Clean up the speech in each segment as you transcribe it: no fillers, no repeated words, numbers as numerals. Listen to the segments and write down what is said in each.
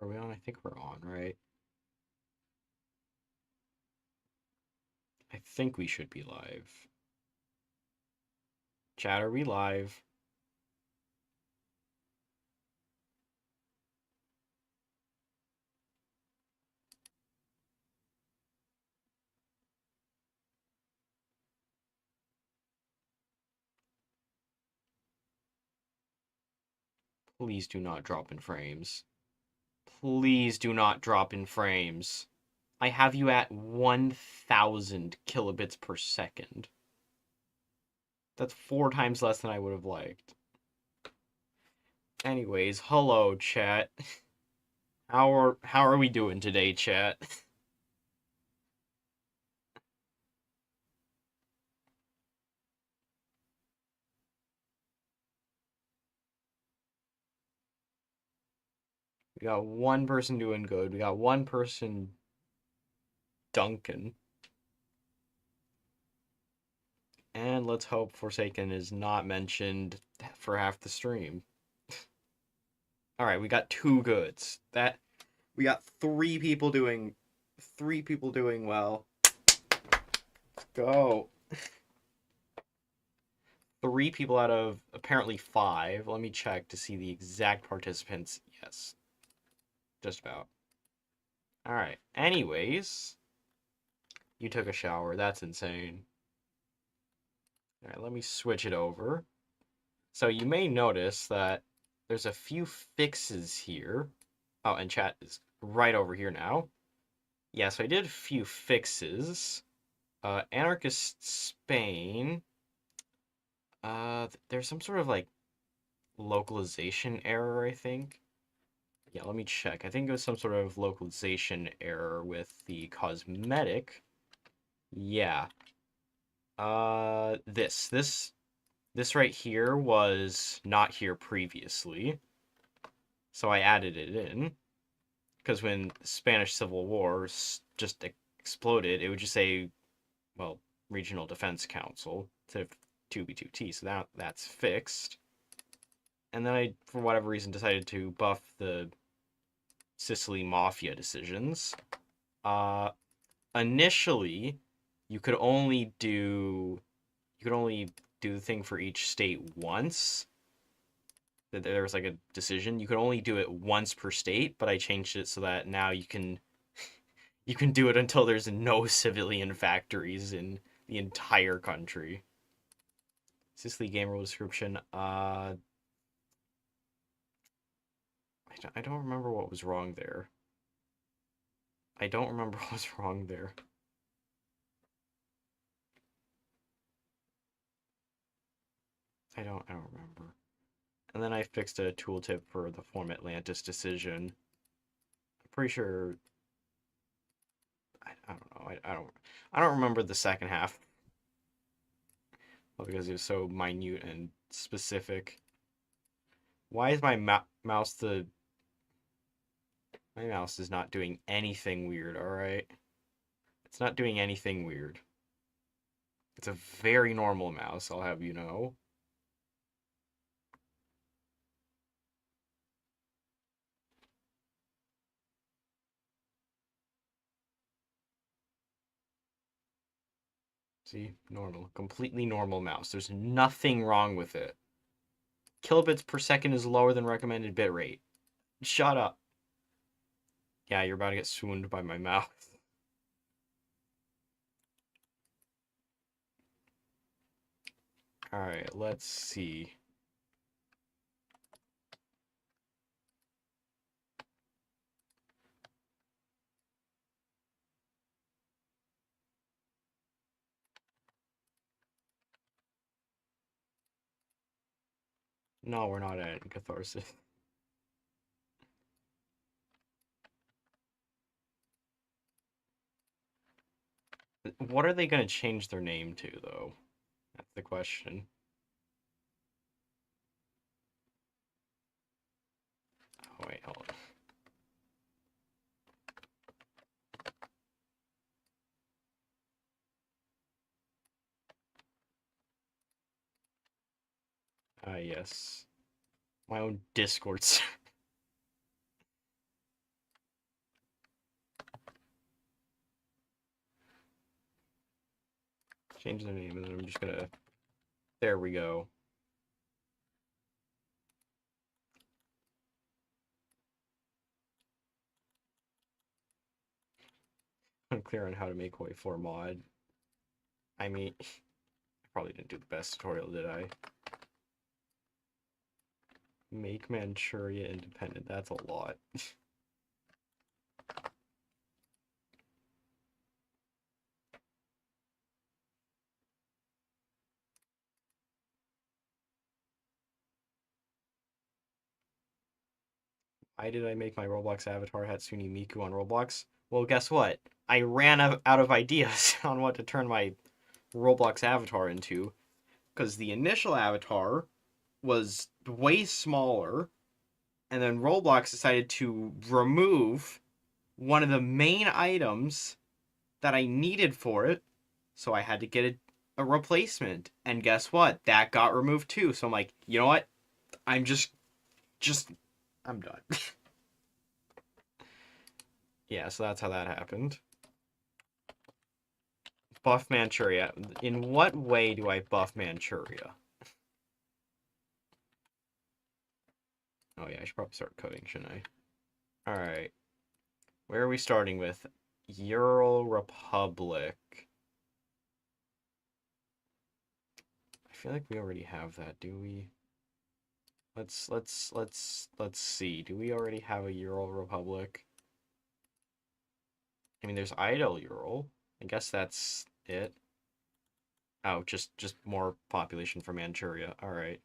Are we on? I think we're on, right? I think we should be live. Chat, are we live? Please do not drop in frames. Please do not drop in frames. I have you at 1,000 kilobits per second. That's 4 times less than I would have liked. Anyways, hello, chat. How are we doing today, chat? We got one person doing good. We got one person dunking. And let's hope Forsaken is not mentioned for half the stream. All right, we got 2 goods. That we got 3 people doing well. Go. 3 people out of apparently 5. Let me check to see the exact participants. Yes, just about. All right. Anyways, you took a shower. That's insane. All right, let me switch it over. So you may notice that there's a few fixes here. Oh, and chat is right over here now. Yeah, so I did a few fixes. Anarchist Spain. There's some sort of like localization error, I think. Yeah, let me check. I think it was some sort of localization error with the cosmetic. Yeah. This right here was not here previously, so I added it in because when the Spanish Civil War just exploded, it would just say, well, Regional Defense Council to 2B2T, so that's fixed. And then I, for whatever reason, decided to buff the Sicily Mafia decisions. Uh, Initially, you could only do the thing for each state once. That there was like a decision. You could only do it once per state, but I changed it so that now you can do it until there's no civilian factories in the entire country. Sicily game rule description. I don't remember what was wrong there. I don't remember what was wrong there. I don't remember. And then I fixed a tooltip for the Form Atlantis decision. I'm pretty sure. I don't know. I don't remember the second half. Well, because it was so minute and specific. Why is my mouse the my mouse is not doing anything weird? All right, it's not doing anything weird. It's a very normal mouse. I'll have you know. See, normal, completely normal mouse. There's nothing wrong with it. Kilobits per second is lower than recommended bitrate. Shut up. Yeah, you're about to get swooned by my mouth. Alright, let's see. No, we're not at Catharsis. What are they going to change their name to, though? That's the question. Oh, wait, hold on. Yes. My own Discord server. change their name, and then I'm just gonna... There we go. Unclear on how to make Wait4 mod. I mean, I probably didn't do the best tutorial, did I? Make Manchuria independent. That's a lot. Why did I make my Roblox avatar Hatsune Miku on Roblox? Well, guess what? I ran out of ideas on what to turn my Roblox avatar into, because the initial avatar was way smaller, and then Roblox decided to remove one of the main items that I needed for it, so I had to get a replacement. And guess what? That got removed too. So I'm like, you know what? I'm just I'm done. Yeah, so that's how that happened. Buff Manchuria. In what way do I buff Manchuria? Oh yeah, I should probably start coding, shouldn't I? Alright. Where are we starting with? Ural Republic. I feel like we already have that, do we? Let's see. Do we already have a Ural Republic? I mean, there's Idle Ural. I guess that's it. Oh, just more population for Manchuria. All right.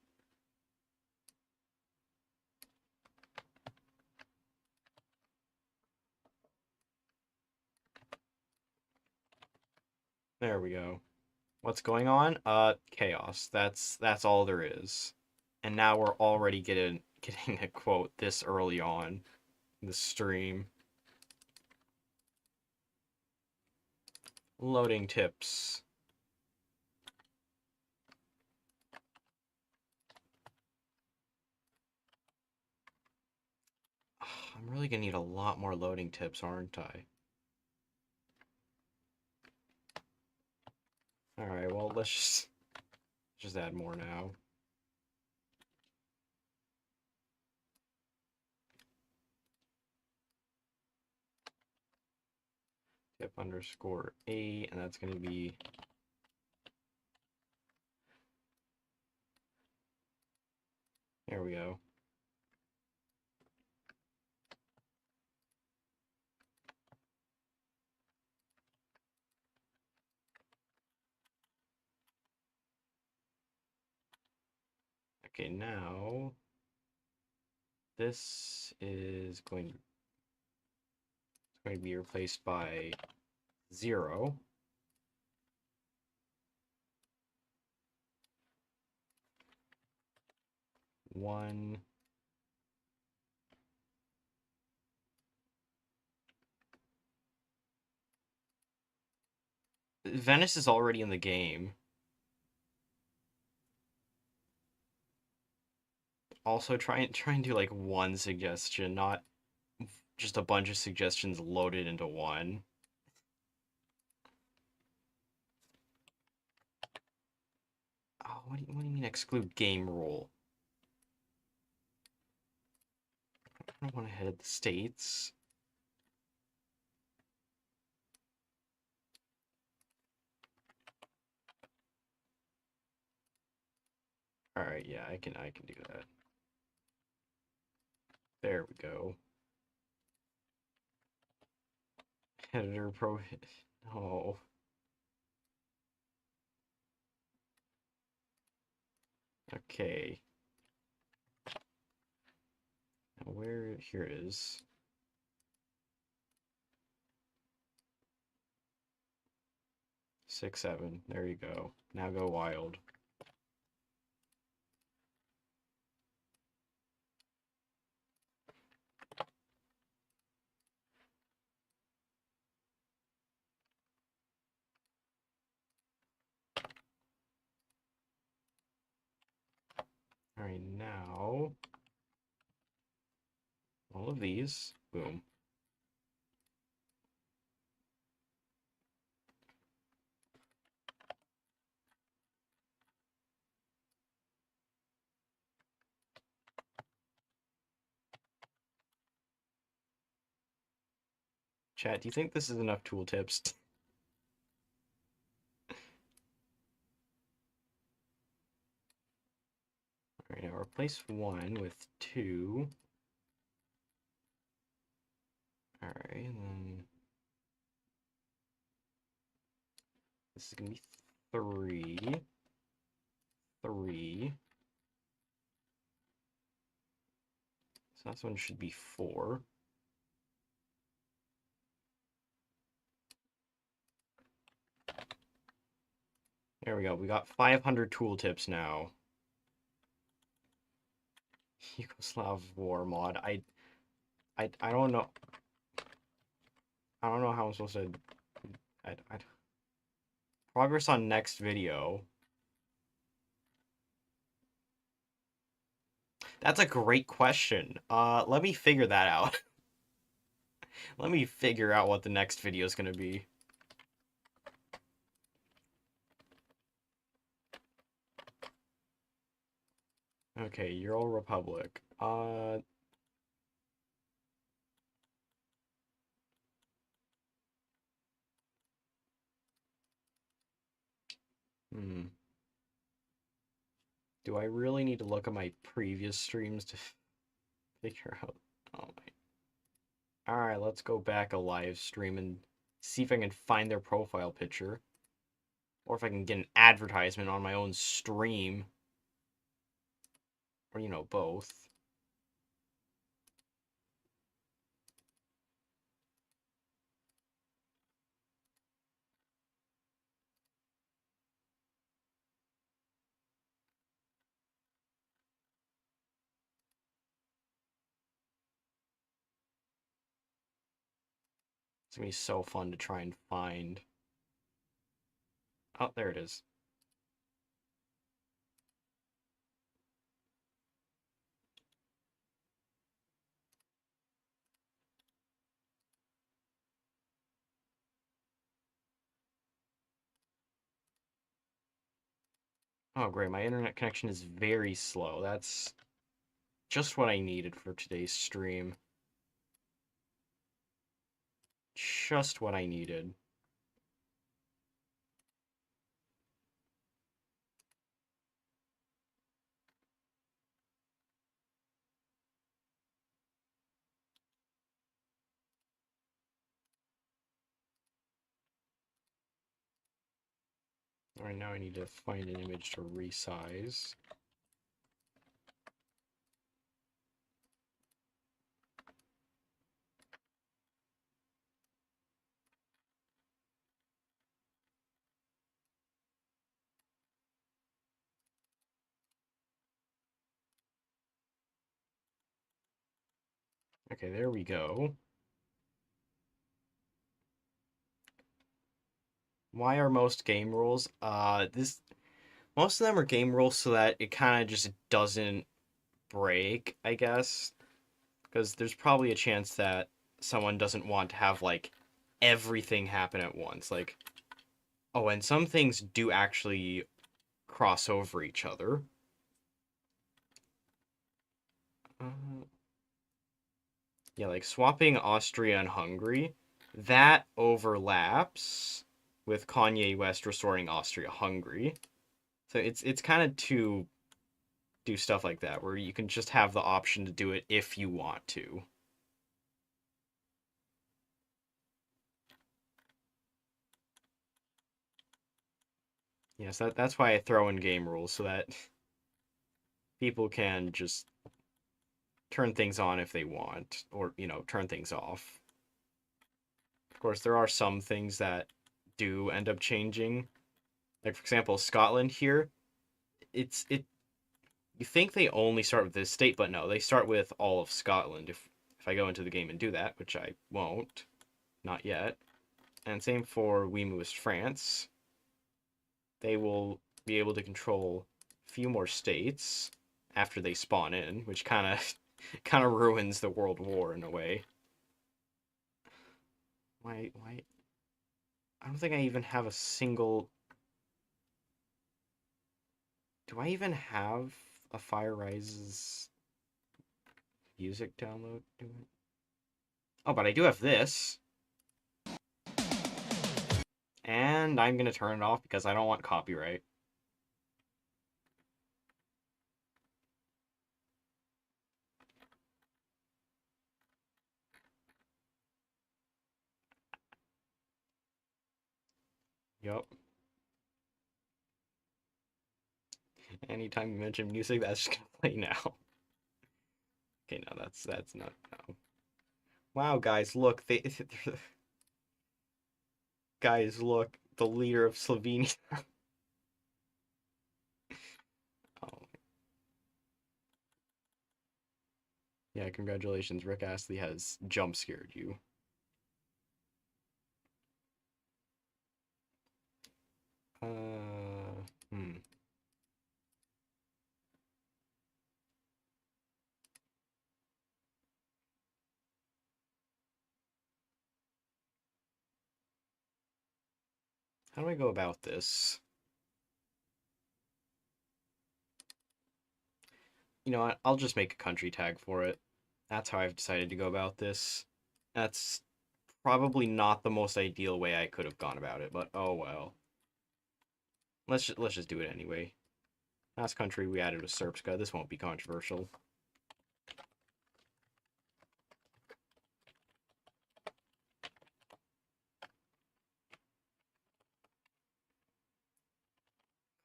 There we go. What's going on? Chaos. That's all there is. And now we're already getting a quote this early on in the stream. Loading tips. I'm really gonna need a lot more loading tips, aren't I? Alright, well, let's just add more now. Tip underscore 8, and that's gonna be... There we go. Okay, now this is going to be replaced by 0. 1. Venice is already in the game. Also, try and do like one suggestion, not just a bunch of suggestions loaded into one. Oh, what do you mean exclude game rule? I don't want to head the states. All right, yeah, I can do that. There we go. Editor pro. Oh. Okay. Now where here it is. 6, 7. There you go. Now go wild. All right, now all of these. Boom. Chat, do you think this is enough tooltips? Alright, now replace 1 with 2. Alright, and then this is going to be 3. 3. So this one should be 4. There we go. We got 500 tooltips now. Yugoslav War mod. I don't know. I don't know how I'm supposed to. I, progress on next video. That's a great question. Let me figure that out. Let me figure out what the next video is gonna be. Okay, Ural Republic. Do I really need to look at my previous streams to figure out? Oh my. Alright, let's go back a live stream and see if I can find their profile picture. Or if I can get an advertisement on my own stream. Or, you know, both. It's gonna be so fun to try and find. Oh, there it is. Oh, great. My internet connection is very slow. That's just what I needed for today's stream. Just what I needed. Alright, now I need to find an image to resize. Okay, there we go. Why are most game rules? Most of them are game rules so that it kind of just doesn't break, I guess. Because there's probably a chance that someone doesn't want to have, like, everything happen at once. Like, oh, and some things do actually cross over each other. Yeah, like swapping Austria and Hungary, that overlaps with Kanye West restoring Austria-Hungary. So it's kind of to do stuff like that, where you can just have the option to do it if you want to. Yes, that's why I throw in game rules, so that people can just turn things on if they want, or, you know, turn things off. Of course, there are some things that do end up changing. Like, for example, Scotland here, it you think they only start with this state, but no, they start with all of Scotland. If I go into the game and do that, which I won't, not yet. And same for Weemoist France. They will be able to control a few more states after they spawn in, which kind of kind of ruins the World War in a way. Why? I don't think I even have a single. Do I even have a Fire Rises music download? Oh, but I do have this. And I'm gonna turn it off because I don't want copyright. Yup. Anytime you mention music, that's just gonna play now. Okay, no, that's not no. Wow, guys, look, they guys, look, the leader of Slovenia. Oh, yeah, congratulations, Rick Astley has jump scared you. Hmm. How do I go about this? You know what? I'll just make a country tag for it. That's how I've decided to go about this. That's probably not the most ideal way I could have gone about it, but oh well. Let's just do it anyway. Last country we added was srpska. This won't be controversial.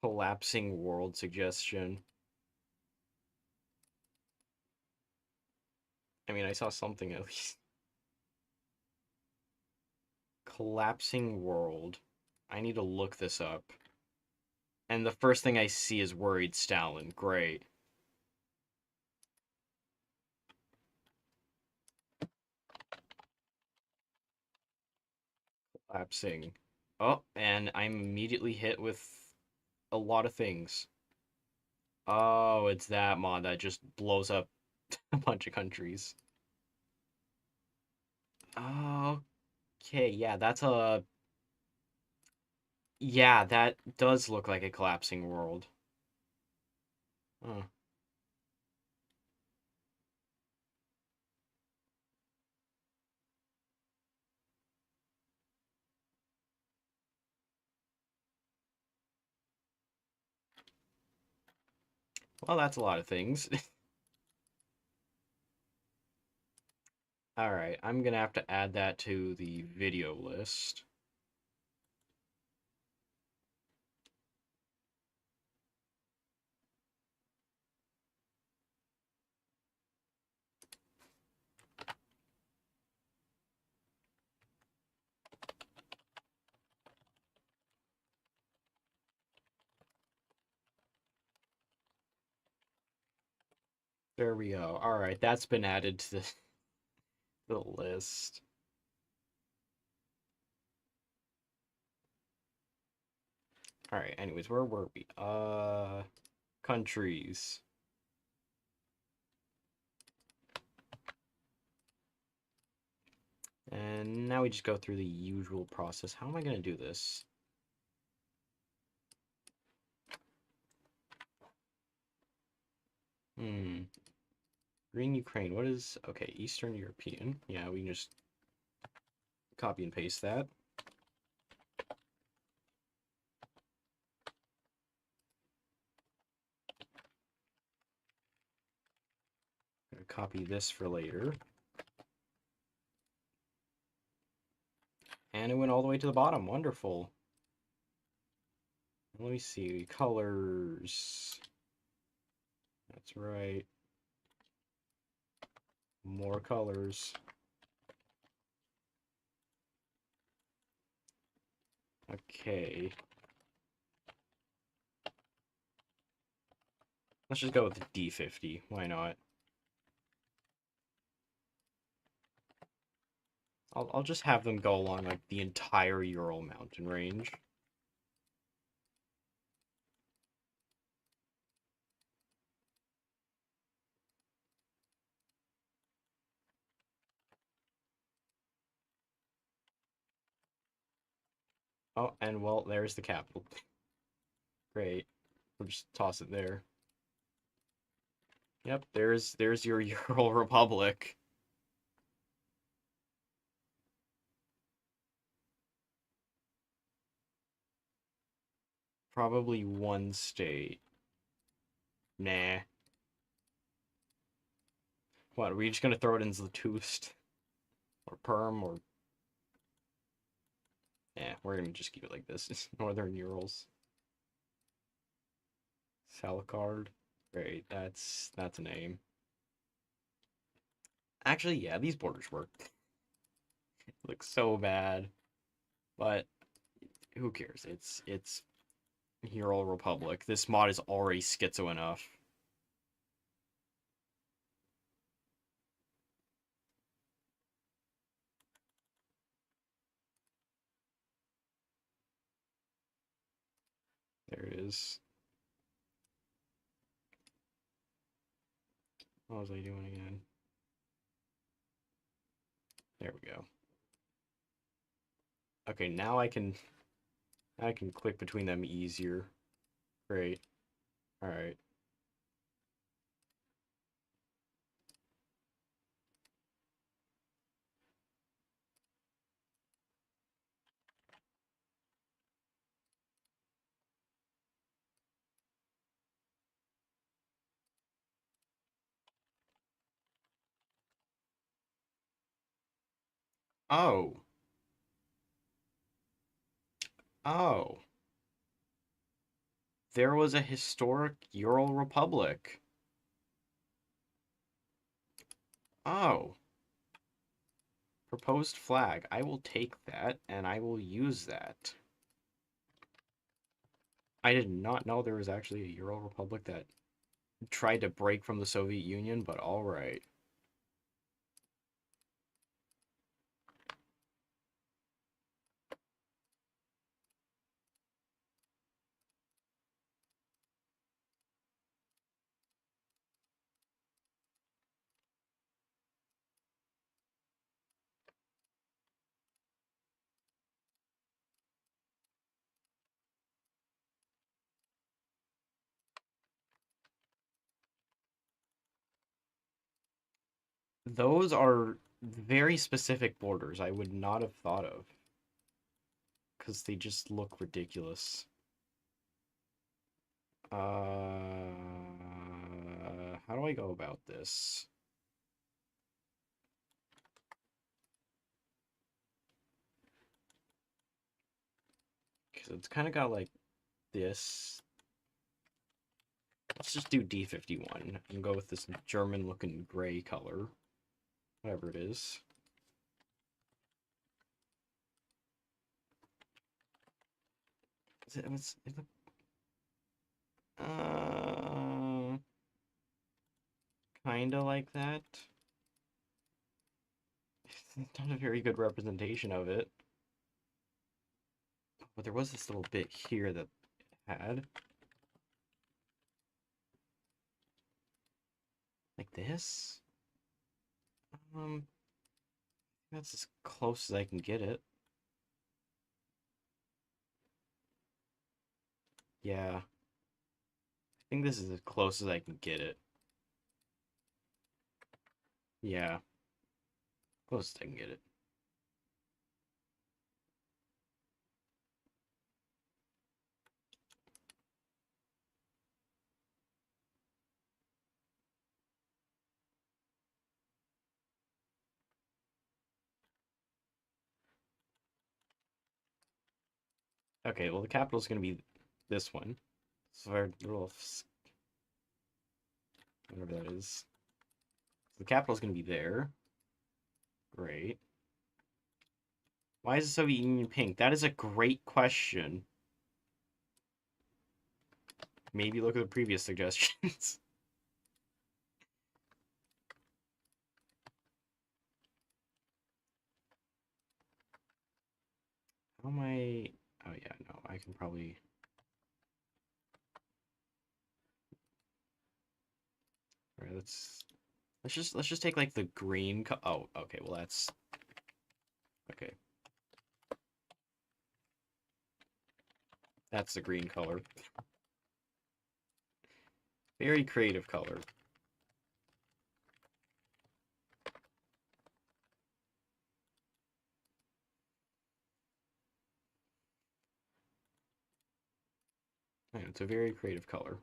Collapsing world suggestion. I mean, I saw something at least. Collapsing world. I need to look this up. And the first thing I see is worried Stalin. Great. Collapsing. Oh, and I'm immediately hit with a lot of things. Oh, it's that mod that just blows up a bunch of countries. Okay, yeah, that's a... Yeah, that does look like a collapsing world. Huh. Well, that's a lot of things. Alright, I'm gonna have to add that to the video list. There we go. Alright, that's been added to the list. Alright, anyways, where were we? Countries. And now we just go through the usual process. How am I gonna do this? Green Ukraine. What is... Okay, Eastern European. Yeah, we can just copy and paste that. Gonna copy this for later. And it went all the way to the bottom. Wonderful. Let me see. Colors. That's right. More colors. Okay. Let's just go with the D50. Why not? I'll just have them go along like the entire Ural mountain range. Oh, and well, there's the capital. Great. We'll just toss it there. Yep, there's your Ural Republic. Probably one state. Nah. What, are we just gonna throw it into the Toost? Or Perm, or... Yeah, we're gonna just keep it like this. Northern Urals. Salicard. Great, that's a name. Actually, yeah, these borders work. Look so bad. But who cares? It's Ural Republic. This mod is already schizo enough. There it is. What was I doing again? There we go. Okay, now I can click between them easier. Great. Alright. Oh. Oh. There was a historic Ural Republic. Oh. Proposed flag. I will take that, and I will use that. I did not know there was actually a Ural Republic that tried to break from the Soviet Union, but alright. Those are very specific borders I would not have thought of. Because they just look ridiculous. How do I go about this? Because it's kind of got like this. Let's just do D51 and go with this German-looking gray color. Whatever it is. Uh, Kinda like that. It's not a very good representation of it. But there was this little bit here that had. Like this? That's as close as I can get it. Yeah. I think this is as close as I can get it. Yeah. Close as I can get it. Okay, well the capital's gonna be this one. So our little whatever that is. The capital's gonna be there. Great. Why is the Soviet Union pink? That is a great question. Maybe look at the previous suggestions. How am I... Oh yeah, no, I can probably... Alright, let's just take like the green oh, okay, well that's okay. That's the green color. Very creative color. And it's a very creative color.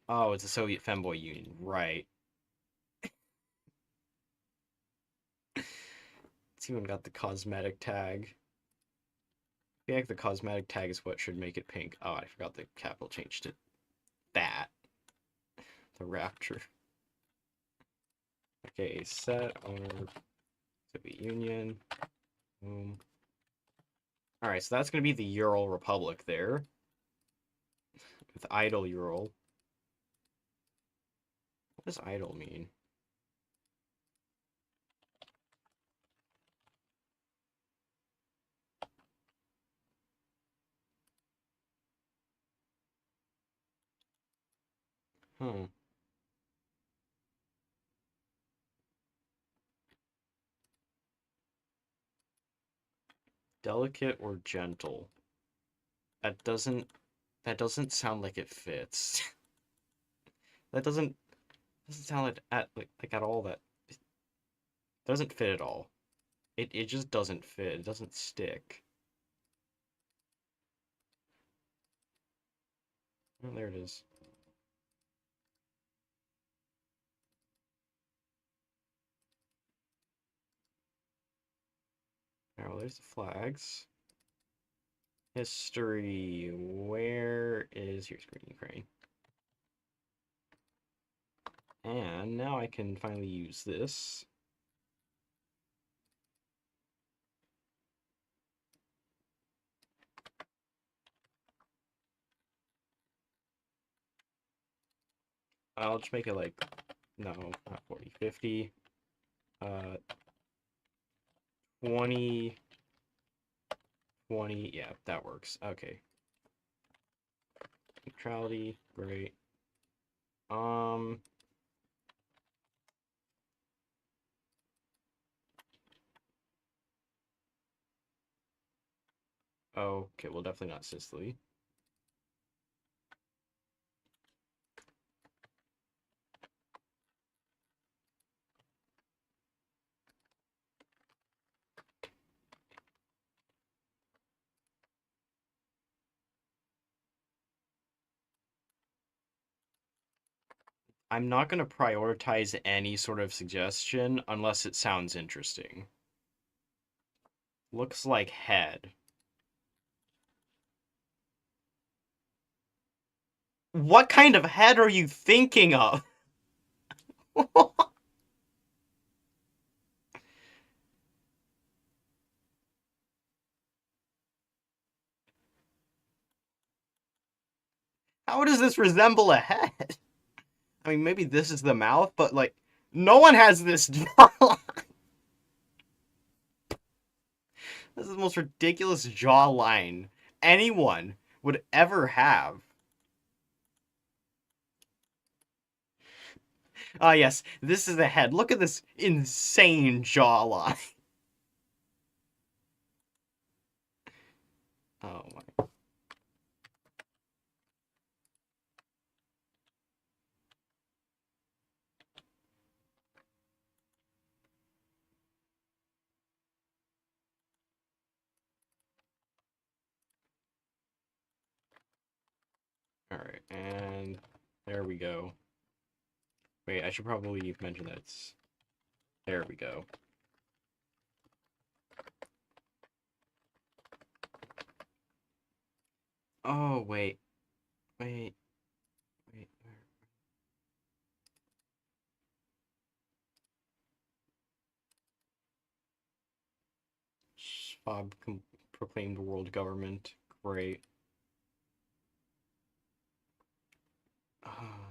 Oh, it's a Soviet Femboy Union, right. It's even got the cosmetic tag. I feel like the cosmetic tag is what should make it pink. Oh, I forgot the capital change to that. The Rapture. Okay, set owner Soviet Union. Boom. Alright, so that's going to be the Ural Republic there. With idle Ural. What does idle mean? Huh. Delicate or gentle? That doesn't sound like it fits. That doesn't sound like at all that it doesn't fit at all. It just doesn't fit. It doesn't stick. Oh, there it is. Alright, well, there's the flags. History. Where is here's Green Ukraine? And now I can finally use this. I'll just make it like, no, not 40, 50. 20, 20, yeah, that works. Okay. Neutrality, great. Okay, well, definitely not Sicily. I'm not going to prioritize any sort of suggestion unless it sounds interesting. Looks like head. What kind of head are you thinking of? How does this resemble a head? I mean, maybe this is the mouth, but like, no one has this jawline. This is the most ridiculous jawline anyone would ever have. Ah, yes, this is the head. Look at this insane jawline. Oh my. Alright, and there we go. Wait, I should probably mention that it's... There we go. Oh, wait. Wait. Wait. Bob proclaimed world government. Great.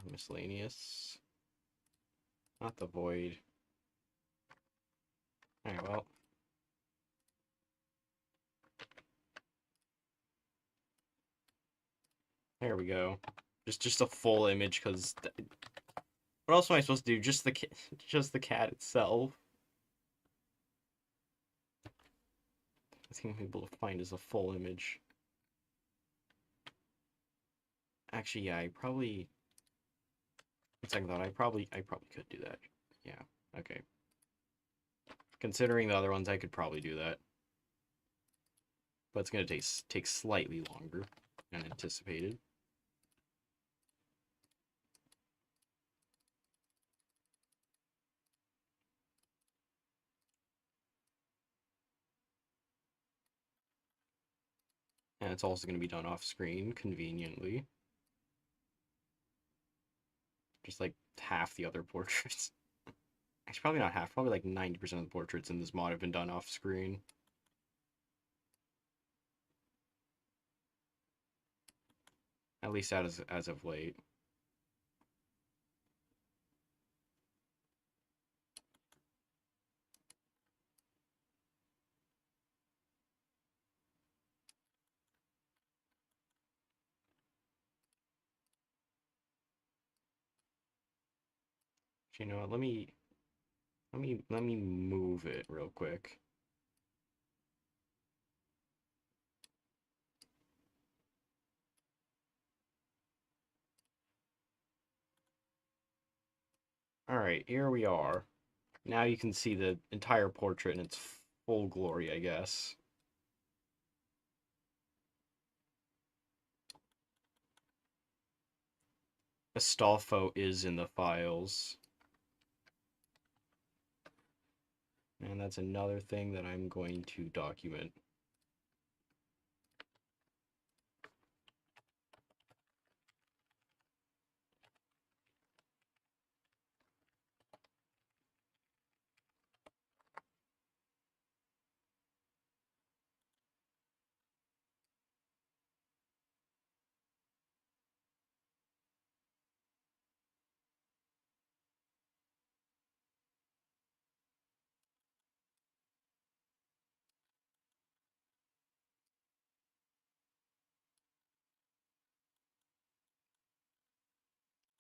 Miscellaneous. Not the void. Alright, well. There we go. Just a full image, because... What else am I supposed to do? Just the cat itself. I think I'm able to find is a full image. Actually, yeah, I probably... One second thought, I probably could do that. Yeah, okay. Considering the other ones, I could probably do that. but it's going to take slightly longer than anticipated. And it's also going to be done off screen, conveniently. Just like half the other portraits. Actually, probably not half, probably like 90% of the portraits in this mod have been done off screen. At least as of late. You know what, let me move it real quick. Alright, here we are. Now you can see the entire portrait in its full glory, I guess. Astolfo is in the files. And that's another thing that I'm going to document.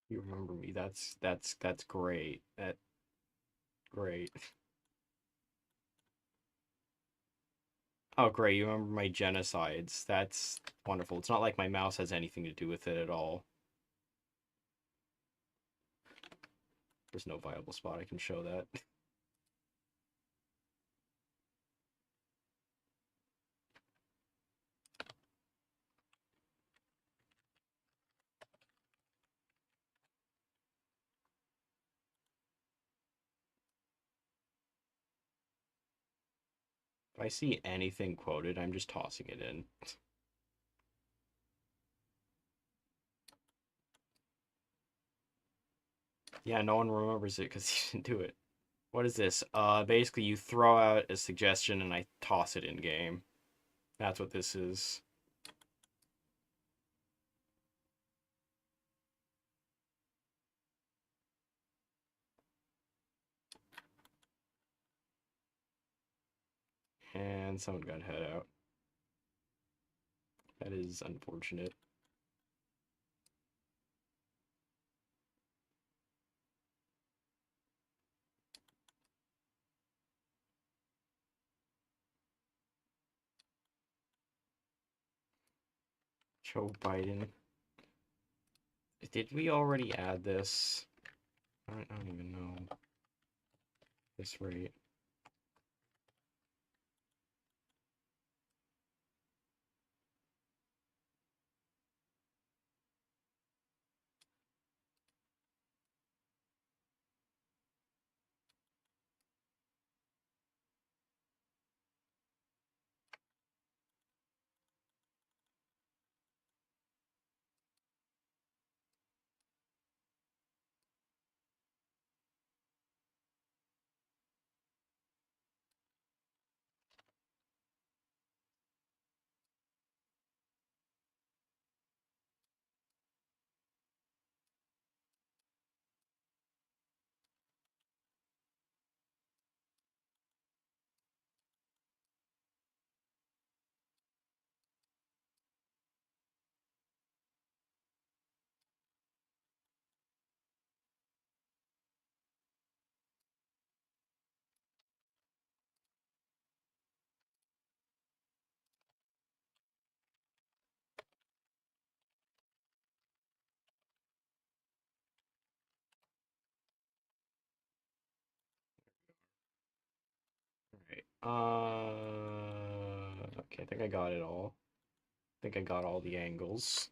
You remember me. That's great. Great. Oh, great. You remember my genocides. That's wonderful. It's not like my mouse has anything to do with it at all. There's no viable spot I can show that. If I see anything quoted, I'm just tossing it in. Yeah, no one remembers it because you didn't do it. What is this? Basically you throw out a suggestion and I toss it in game. That's what this is. And someone got head out. That is unfortunate. Joe Biden. Did we already add this? I don't even know. This rate. Alright. Okay, I think I got it all. I think I got all the angles.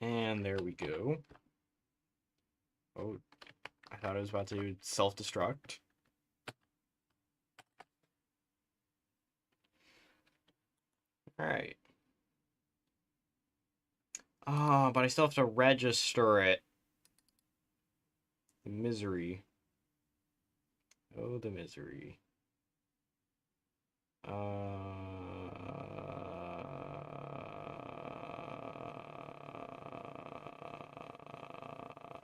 And there we go. Oh, I thought I was about to self-destruct. Alright. Ah, but I still have to register it. The misery. Oh, the misery.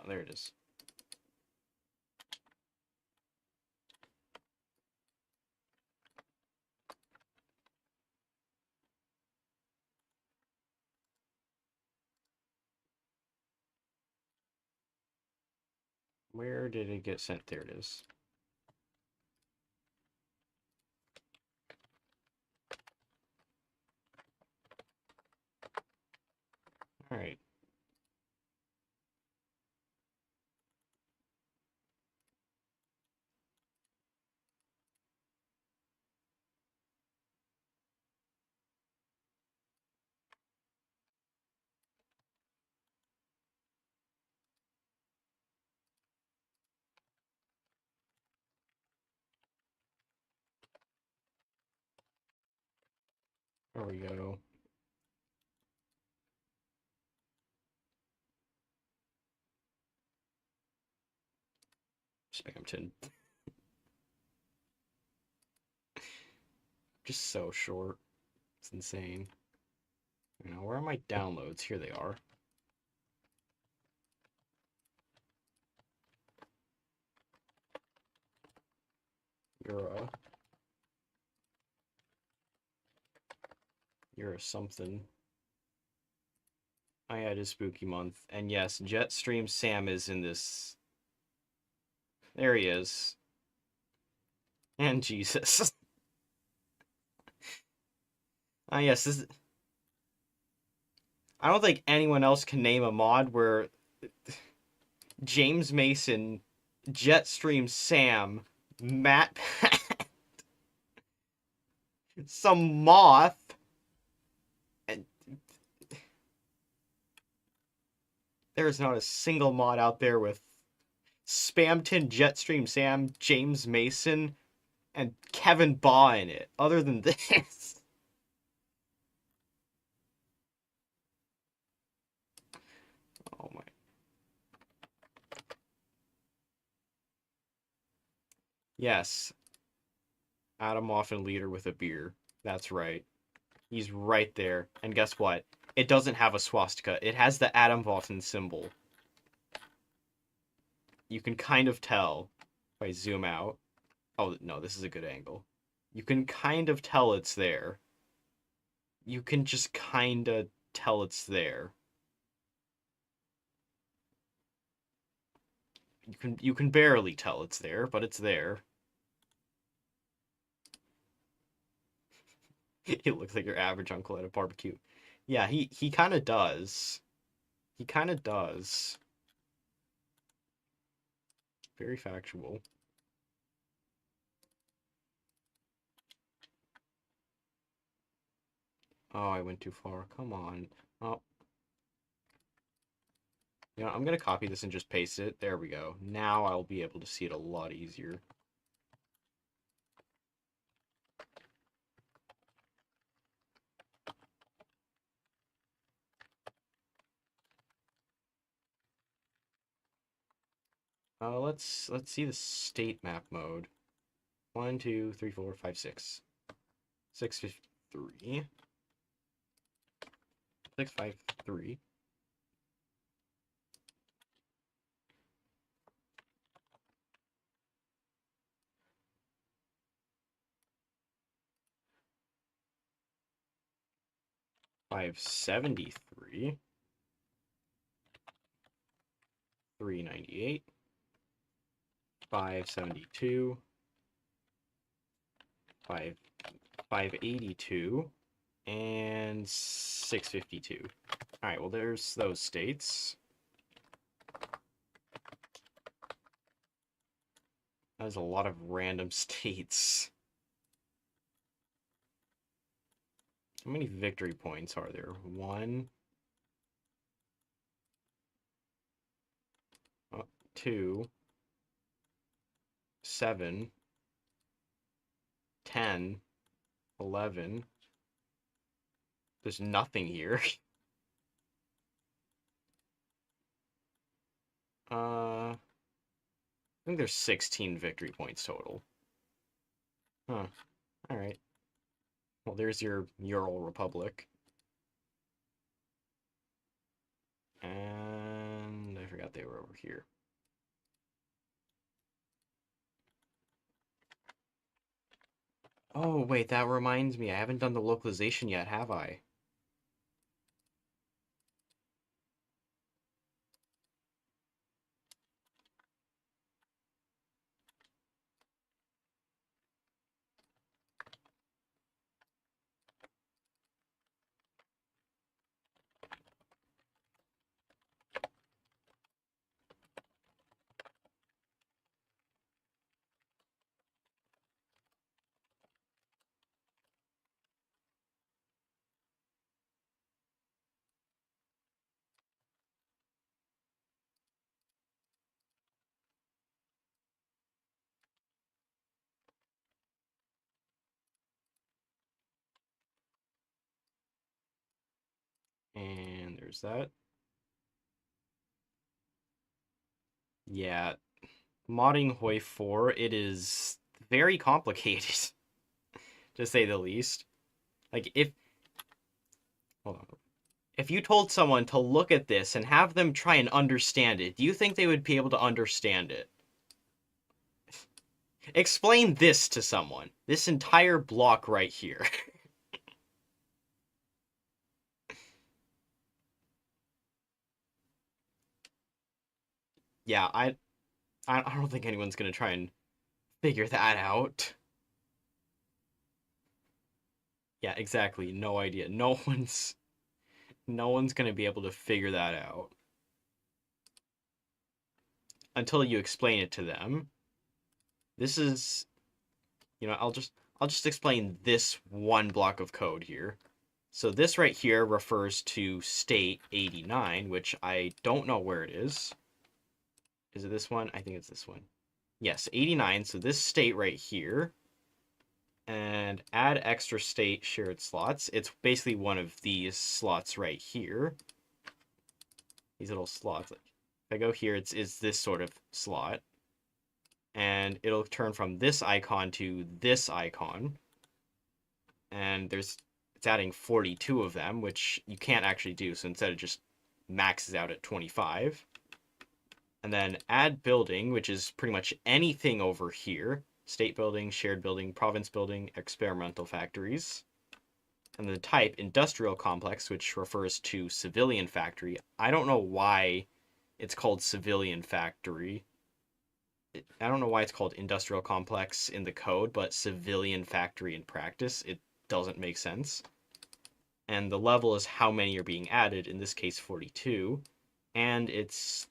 There it is. Where did it get sent? There it is. Alright. There we go. Spamton. Just so short. It's insane. You know, where are my downloads? Here they are. You're a something. Oh yeah, it is spooky month. And yes, Jetstream Sam is in this. There he is. And Jesus. Ah yes, this. I don't think anyone else can name a mod where James Mason, Jetstream Sam, Matt, some moth, and there is not a single mod out there with Spamton, Jetstream Sam, James Mason, and Kevin Baugh in it, other than this. Oh my. Yes. Adam Moffin leader with a beer. That's right. He's right there. And guess what? It doesn't have a swastika. It has the Adam Moffin symbol. You can kind of tell if I zoom out. Oh, no, this is a good angle. You can kind of tell it's there. You can just kind of tell it's there. You can barely tell it's there, but it's there. It looks like your average uncle at a barbecue. Yeah, he kind of does. He kind of does. Very factual. Oh, I went too far. Come on. Oh. You know, I'm going to copy this and just paste it. There we go. Now I'll be able to see it a lot easier. Let's see the state map mode. 1, 2, 3, 4, 5, 6. 653. 653. Five 73. 398. 572. 582. And 652. Alright, well there's those states. That was a lot of random states. How many victory points are there? 1, 2, 7, 10, 11. There's nothing here. I think there's 16 victory points total. Huh. Alright. Well, there's your Ural Republic. And I forgot they were over here. Oh, wait, that reminds me. I haven't done the localization yet, have I? And there's that. Yeah, modding Hoi 4, it is very complicated, to say the least. Like, hold on. If you told someone to look at this and have them try and understand it, do you think they would be able to understand it? Explain this to someone. This entire block right here. Yeah, I don't think anyone's gonna try and figure that out. Yeah, exactly. No idea. No one's gonna be able to figure that out until you explain it to them. This is, I'll just explain this one block of code here. So this right here refers to state 89, which I don't know where it is. Is it this one? I think it's this one. Yes, 89. So this state right here. And add extra state shared slots. It's basically one of these slots right here. These little slots. If I go here, it's this sort of slot. And it'll turn from this icon to this icon. And it's adding 42 of them, which you can't actually do. So instead it just maxes out at 25. And then add building, which is pretty much anything over here. State building, shared building, province building, experimental factories. And the type, industrial complex, which refers to civilian factory. I don't know why it's called civilian factory. I don't know why it's called industrial complex in the code, but civilian factory in practice, it doesn't make sense. And the level is how many are being added, in this case 42. And it's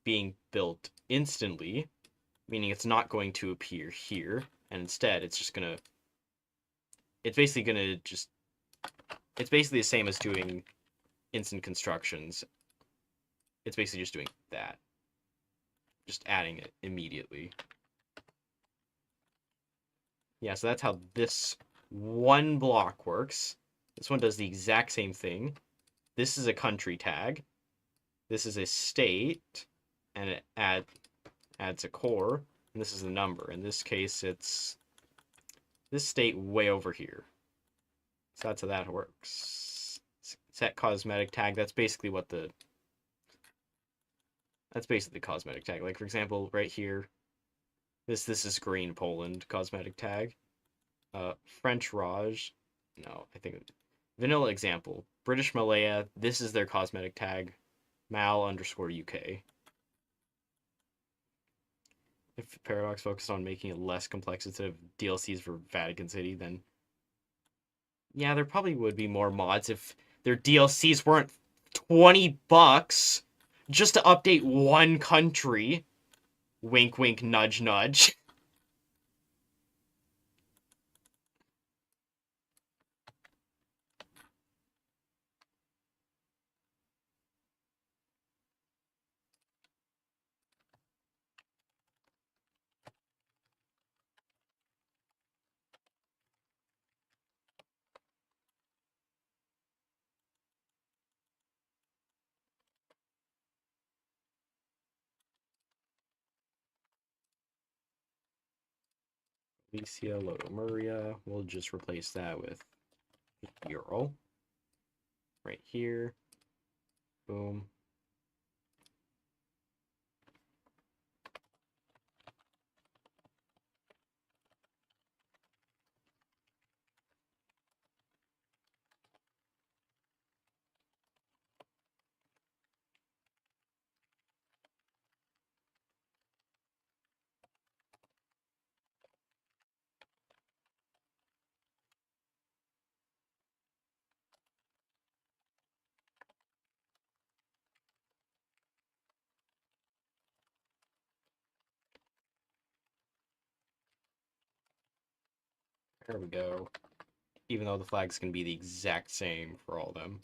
being built instantly, meaning it's not going to appear here, and instead it's just gonna, it's basically the same as doing instant constructions. It's basically just doing that. Just adding it immediately. Yeah, so that's how this one block works. This one does the exact same thing. This is a country tag. This is a state, and it adds a core, and this is the number. In this case, it's this state way over here. So that's how that works. Set cosmetic tag, that's basically the cosmetic tag. Like, for example, right here, this is green Poland cosmetic tag. French Raj, no, I think vanilla example. British Malaya, this is their cosmetic tag. Mal_UK. If Paradox focused on making it less complex instead of DLCs for Vatican City, then yeah, there probably would be more mods if their DLCs weren't $20 just to update one country. Wink, wink, nudge, nudge. Alicia Lodomuria. We'll just replace that with Ural. Right here. Boom. There we go. Even though the flag's going to be the exact same for all of them.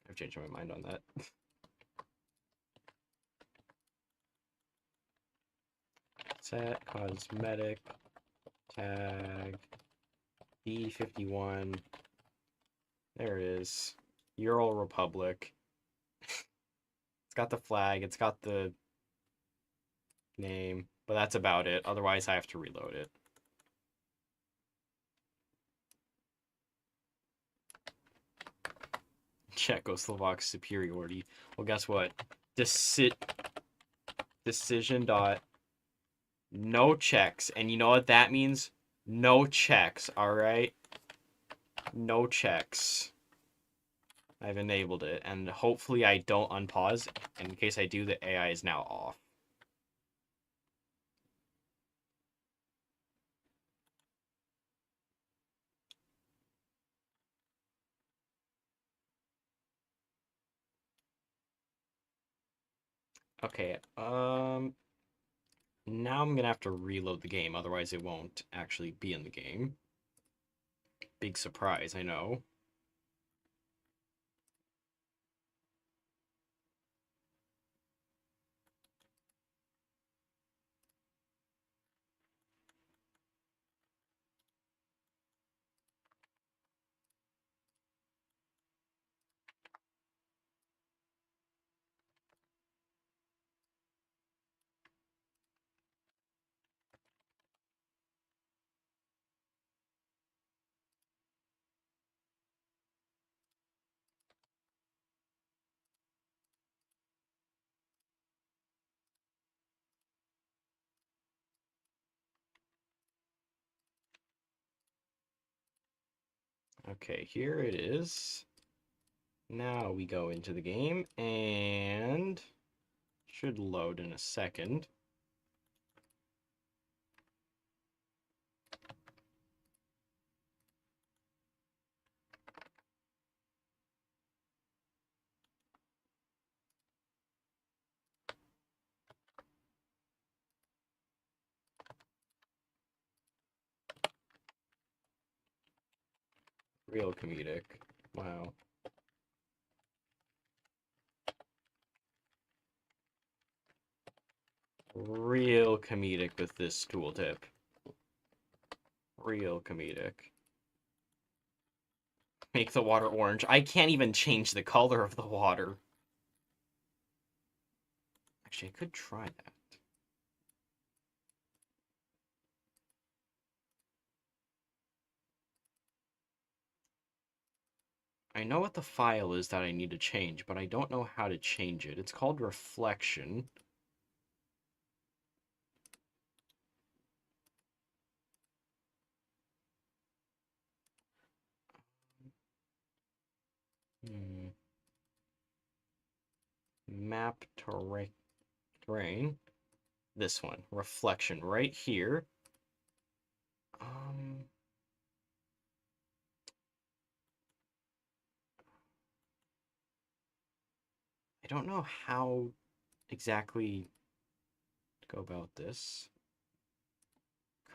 I've changed my mind on that. Set cosmetic tag B51. There it is. Ural Republic. It's got the flag, it's got the name, but that's about it. Otherwise, I have to reload it. Czechoslovak superiority. Well, guess what? Decision dot no checks, and you know what that means? No checks. All right, no checks. I've enabled it, and hopefully I don't unpause. And in case I do, the AI is now off. Okay, now I'm gonna have to reload the game, otherwise it won't actually be in the game. Big surprise, I know. Okay, here it is. Now we go into the game, and should load in a second. Real comedic. Wow. Real comedic with this tooltip. Real comedic. Make the water orange. I can't even change the color of the water. Actually, I could try that. I know what the file is that I need to change, but I don't know how to change it. It's called reflection. Map terrain. This one. Reflection right here. I don't know how exactly to go about this.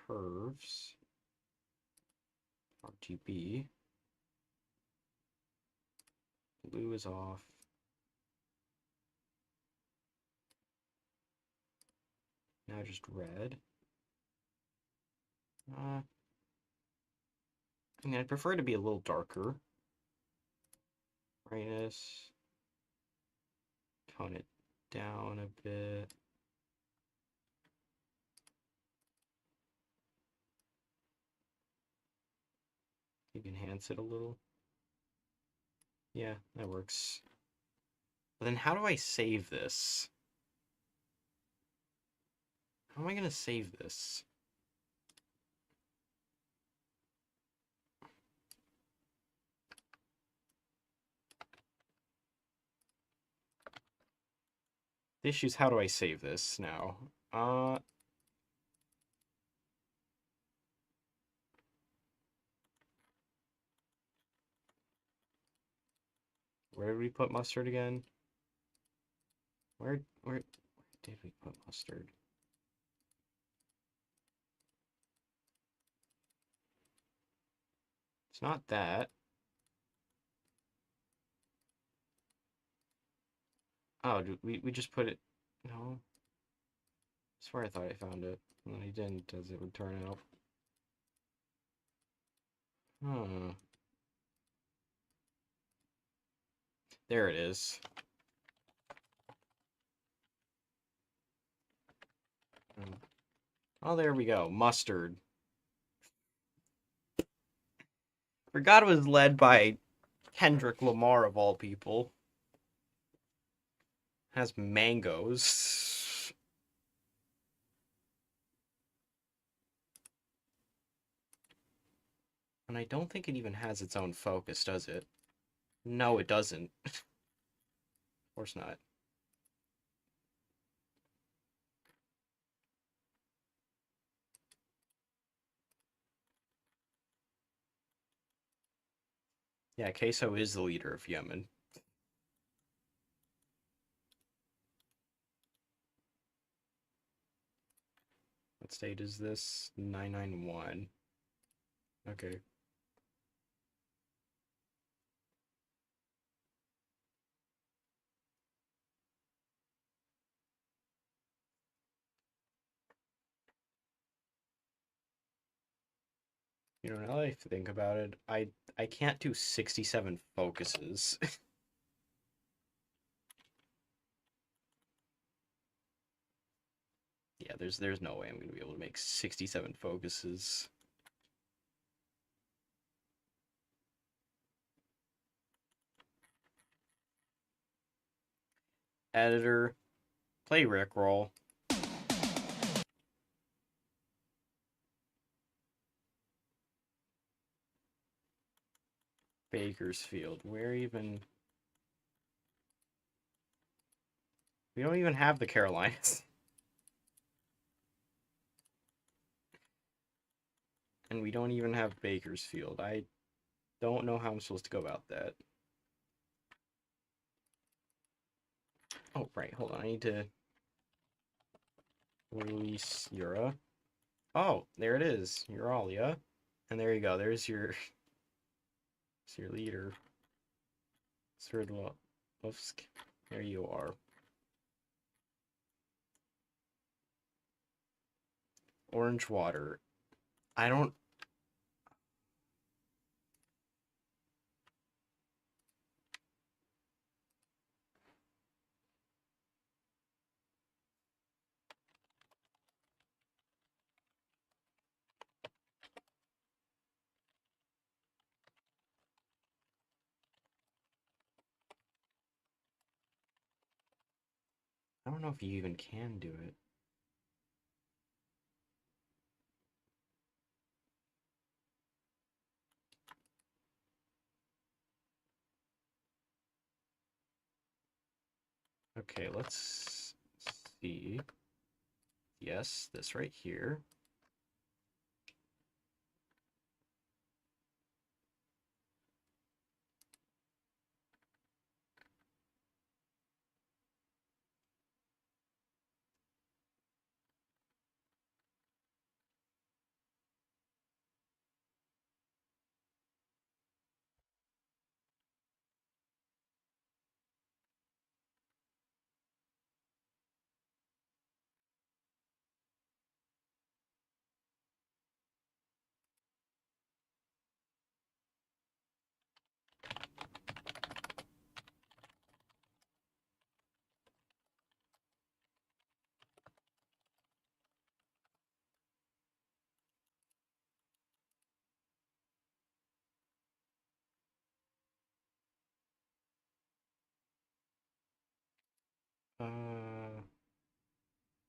Curves. RGB. Blue is off. Now just red. I mean, I'd prefer it to be a little darker. Brightness. Tone it down a bit. You can enhance it a little. Yeah, that works. But then how do I save this? How am I gonna save this? The issue is, how do I save this now? Where did we put mustard again? Where did we put mustard? It's not that. Oh, we just put it. No. I swear I thought I found it. And then I didn't, as it would turn out. Hmm. There it is. Oh, there we go. Mustard. Forgot it was led by Kendrick Lamar, of all people. Has mangoes. And I don't think it even has its own focus, does it? No, it doesn't. Of course not. Yeah, queso is the leader of Yemen. What state is this? 991. Okay. You know, now that I think about it, I can't do 67 focuses. Yeah, there's no way I'm gonna be able to make 67 focuses. Editor, play Rickroll. Bakersfield. Where even? We don't even have the Carolinas. And we don't even have Bakersfield. I don't know how I'm supposed to go about that. Oh, right. Hold on. I need to release Ura. Oh, there it is. Euralia. And there you go. There's your leader. Sverdlovsk. There you are. Orange water. I don't I don't know if you even can do it. Okay, let's see. Yes, this right here.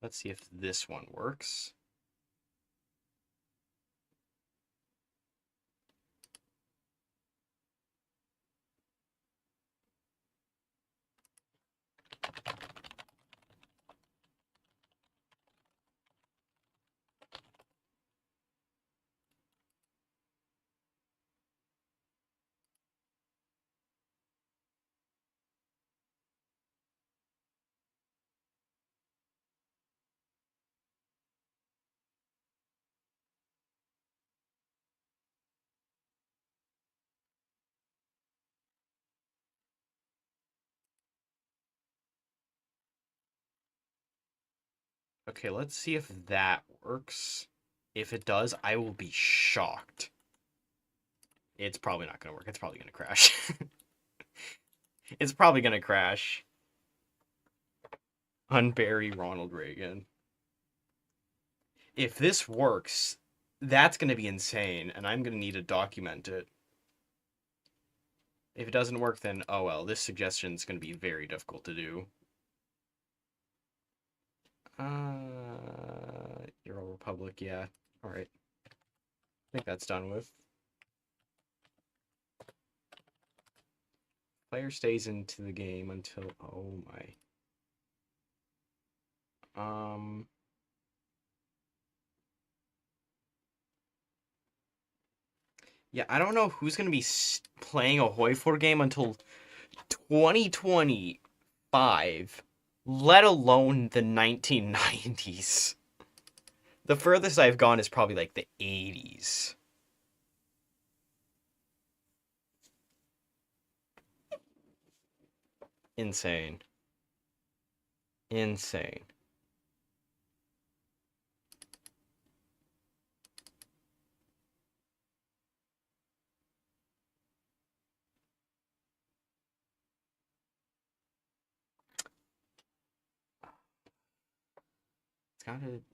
Let's see if this one works. Okay, let's see if that works. If it does, I will be shocked. It's probably not going to work. It's probably going to crash. It's probably going to crash. Unbury Ronald Reagan. If this works, that's going to be insane, and I'm going to need to document it. If it doesn't work, then oh well, this suggestion is going to be very difficult to do. Euro Republic, yeah. Alright. I think that's done with. Player stays into the game until... Oh my. Yeah, I don't know who's going to be playing a Hoi4 game until 2025, let alone the 1990s. The furthest I've gone is probably like the 80s. Insane. Insane.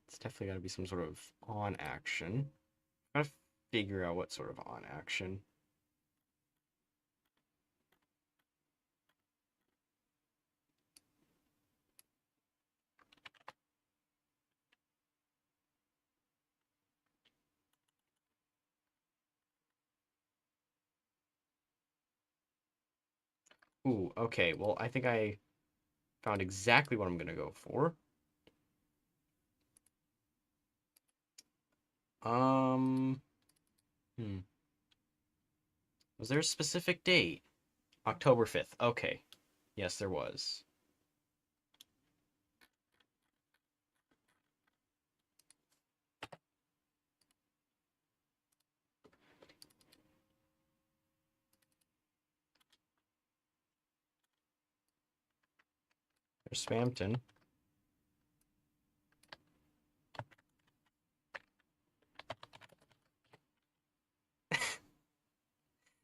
It's definitely gotta be some sort of on action. Gotta figure out what sort of on action. Ooh, okay, well, I think I found exactly what I'm gonna go for. Hmm. Was there a specific date? October 5th. Okay. Yes, there was. There's Spamton.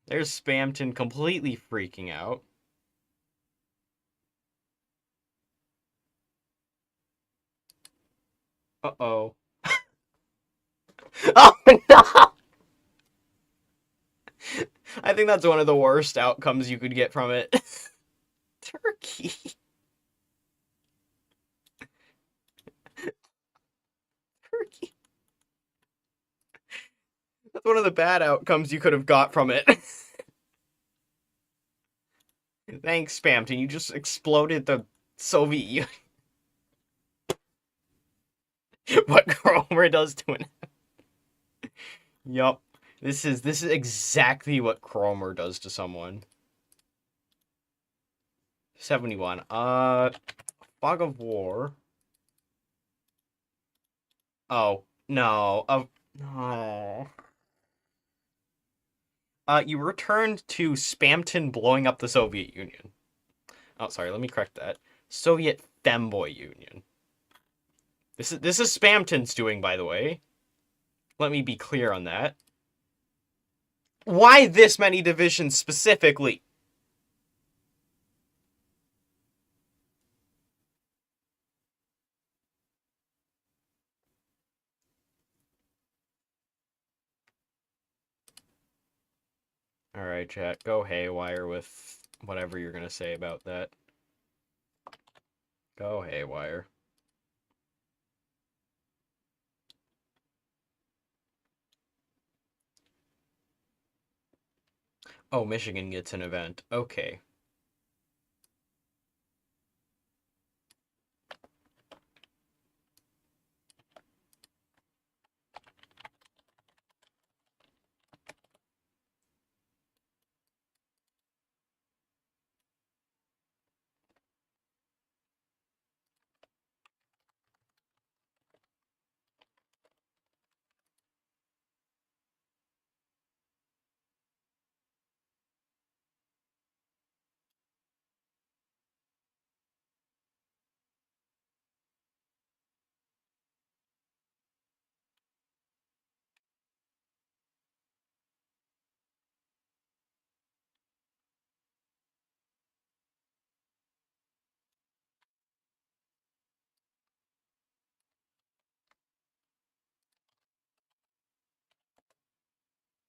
There's Spamton completely freaking out. Uh-oh. Oh, no! I think that's one of the worst outcomes you could get from it. Turkey. Turkey. That's one of the bad outcomes you could have got from it. Thanks, Spamton. You just exploded the Soviet Union. What Cromer does to an... Yup. This is exactly what Cromer does to someone. 71. Fog of War. Oh, no. No. You returned to Spamton blowing up the Soviet Union. Oh, sorry, let me correct that. Soviet Femboy Union. This is Spamton's doing, by the way. Let me be clear on that. Why this many divisions specifically? Alright, chat. Go haywire with whatever you're gonna say about that. Go haywire. Oh, Michigan gets an event. Okay.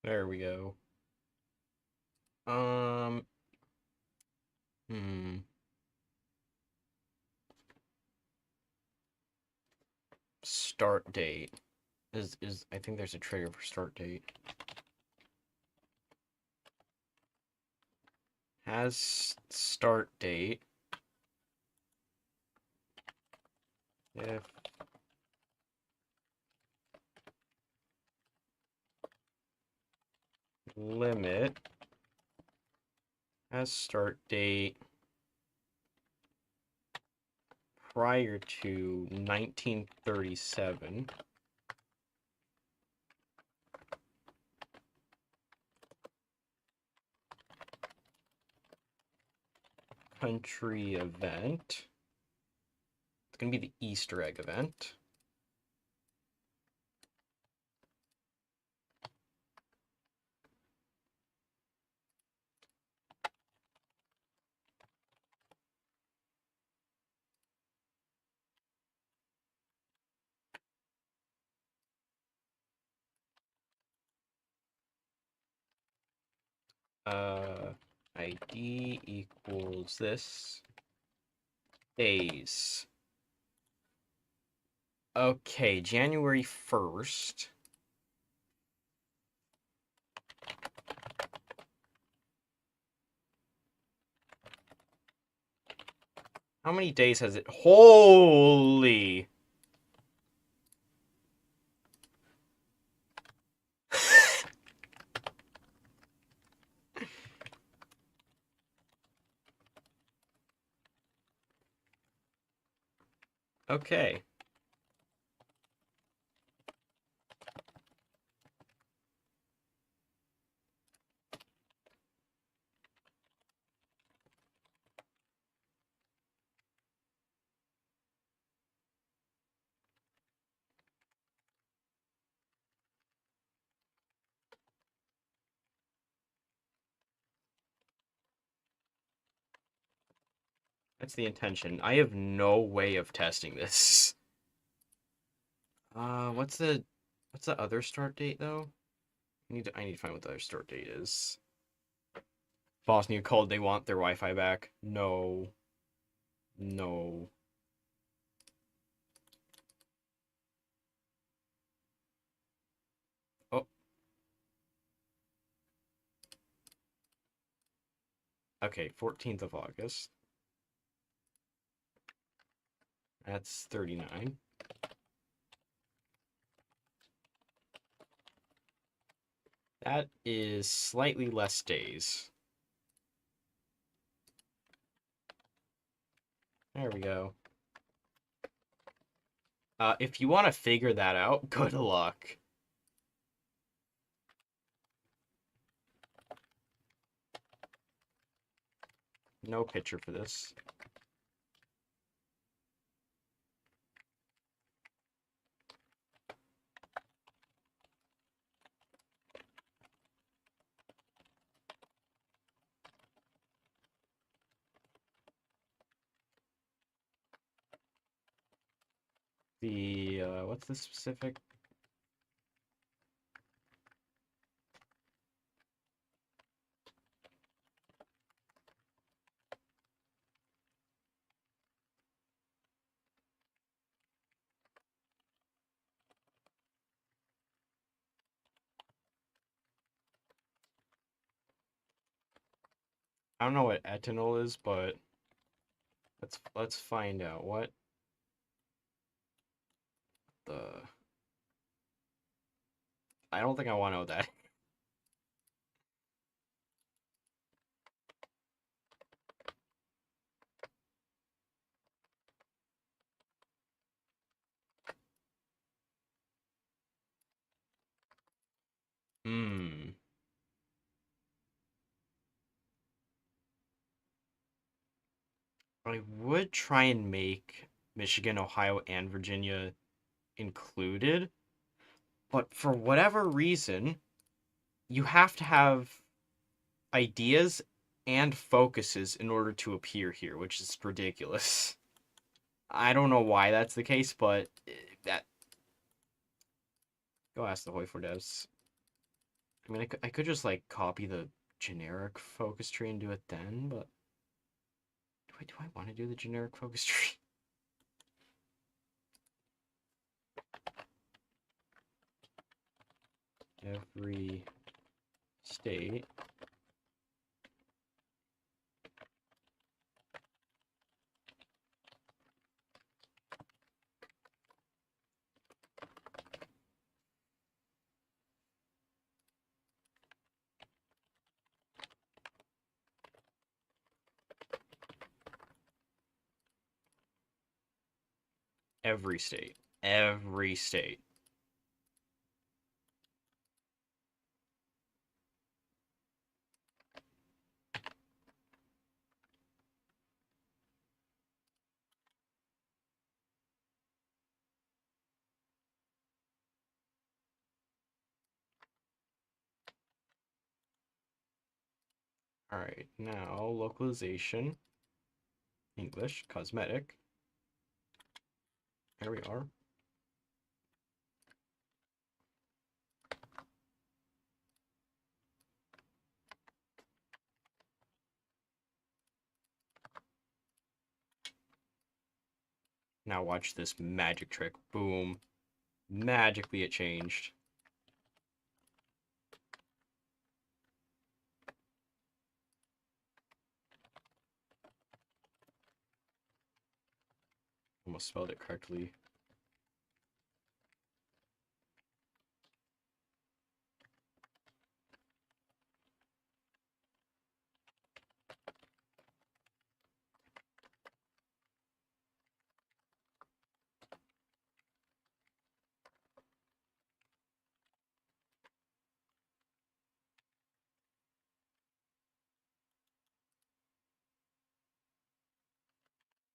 There we go. Um, hmm. Start date. Is I think there's a trigger for start date. Has start date if limit has start date prior to 1937. Country event. It's gonna be the Easter egg event. Uh, ID equals this days. Okay, January 1st. How many days has it? Holy! Okay. That's the intention. I have no way of testing this. What's the other start date though? I need to find what the other start date is. Bosnia called they want their Wi-Fi back. No. No. Oh, okay, 14th of August. That's 39. That is slightly less days. There we go. If you want to figure that out, good luck. No picture for this. What's the specific? I don't know what ethanol is, but let's find out what the. I don't think I want to know that. Hmm. I would try and make Michigan, Ohio, and Virginia included, but for whatever reason, you have to have ideas and focuses in order to appear here, which is ridiculous. I don't know why that's the case, but that go ask the Hoi4 devs. I mean, I could just like copy the generic focus tree and do it then, but do I want to do the generic focus tree? Every state every state. Every state. All right, now localization, English, cosmetic. There we are. Now watch this magic trick. Boom. Magically it changed. Almost spelled it correctly.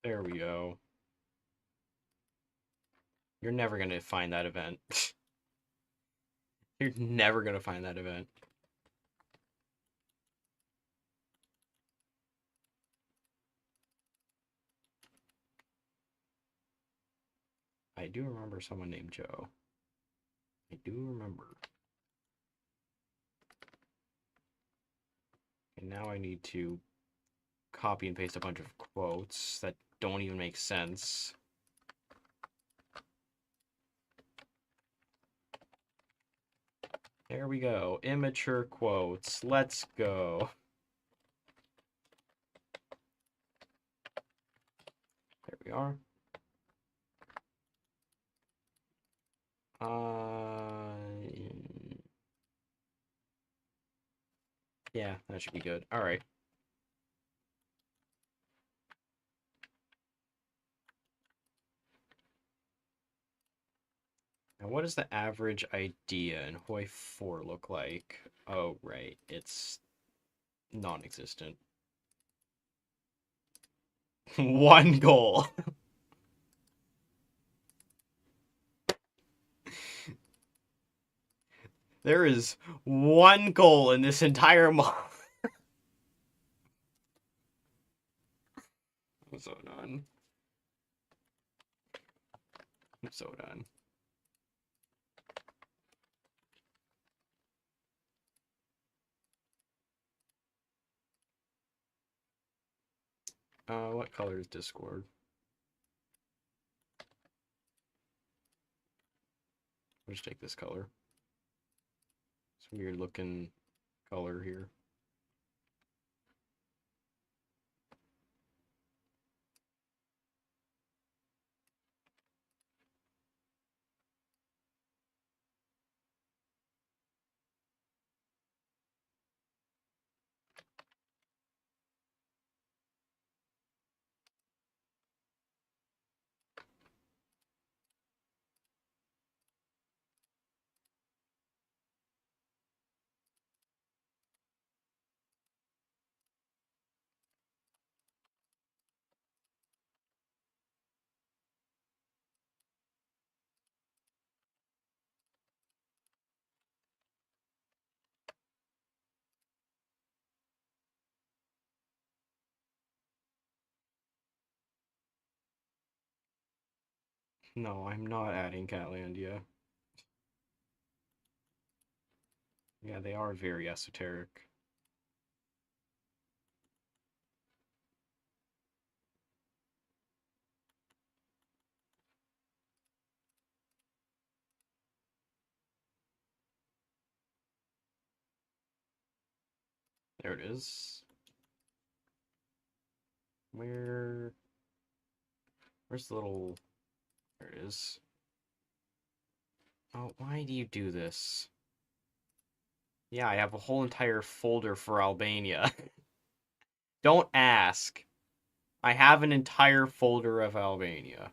There we go. You're never gonna find that event. You're never gonna find that event. I do remember someone named Joe. I do remember. And now I need to copy and paste a bunch of quotes that don't even make sense. There we go. Immature quotes. Let's go. There we are. Yeah, that should be good. All right. Now, what does the average idea in Hoi 4 look like? Oh, right. It's non-existent. One goal. There is one goal in this entire model. I'm so done. I'm so done. What color is Discord? I'll just take this color. It's a weird looking color here. No, I'm not adding Catlandia. Yeah, they are very esoteric. There it is. Where's the little... There it is. Oh, why do you do this? Yeah, I have a whole entire folder for Albania. Don't ask. I have an entire folder of Albania.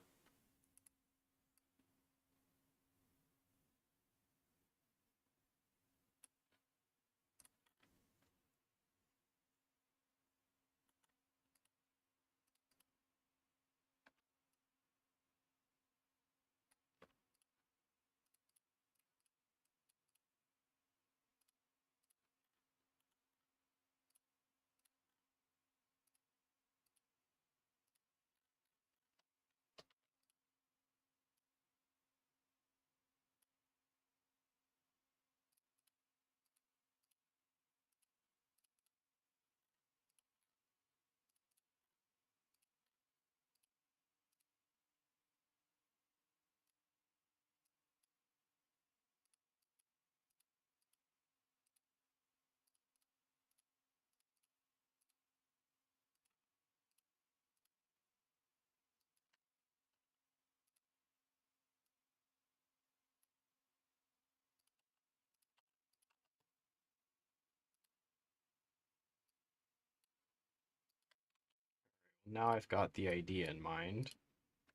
Now I've got the idea in mind.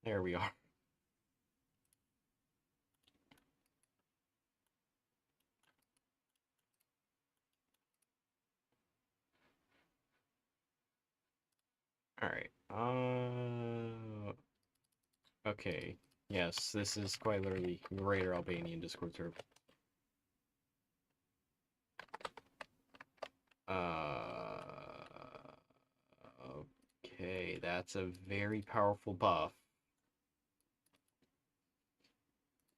There we are. Alright. Okay. Yes, this is quite literally Greater Albanian Discord server. Okay, that's a very powerful buff.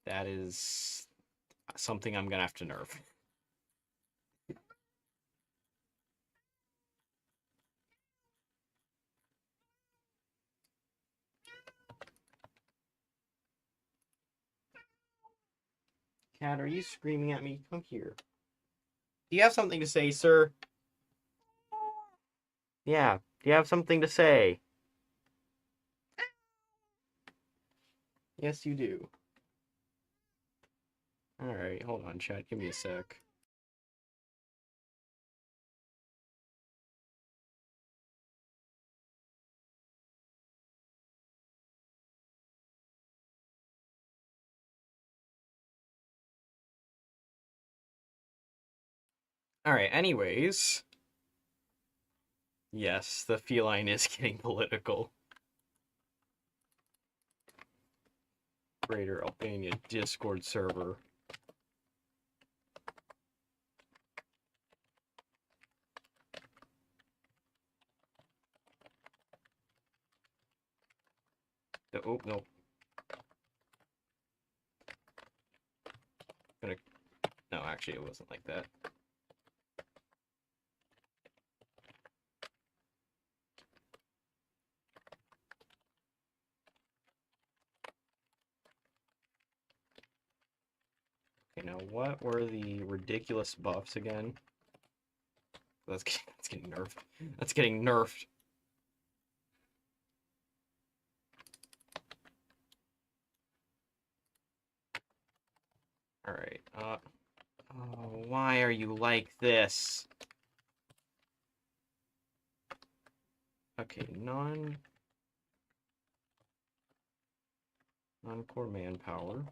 That is something I'm gonna have to nerf. Cat, are you screaming at me? Come here. Do you have something to say, sir? Yeah, do you have something to say? Yes, you do. Alright, hold on, chat. Give me a sec. Alright, anyways. Yes, the feline is getting political. Greater Albania Discord server. Oh, no. Gonna... No, actually, it wasn't like that. Okay, now what were the ridiculous buffs again? That's getting nerfed. That's getting nerfed. Alright, oh, why are you like this? Okay, non-core manpower.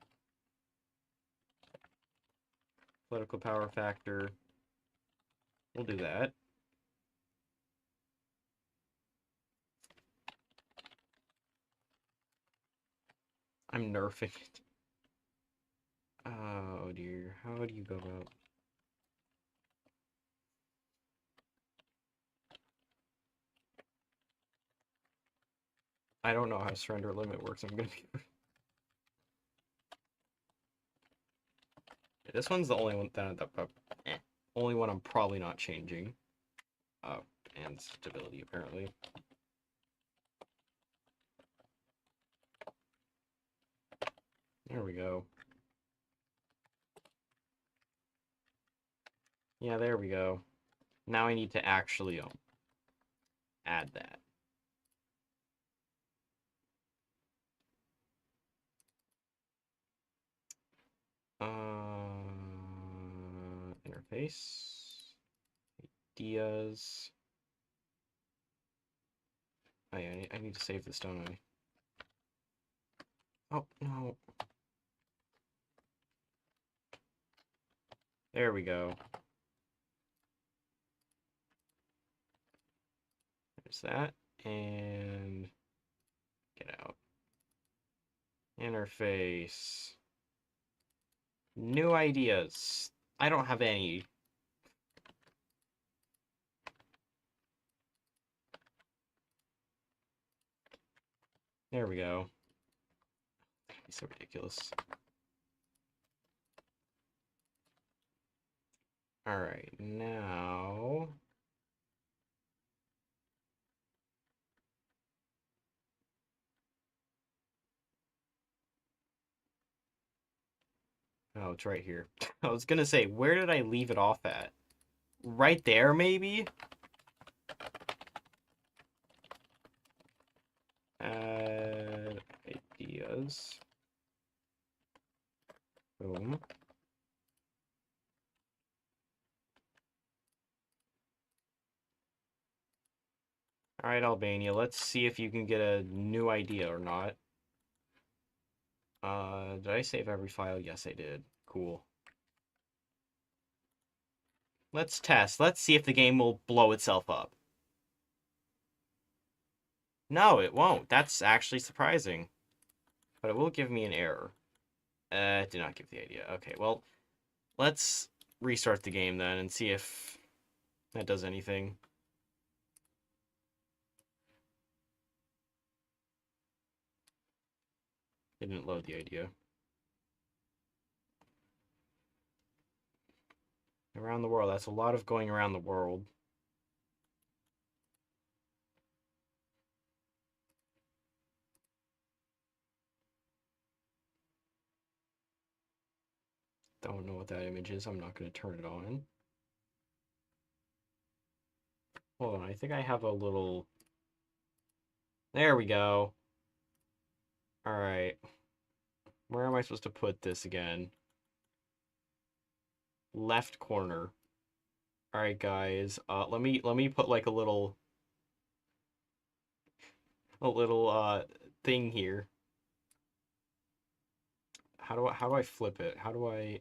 Political power factor. We'll do that. I'm nerfing it. Oh dear, how do you go about... I don't know how surrender limit works. I'm gonna be... This one's the only one only one I'm probably not changing. Oh, and stability apparently. There we go. Yeah, there we go. Now I need to actually add that. Interface. Ideas. Oh yeah, I need to save this, don't I? Oh, no. There we go. There's that. And get out. Interface. New ideas. I don't have any. There we go. It's so ridiculous. Alright, now... Oh, it's right here. I was gonna say, where did I leave it off at? Right there, maybe? Add ideas. Boom. Alright, Albania, let's see if you can get a new idea or not. Did I save every file? Yes, I did. Cool. Let's test. Let's see if the game will blow itself up. No, it won't. That's actually surprising. But it will give me an error. It did not give the idea. Okay, well, let's restart the game then and see if that does anything. It didn't load the idea. Around the world. That's a lot of going around the world. Don't know what that image is. I'm not going to turn it on. Hold on. I think I have a little... There we go. Alright. Where am I supposed to put this again? Left corner. Alright, guys. Let me put like a little thing here. How do I flip it? How do I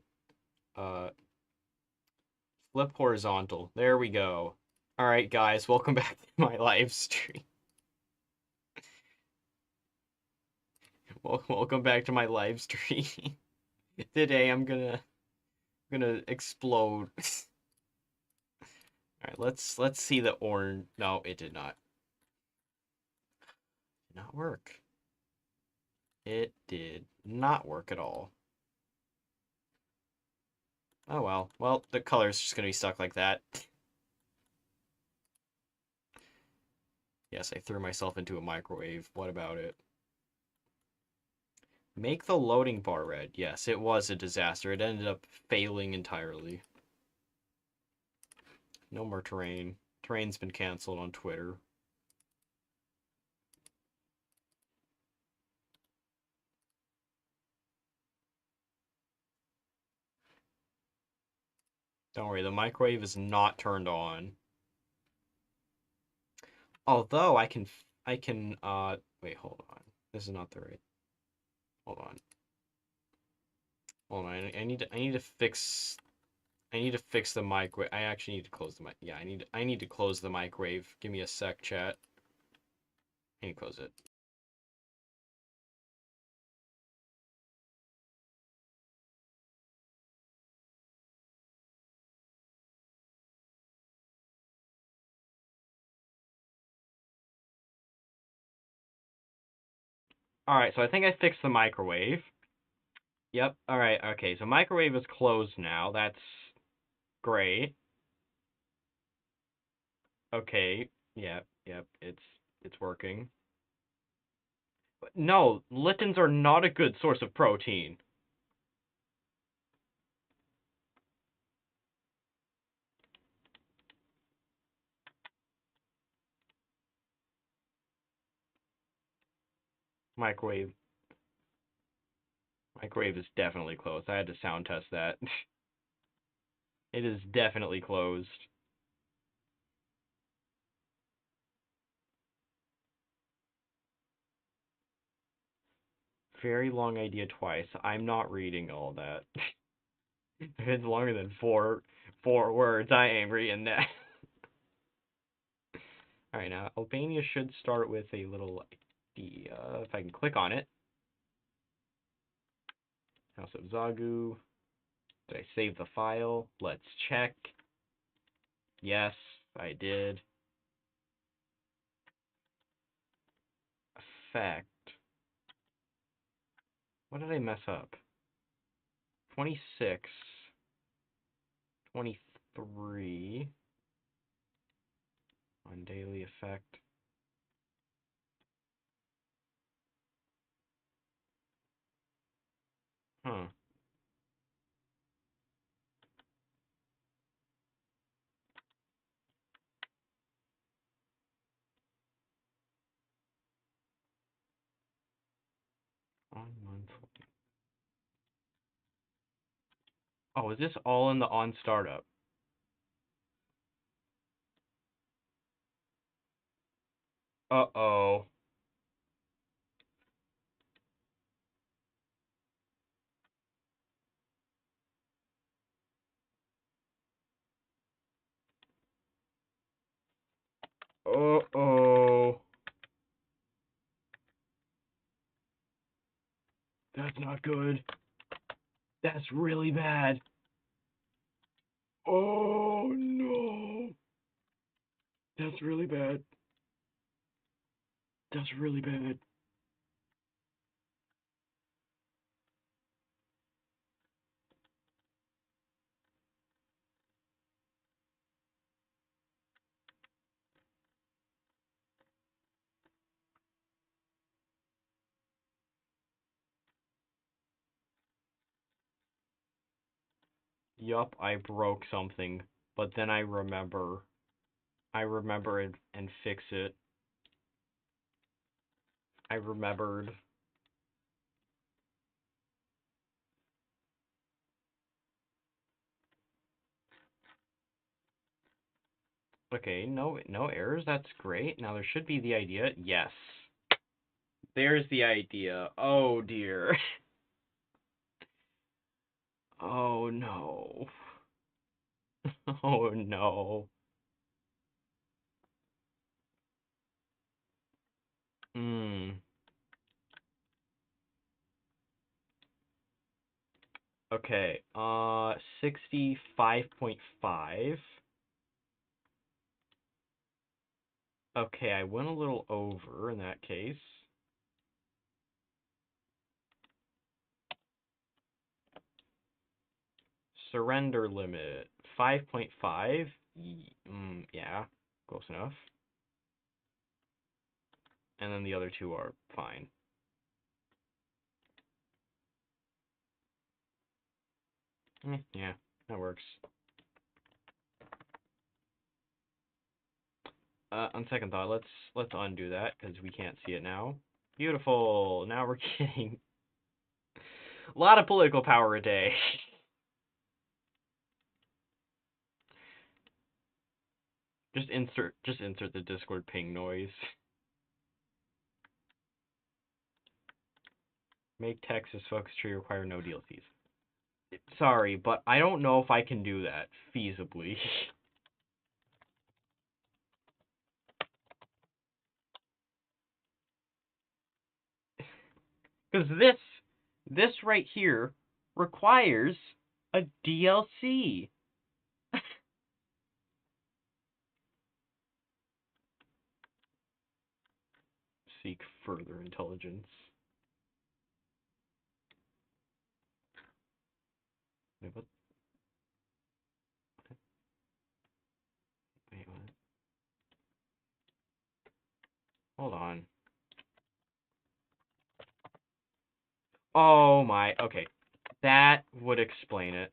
flip horizontal? There we go. Alright, guys, welcome back to my live stream. Welcome back to my live stream. Today I'm gonna explode. Alright, let's see the orange. No, it did not. Did not work. It did not work at all. Oh well. Well, the color's just gonna be stuck like that. Yes, I threw myself into a microwave. What about it? Make the loading bar red. Yes, it was a disaster. It ended up failing entirely. No more terrain. Terrain's been canceled on Twitter. Don't worry, the microwave is not turned on. Although I can, wait, hold on. This is not the right, hold on. Hold on, I need to fix, the microwave. I actually need to close the mic. Yeah, I need to close the microwave. Give me a sec, chat. I need to close it. Alright, so I think I fixed the microwave. Yep. All right. Okay. So microwave is closed now. That's great. Okay. Yep. Yep. It's working. But no, lichens are not a good source of protein. Microwave. Microwave is definitely closed. I had to sound test that. It is definitely closed. Very long idea twice. I'm not reading all that. If it's longer than four words, I ain't reading that. Alright, now Albania should start with a little idea. If I can click on it. House of Zagu. Did I save the file? Let's check. Yes, I did. Effect. What did I mess up? 26. 23. On daily effect. Huh. On monthly. Oh, is this all in the on startup? Uh-oh. Uh-oh. That's not good. That's really bad. Oh no. That's really bad. That's really bad. Yup, I broke something, but then I remember. I remember it and fix it. I remembered. Okay, no errors. That's great. Now there should be the idea. Yes. There's the idea. Oh dear. Oh no. Oh no. Hmm. Okay. 65.5. Okay, I went a little over in that case. Surrender limit 5.5. Yeah, close enough. And then the other two are fine. Yeah, that works. On second thought, let's undo that because we can't see it now. Beautiful. Now we're getting a lot of political power a day. Just insert the Discord ping noise. Make Texas focus tree require no DLCs. Sorry, but I don't know if I can do that feasibly. Because this right here requires a DLC. Seek further intelligence. hold on. Oh my, okay. That would explain it.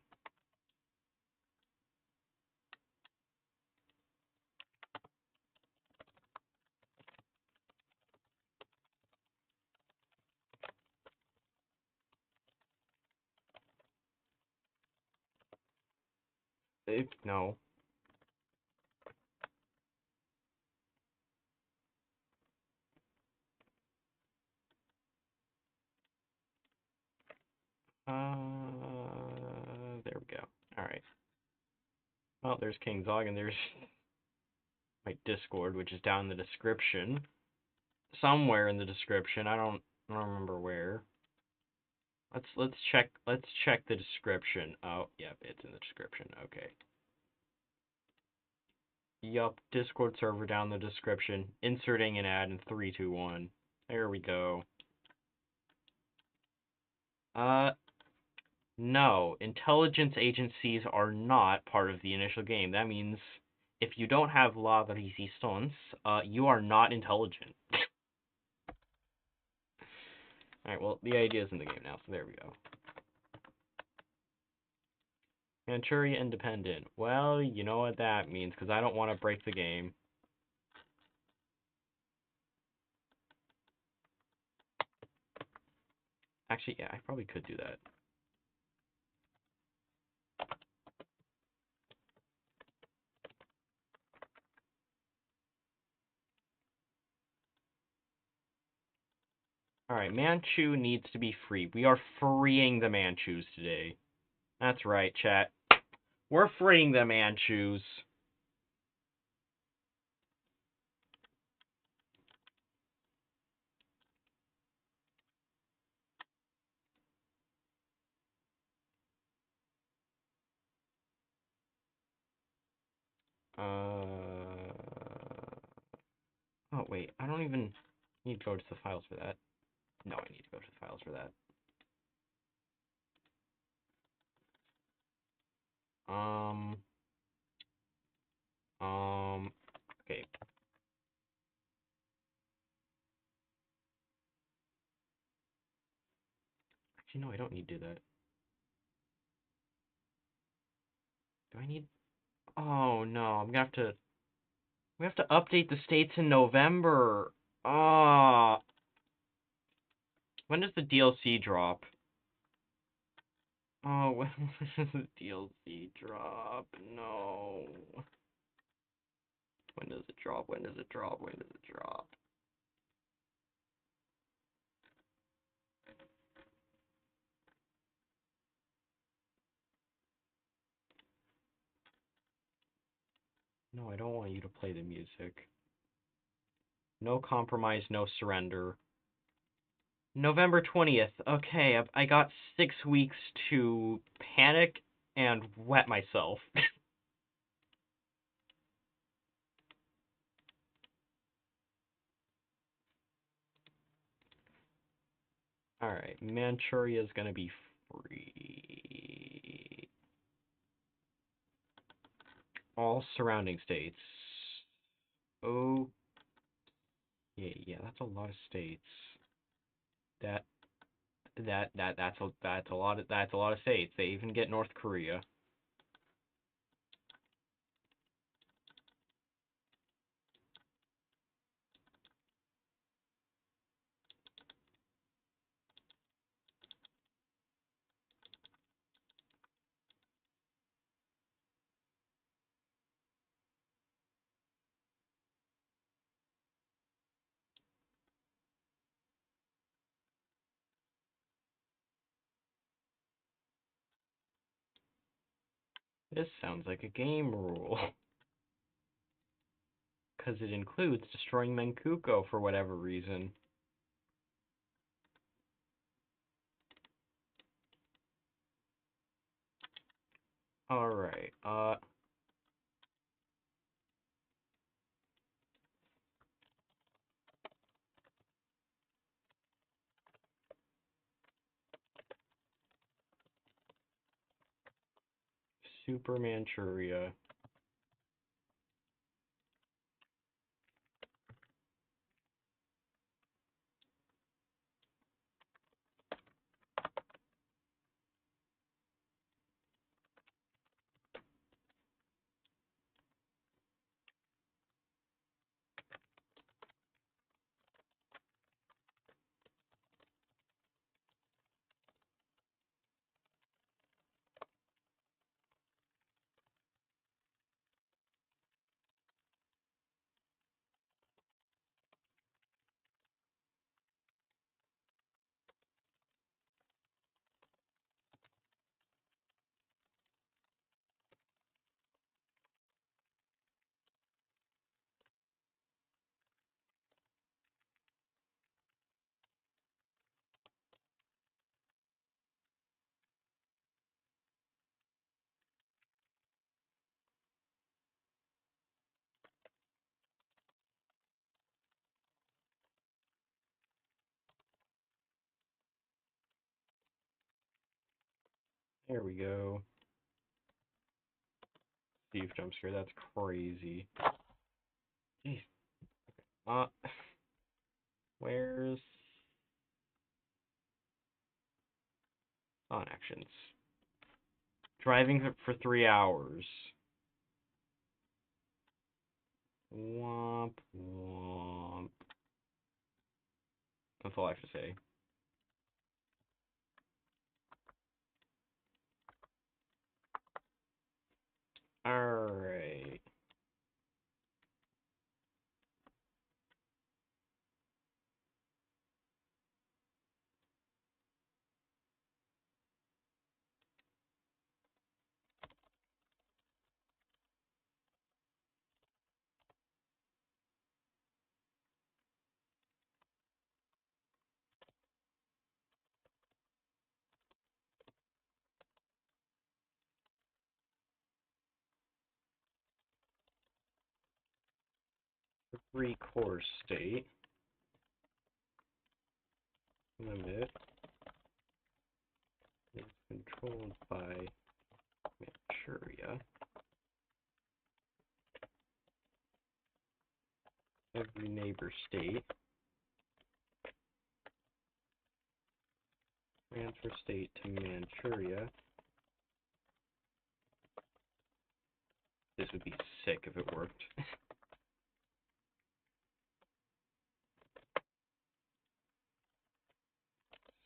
No. There we go. Alright. Well, there's King Zog, and there's my Discord, which is down in the description. Somewhere in the description. I don't remember where. Let's check the description. Oh, yep, it's in the description. Okay. Yup, Discord server down in the description. Inserting an ad in 3, 2, 1. There we go. No. Intelligence agencies are not part of the initial game. That means if you don't have La Resistance, you are not intelligent. Alright, well, the idea is in the game now, so there we go. Manchuria Independent. Well, you know what that means, because I don't want to break the game. Actually, yeah, I probably could do that. Alright, Manchu needs to be free. We are freeing the Manchus today. That's right, chat. We're freeing the Manchus. Oh, wait. I don't even need to go to the files for that. No, I need to go to the files for that. Okay. Actually, no, I don't need to do that. Do I need... Oh, no, I'm gonna have to... We have to update the states in November. Ah. When does the DLC drop? Oh, when does the DLC drop? No. When does it drop? When does it drop? When does it drop? No, I don't want you to play the music. No compromise, no surrender. November 20th. Okay, I got 6 weeks to panic and wet myself. Alright, Manchuria is gonna be free. All surrounding states. Oh, yeah, that's a lot of states. That's a lot of states. They even get North Korea. This sounds like a game rule. Because it includes destroying Menkuko for whatever reason. Alright, Super Manchuria. There we go. Thief jump scare, that's crazy. Jeez. Uh, where's on actions? Driving for 3 hours. Womp womp. That's all I have to say. Alright. Free core state. Limit is controlled by Manchuria. Every neighbor state. Transfer state to Manchuria. This would be sick if it worked.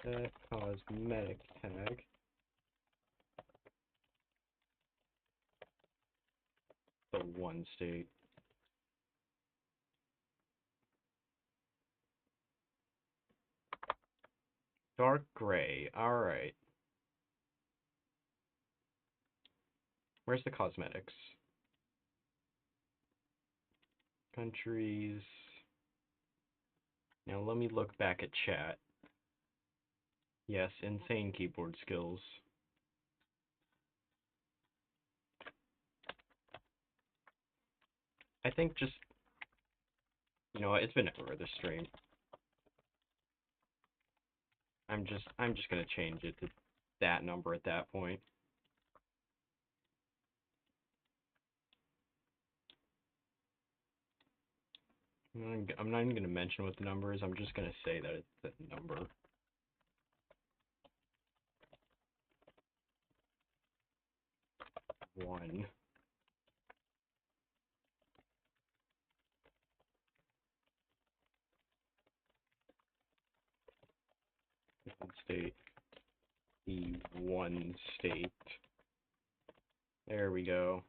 Set cosmetic tag. The one state. Dark gray. Alright. Where's the cosmetics? Countries. Now let me look back at chat. Yes, insane keyboard skills. I think just, you know what, it's been over this stream. I'm just gonna change it to that number at that point. I'm not even gonna mention what the number is, I'm just gonna say that it's the number. One. State. The one state. There we go.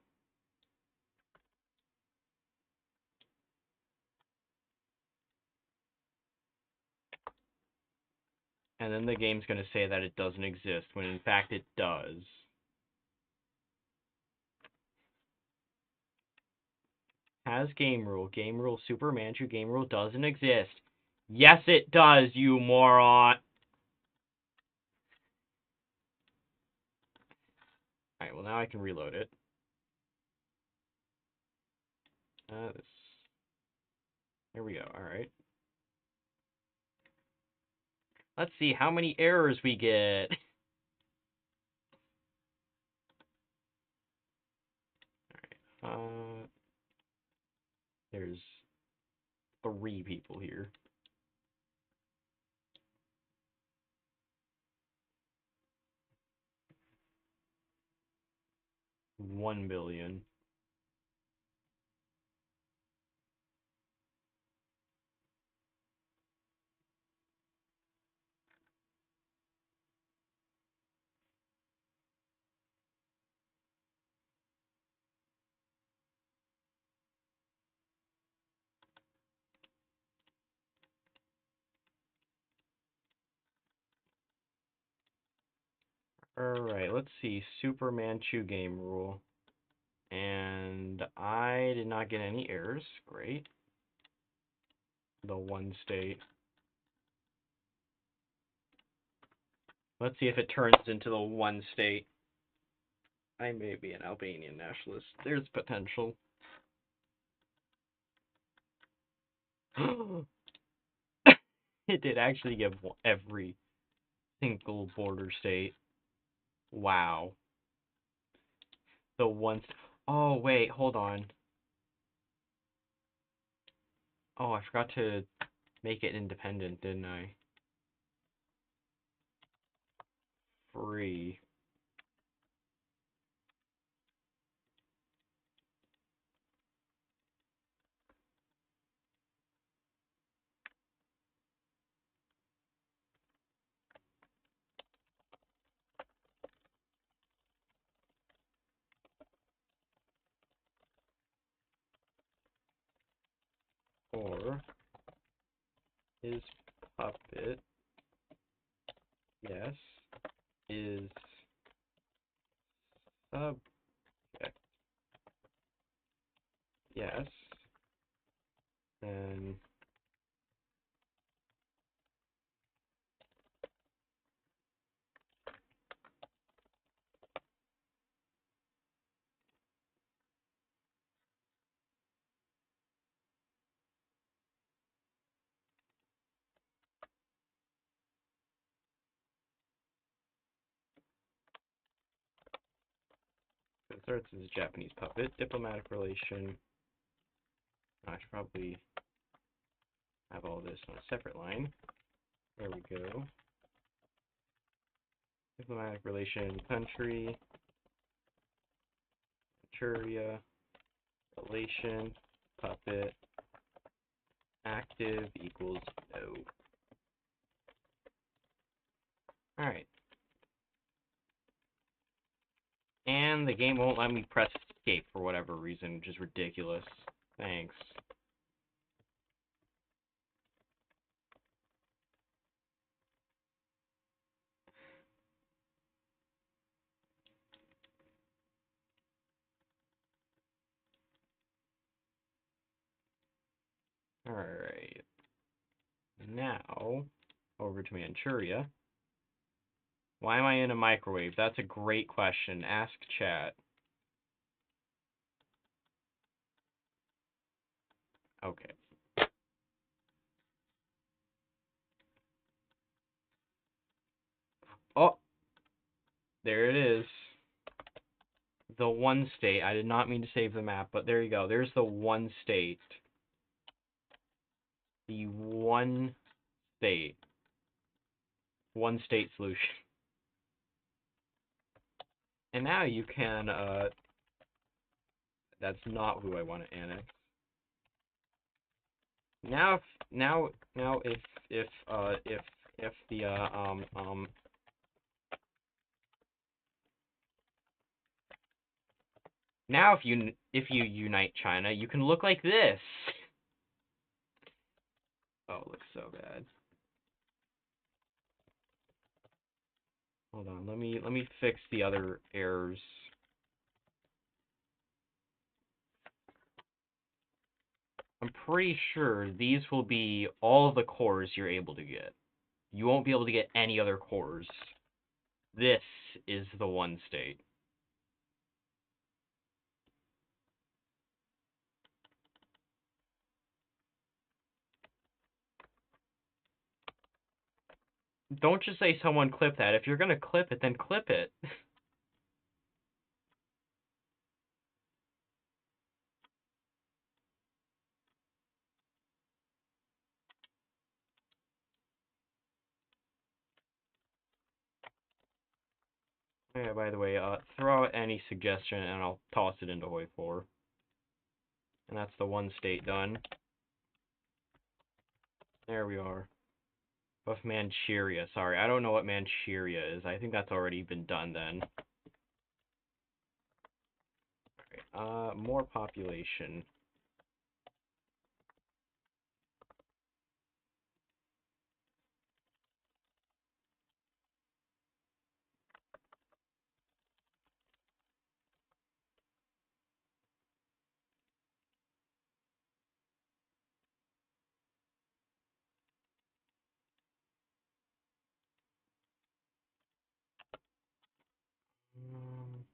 And then the game's going to say that it doesn't exist, when in fact it does. Has game rule Super Manchu game rule doesn't exist. Yes, it does, you moron! Alright, well now I can reload it. Here we go, alright. Let's see how many errors we get. Alright, there's 3 people here. 1 billion. Alright, let's see. Super Manchu game rule. And I did not get any errors. Great. The one state. Let's see if it turns into the one state. I may be an Albanian nationalist. There's potential. It did actually give every single border state. Wow. The one. Oh, wait, hold on. Oh, I forgot to make it independent, didn't I? Free. Or is puppet, yes, is subject, yes, then it starts as a Japanese puppet, diplomatic relation. I should probably have all this on a separate line. There we go. Diplomatic relation, country, Manchuria, relation, puppet, active equals no. Alright. And the game won't let me press escape for whatever reason, which is ridiculous. Thanks. Alright. Now, over to Manchuria. Why am I in a microwave? That's a great question. Ask chat. Okay. Oh! There it is. The one state. I did not mean to save the map, but there you go. There's the one state. The one state. One state solution. And now you can, that's not who I want to annex. Now, if the, now if you unite China, you can look like this. Oh, it looks so bad. Hold on, let me fix the other errors. I'm pretty sure these will be all the cores you're able to get. You won't be able to get any other cores. This is the one state. Don't just say someone clip that. If you're gonna clip it, then clip it. Yeah, by the way, throw out any suggestion and I'll toss it into Hoi 4. And that's the one state done. There we are. Of Manchuria, sorry. I don't know what Manchuria is. I think that's already been done then. Alright, more population. Um,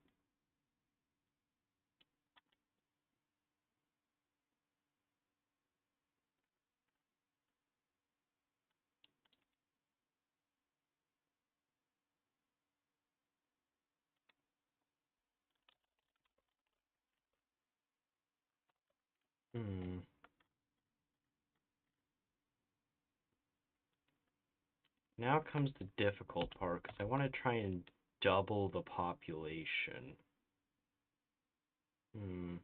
Hmm. Now comes the difficult part, because I want to try and double the population. Hmm.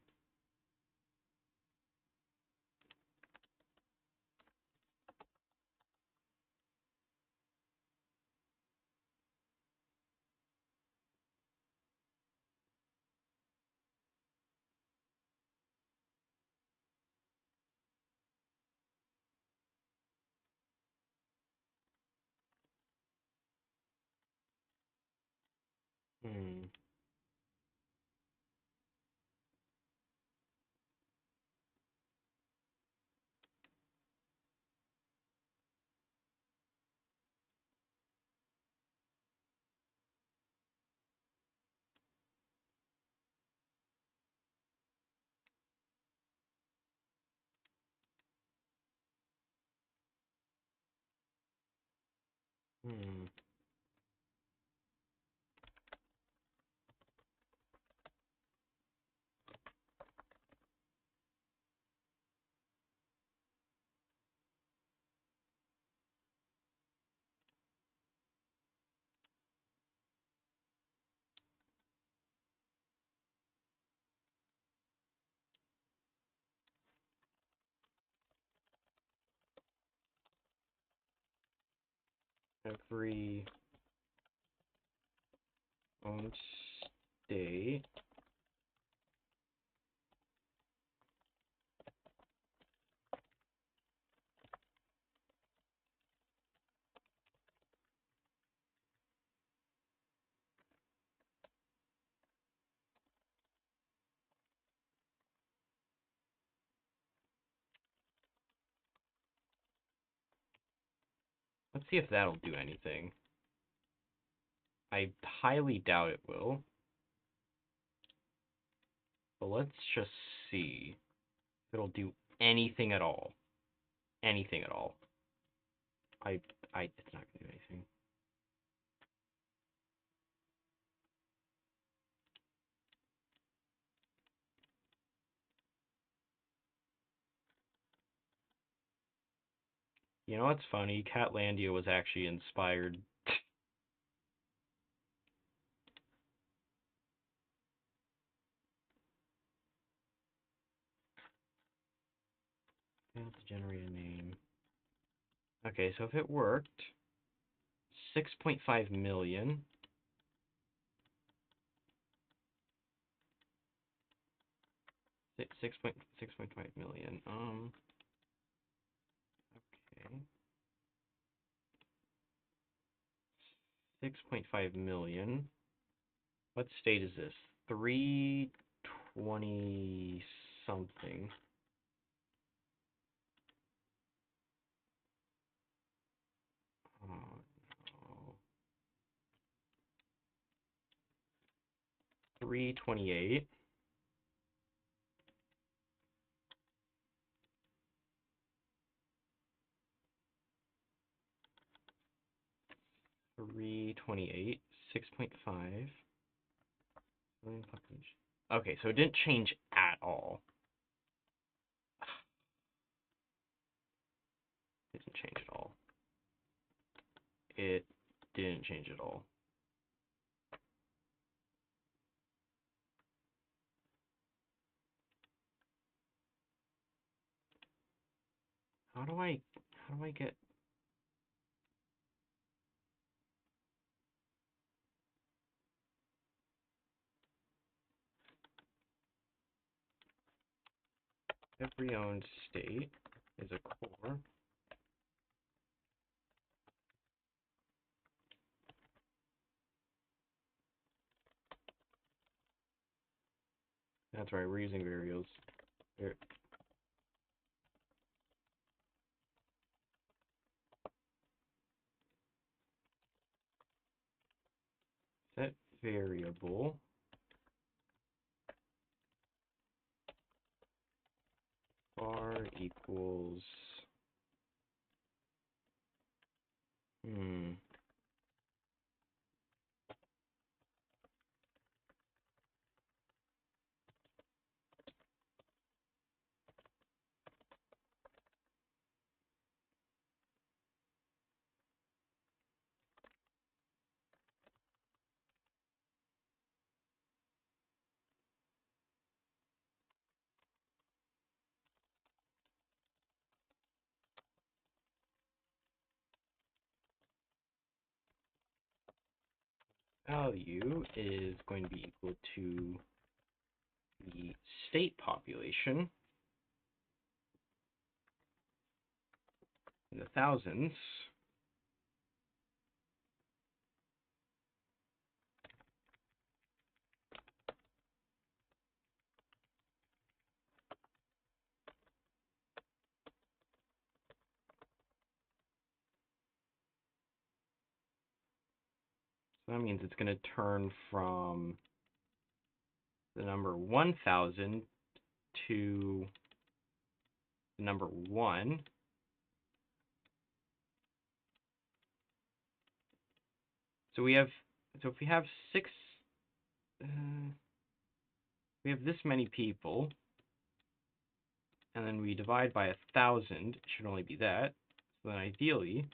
Hmm. Hmm. Every own state Let's see if that'll do anything. I highly doubt it will, but let's just see if it'll do anything at all. Anything at all. I, it's not gonna do anything. You know what's funny? Catlandia was actually inspired. Let's generate a name. Okay, so if it worked, 6.5 million. 6.5 million. Okay. 6.5 million. What state is this? 320 something. Oh, no. 328. 328. 6.5 million population. Okay, so it didn't change at all. It didn't change at all. It didn't change at all. How do I get every owned state is a core? That's right, we're using variables. Here. Set variable var equals hmm. value is going to be equal to the state population in the thousands. So that means it's going to turn from the number 1000 to the number 1. So if we have we have this many people, and then we divide by 1,000, it should only be that. So then ideally,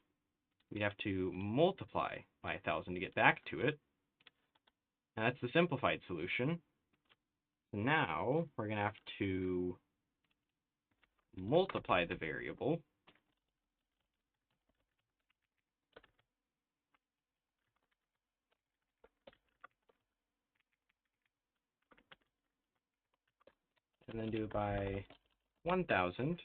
we'd have to multiply by 1,000 to get back to it. And that's the simplified solution. So now we're going to have to multiply the variable and then do it by 1,000.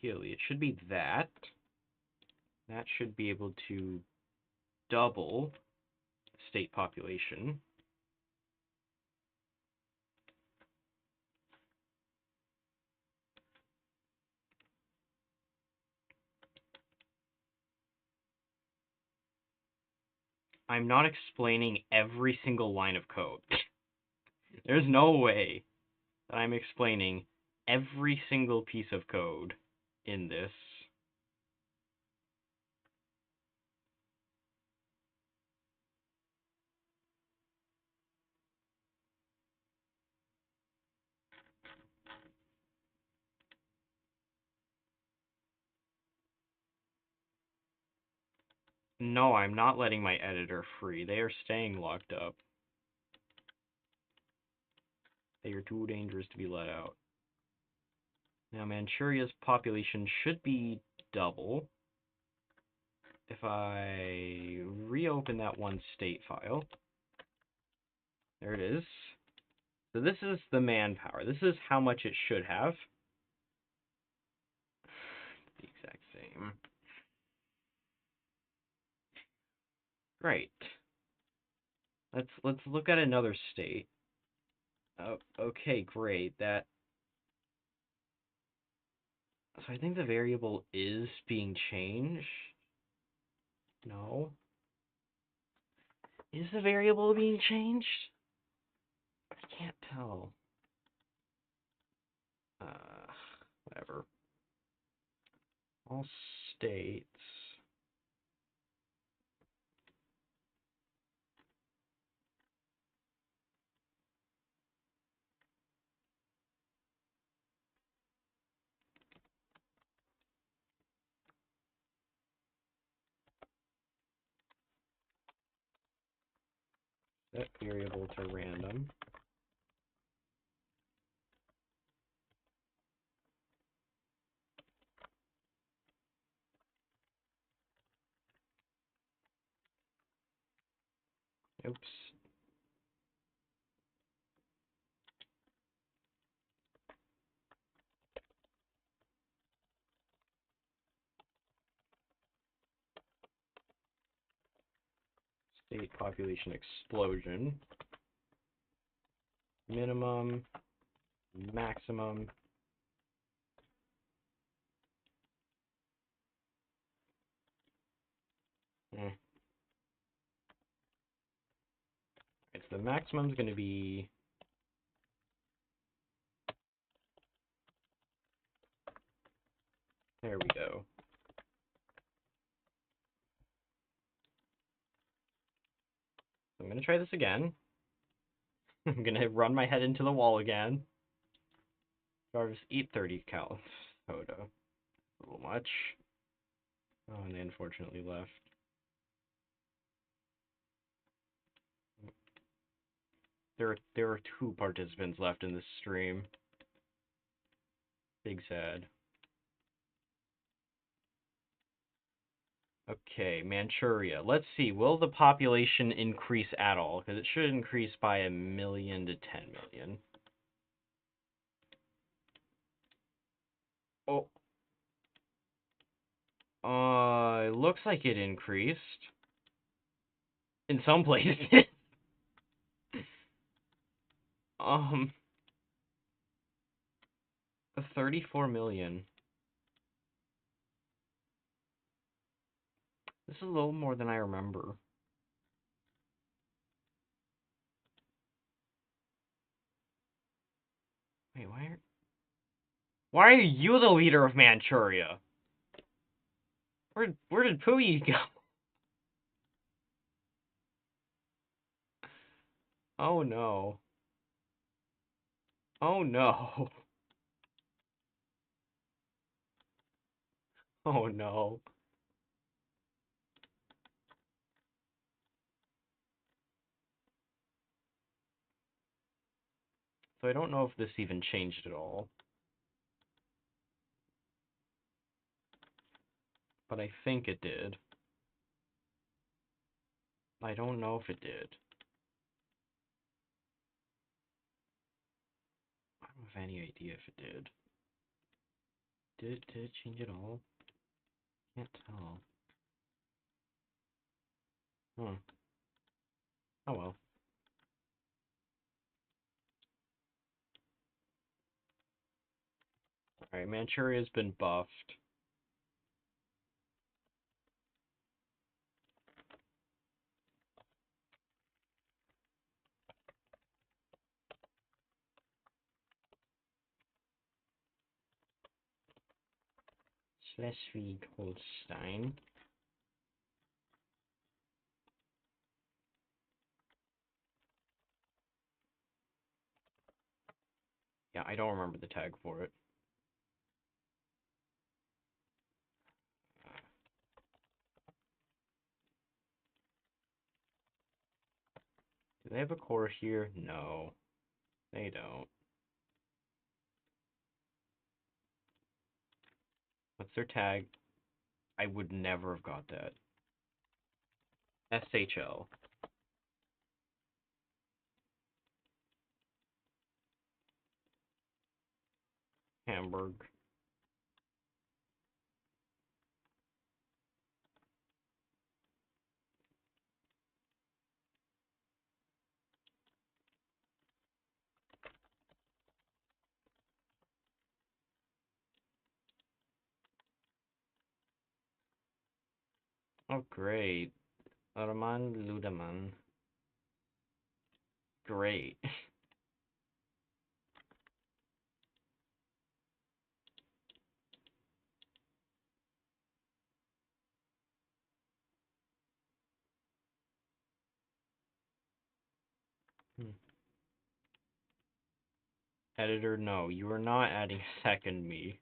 Ideally, it should be that. That should be able to double state population. I'm not explaining every single line of code. There's no way that I'm explaining every single piece of code in this. No, I'm not letting my editor free. They are staying locked up. They are too dangerous to be let out. Now, Manchuria's population should be double. If I reopen that one state file, there it is. So this is the manpower. This is how much it should have. The exact same. Great. Let's look at another state. Oh, okay, great. So I think the variable is being changed. No. Is the variable being changed? I can't tell. Whatever. All states. Set variable to random. Oops. State population explosion. Minimum, maximum. Right, so the maximum is going to be there we go. I'm going to try this again. I'm going to run my head into the wall again. So I'll just eat 30 cal soda. A little much. Oh, and they unfortunately left. There are 2 participants left in this stream. Big sad. Okay, Manchuria. Let's see. Will the population increase at all? Because it should increase by 1 million to 10 million. Oh. It looks like it increased. In some places. 34 million. This is a little more than I remember. Wait, why are you the leader of Manchuria? Where did Puyi go? Oh no. Oh no. Oh no. So I don't know if this even changed at all. But I think it did. I don't know if it did. I don't have any idea if it did. Did it change at all? Can't tell. Hmm. Oh well. Alright, Manchuria's been buffed. Schleswig-Holstein. Yeah, I don't remember the tag for it. Do they have a core here? No, they don't. What's their tag? I would never have got that. SHL. Hamburg. Oh, great. Arman Ludeman. Great. Editor, no, you are not adding second me.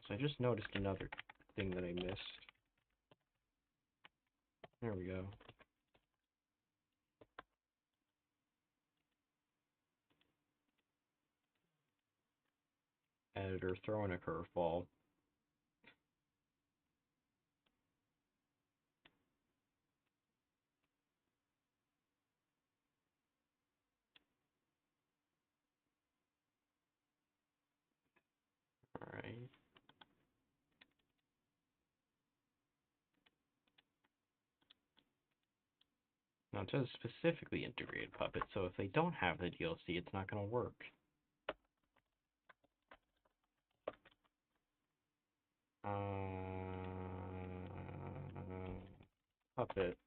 So I just noticed another thing that I missed. There we go. Editor throwing a curveball. Alright. Now it says specifically integrated Puppet, so if they don't have the DLC, it's not going to work. Puppet.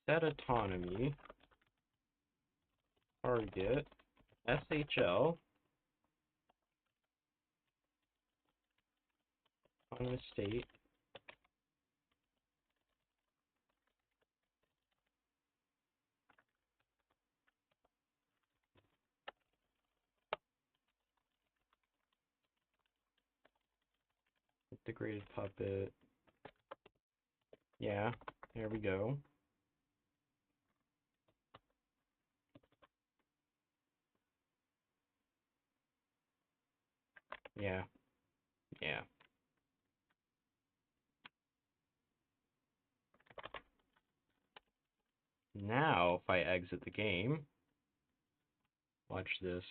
Set autonomy. Target. SHL. Autonomous state. Integrated puppet. Yeah, there we go. Yeah, yeah. Now, if I exit the game, watch this.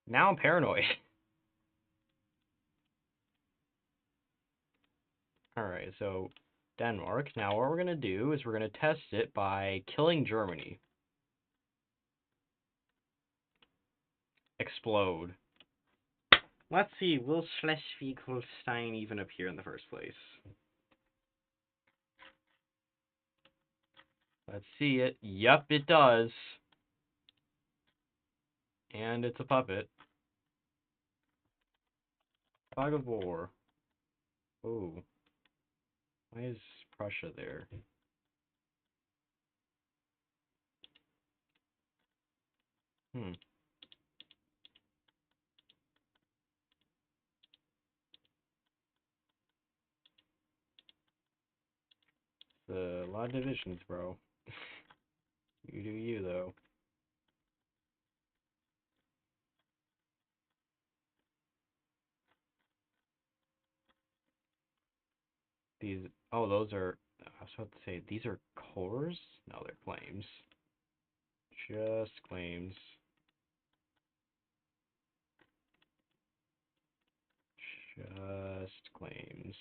Now I'm paranoid. Alright, so Denmark. Now what we're going to do is we're going to test it by killing Germany. Explode. Let's see, will Schleswig-Holstein even appear in the first place? Let's see it. Yup, it does. And it's a puppet. Fog of War. Ooh. Why is Prussia there? Hmm. A lot of divisions, bro. You do you, though. These... Oh, those are... I was about to say, these are cores? No, they're claims. Just claims. Just claims.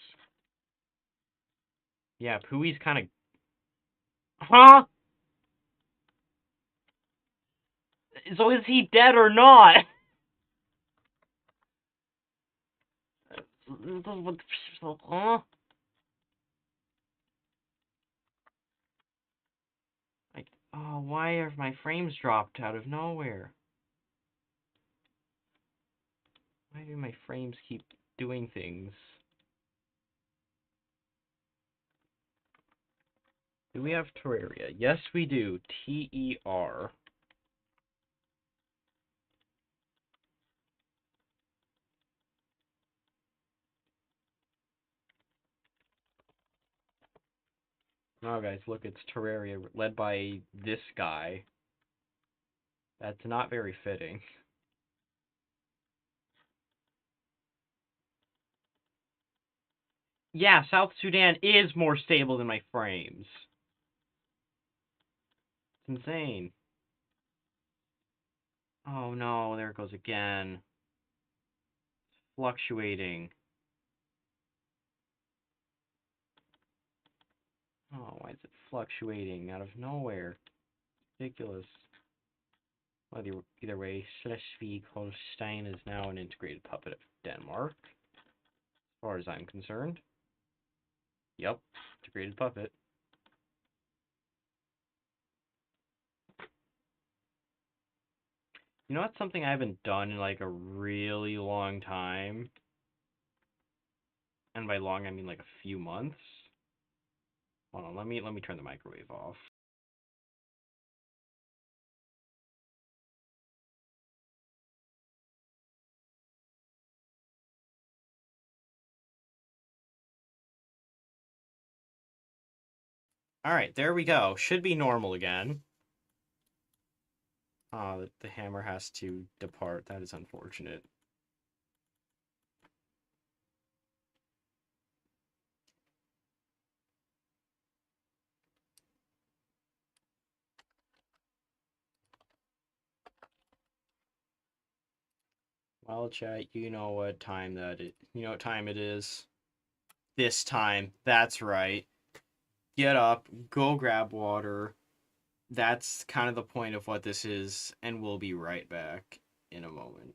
Yeah, Pui's kind of... Huh? So is he dead or not? Huh? Like, oh, why are my frames dropped out of nowhere? Why do my frames keep doing things? Do we have Terraria? Yes, we do. T-E-R. No, guys, look, it's Terraria, led by this guy. That's not very fitting. Yeah, South Sudan is more stable than my frames. It's insane. Oh no, there it goes again. Fluctuating. Oh, why is it fluctuating out of nowhere? Ridiculous. Well, either way, Schleswig-Holstein is now an integrated puppet of Denmark, as far as I'm concerned. Yep, integrated puppet. You know what's something I haven't done in like a really long time? And by long, I mean like a few months. Hold on, let me turn the microwave off. Alright, there we go. Should be normal again. Oh, the hammer has to depart. That is unfortunate. Well, chat, you know what time you know what time it is. This time. That's right. Get up, go grab water. That's kind of the point of what this is, and we'll be right back in a moment.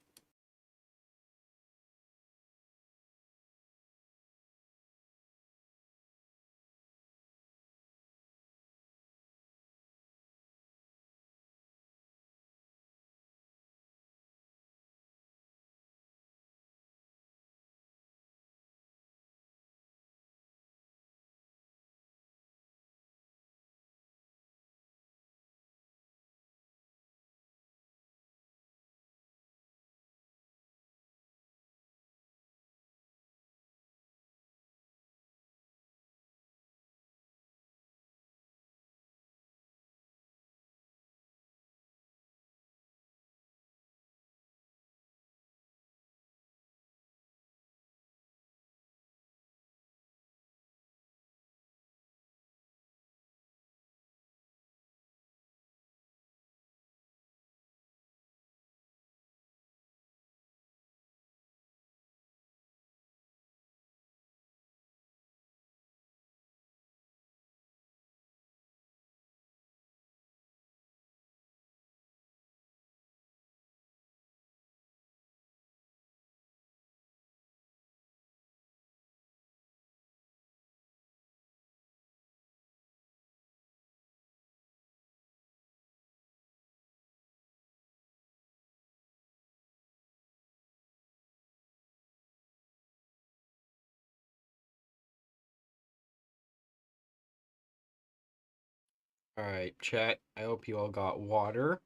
Alright, chat. I hope you all got water.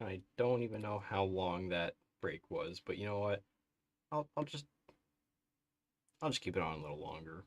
I don't even know how long that break was, but you know what? I'll just keep it on a little longer.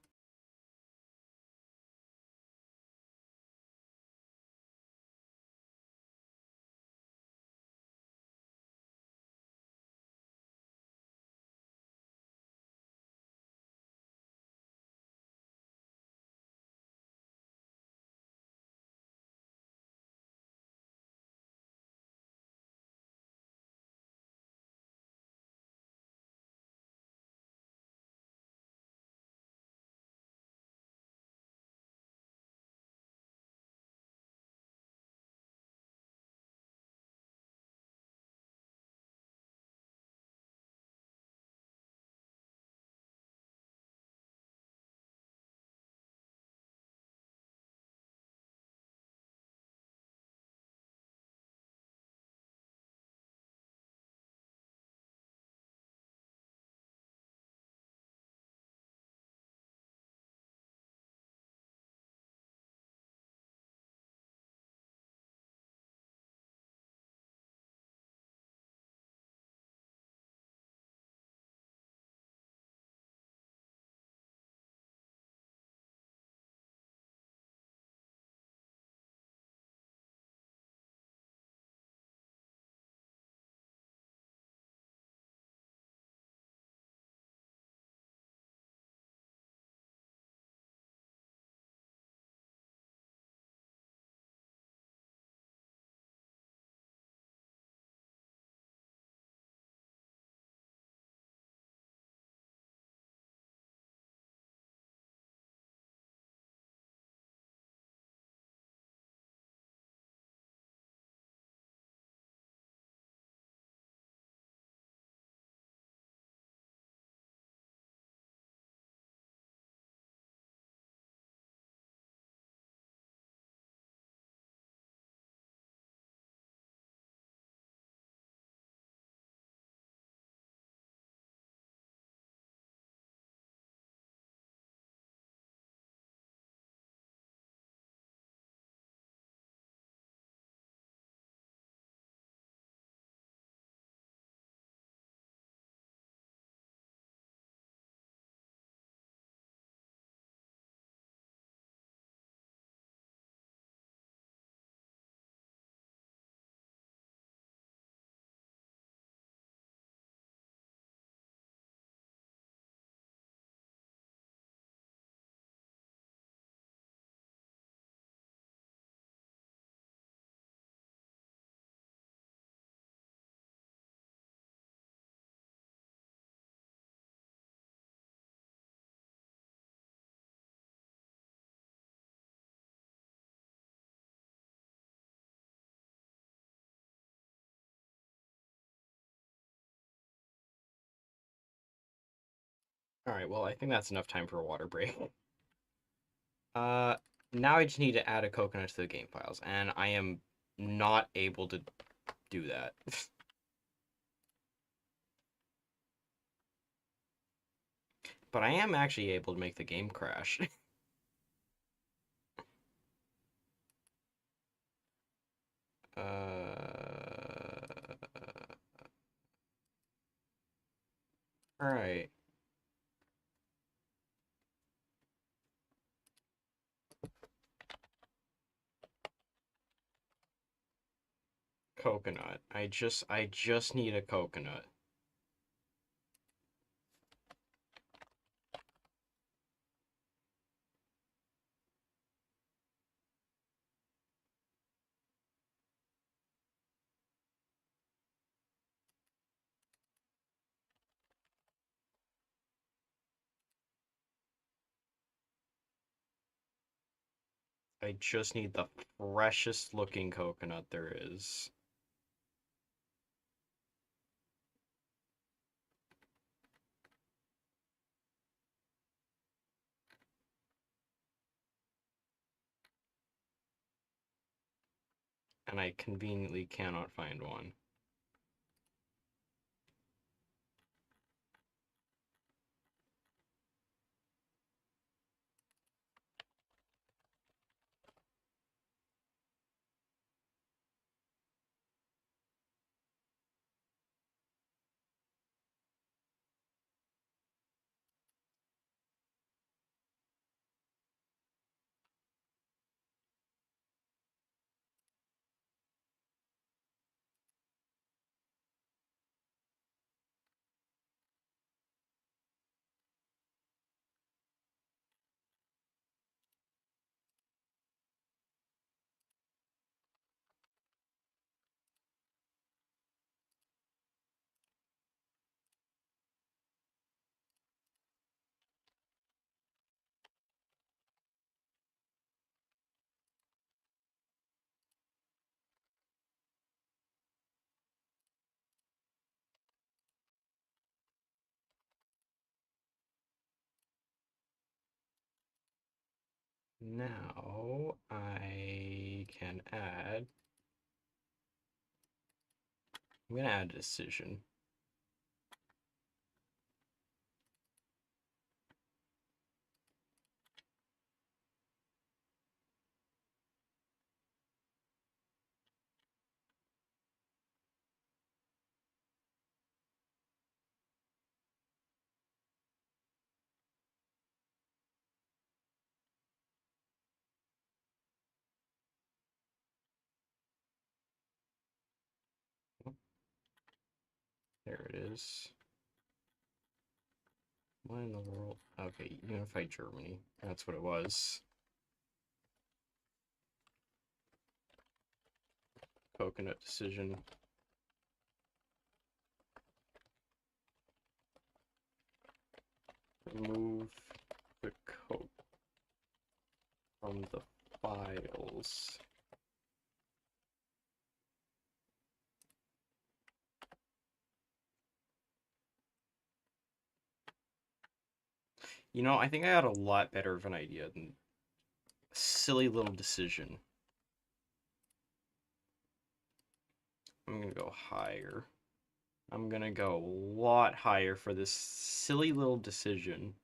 Alright, well, I think that's enough time for a water break. Uh, Now I just need to add a coconut to the game files, and I am not able to do that. But I am actually able to make the game crash. Alright. Coconut. I just need a coconut. I just need the freshest looking coconut there is. And I conveniently cannot find one. Now I can add, I'm going to add a decision. There it is. What in the world? Okay, Unified Germany. That's what it was. Coconut decision. Remove the code from the files. I think I had a lot better of an idea than a silly little decision. I'm gonna go higher. I'm gonna go a lot higher for this silly little decision.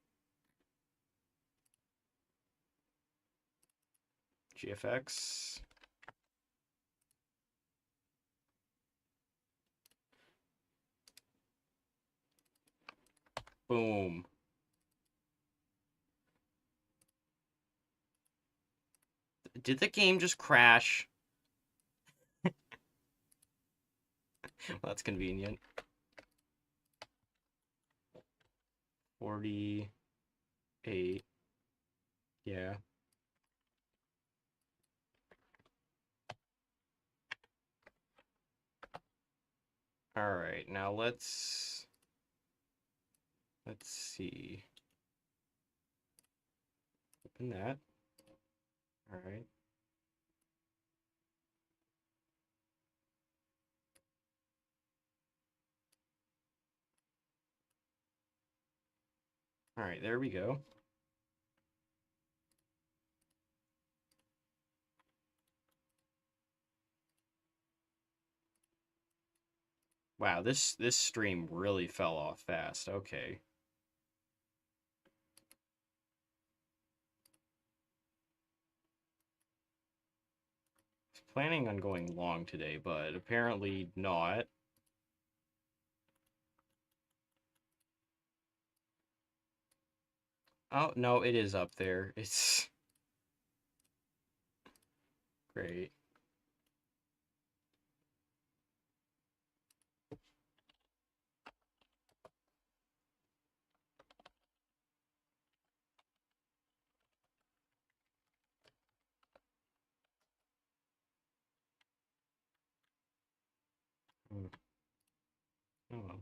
GFX. Boom. Did the game just crash? Well, that's convenient. 48. Yeah. All right, now let's see. Open that. All right. All right, there we go. Wow, this stream really fell off fast. Okay. I was planning on going long today, but apparently not. Oh, no, it is up there. It's great. Hmm. Oh well.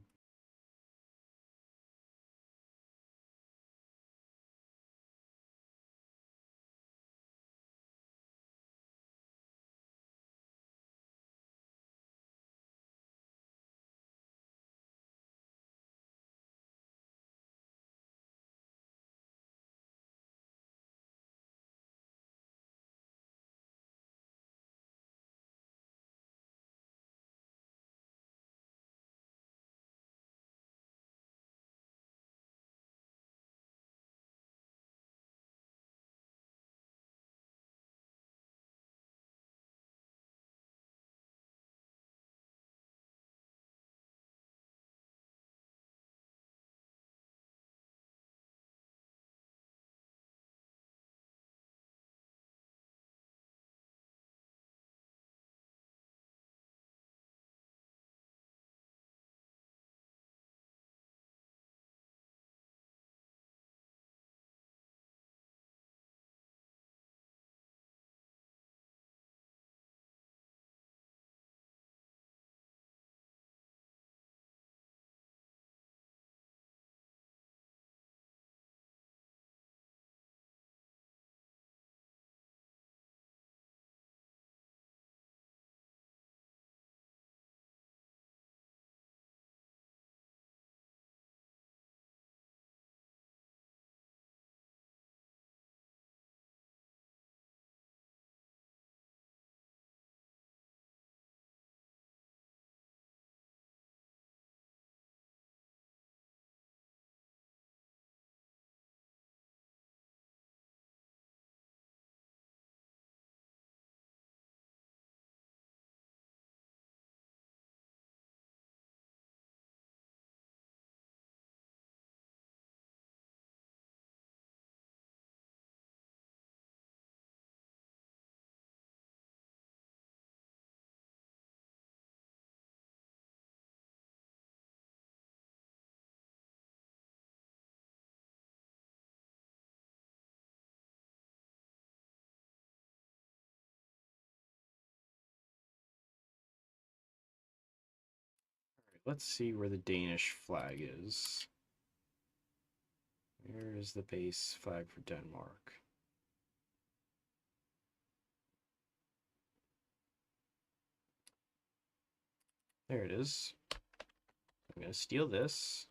Let's see where the Danish flag is. Where is the base flag for Denmark? There it is. I'm going to steal this.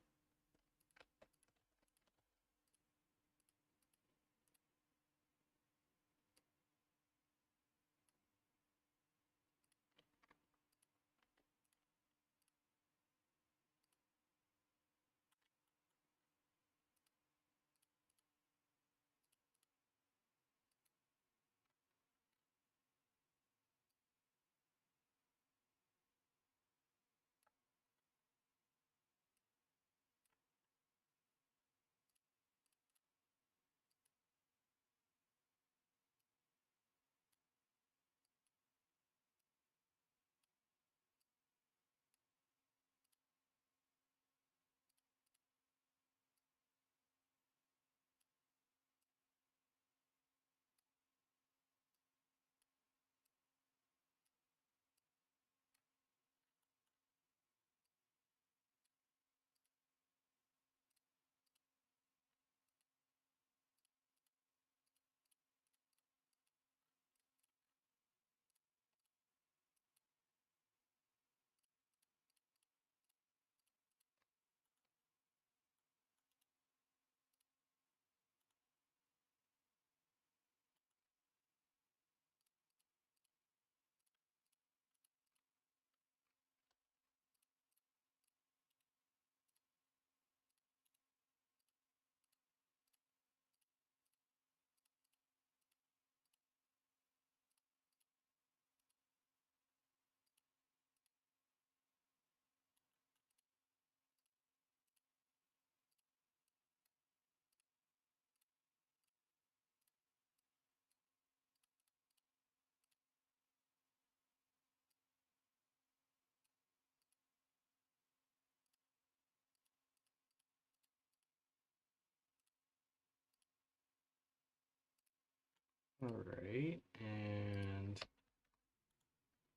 All right, and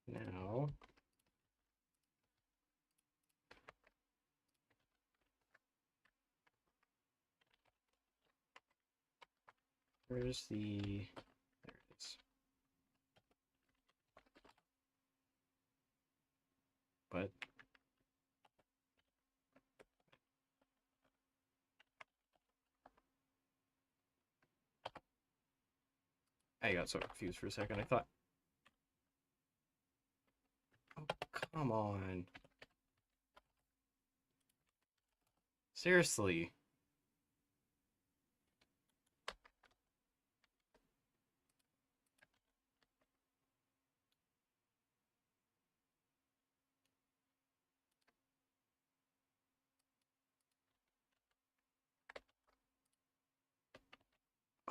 now where's the, there it is. But I got so confused for a second. I thought, oh, come on. Seriously.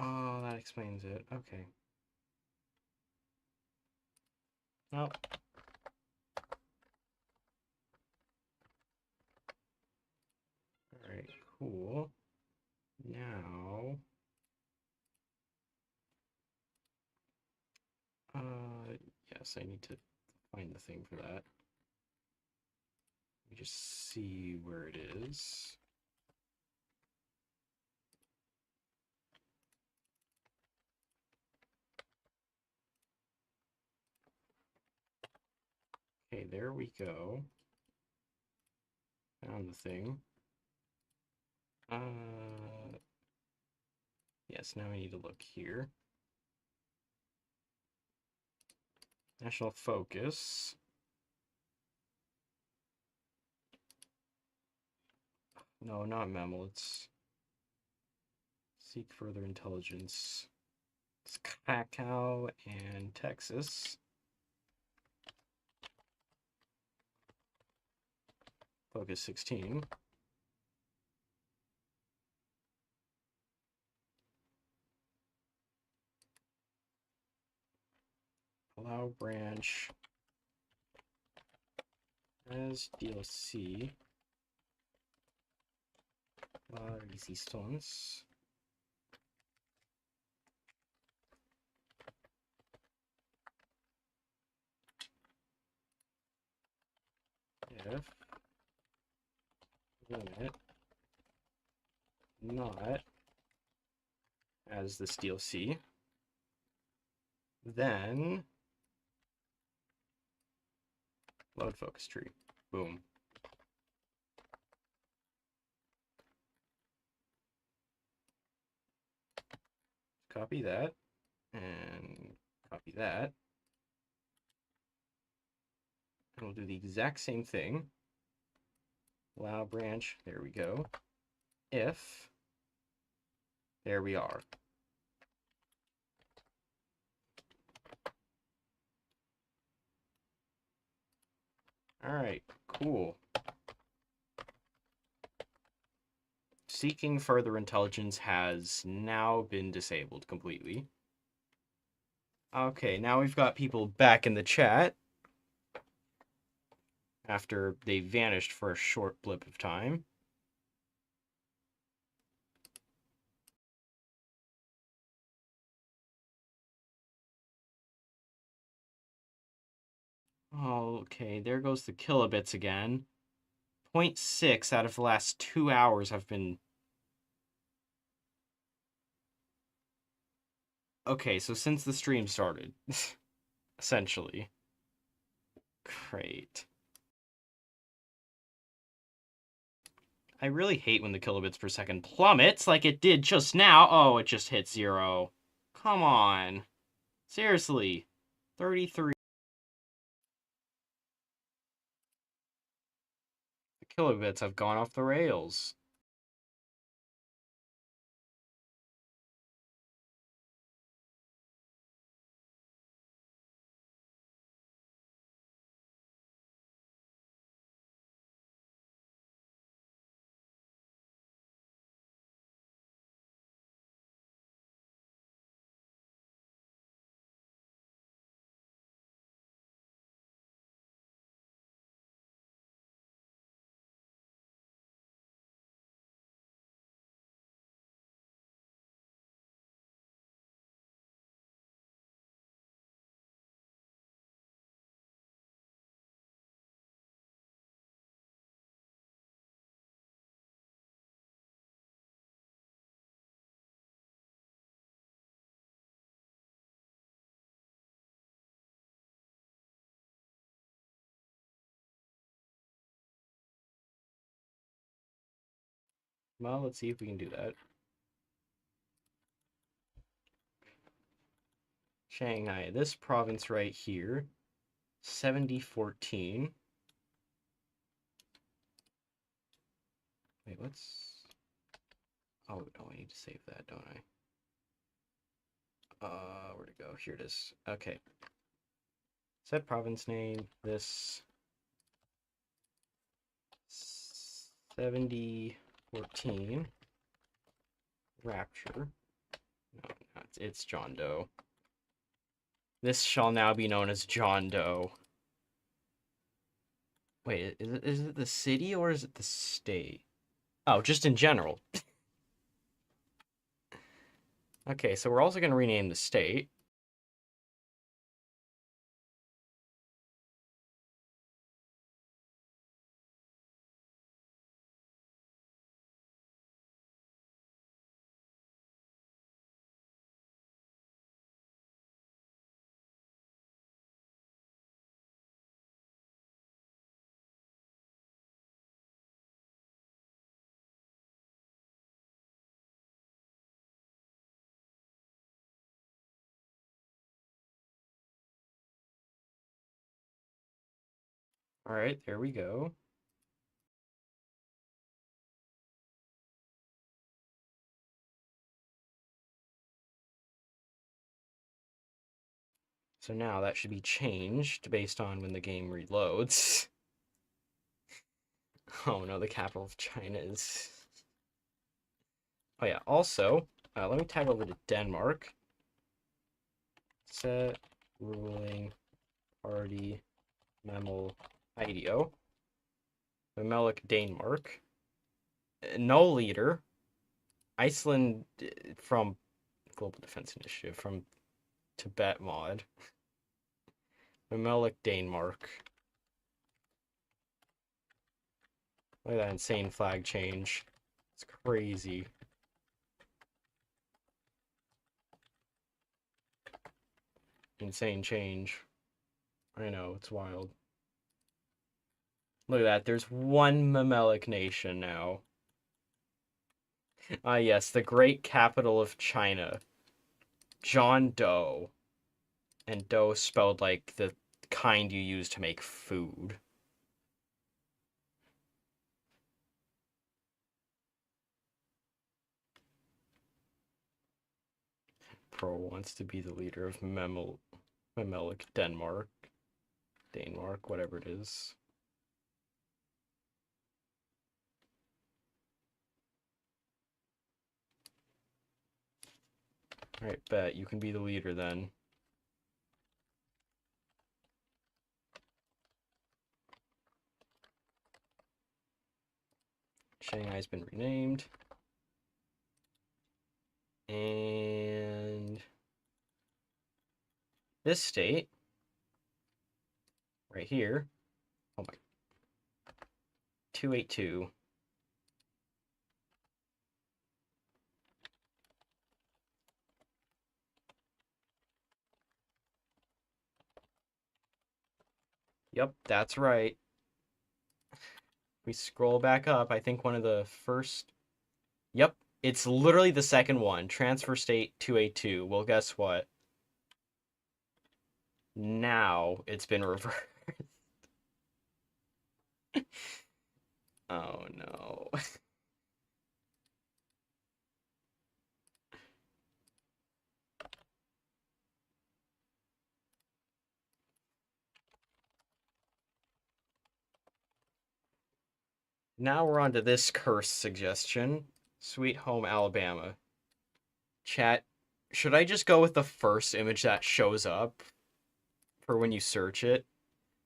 Oh, that explains it. Okay. Well. Alright, cool. Now, yes, I need to find the thing for that. Let me just see where it is. Okay, there we go. Found the thing. Yes, now I need to look here. National focus. No, not Memel. It's seek further intelligence. It's Cacao and Texas. Focus 16. Allow branch as DLC. La resistance. If limit not as this DLC, then load focus tree. Boom. Copy that and copy that. And we'll do the exact same thing. Allow branch, there we go. If, there we are. All right, cool. Seeking further intelligence has now been disabled completely. Okay, now we've got people back in the chat after they vanished for a short blip of time. Okay, there goes the kilobits again. 0.6 out of the last 2 hours have been... Okay, so since the stream started, essentially. Great. I really hate when the kilobits per second plummets like it did just now. Oh, it just hit 0. Come on. Seriously. 33. The kilobits have gone off the rails. Well, let's see if we can do that. Shanghai, this province right here, 7014. Wait, what's... Oh, no, I need to save that, don't I? Where'd it go? Here it is. Okay. Set province name, this 7014 Rapture. No, it's John Doe. This shall now be known as John Doe. Wait, is it the city or is it the state? Oh, just in general. Okay, so we're also going to rename the state. All right, there we go. So now that should be changed based on when the game reloads. Oh no, the capital of China is... Oh yeah, also, let me tag over to Denmark. Set ruling party Memel IDEO. Memelik Denmark. No leader. Iceland from Global Defense Initiative from Tibet mod. Memelik Denmark. Look at that insane flag change. It's crazy. Insane change. I know, it's wild. Look at that, there's one Mamelic nation now. Ah, yes, the great capital of China. John Doe. And dough spelled like the kind you use to make food. Pro wants to be the leader of Memelic Denmark. Danemark, whatever it is. Alright, bet. You can be the leader then. Shanghai's been renamed. And this state, right here, oh my, 282. Yep, that's right. We scroll back up, I think one of the first, yep, it's literally the second one, transfer state 282. Well, guess what? Now it's been reversed. Oh no. Now we're on to this curse suggestion. Sweet Home Alabama. Chat, should I just go with the first image that shows up for when you search it?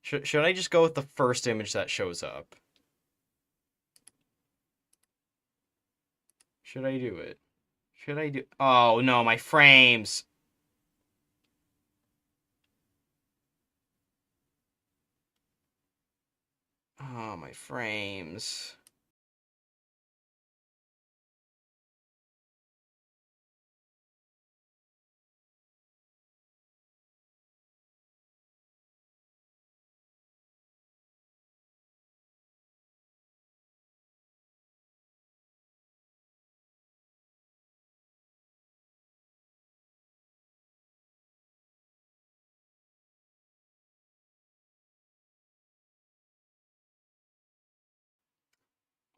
Should I just go with the first image that shows up? Should I do it? Should I do... Oh, no, my frames! Oh, my frames.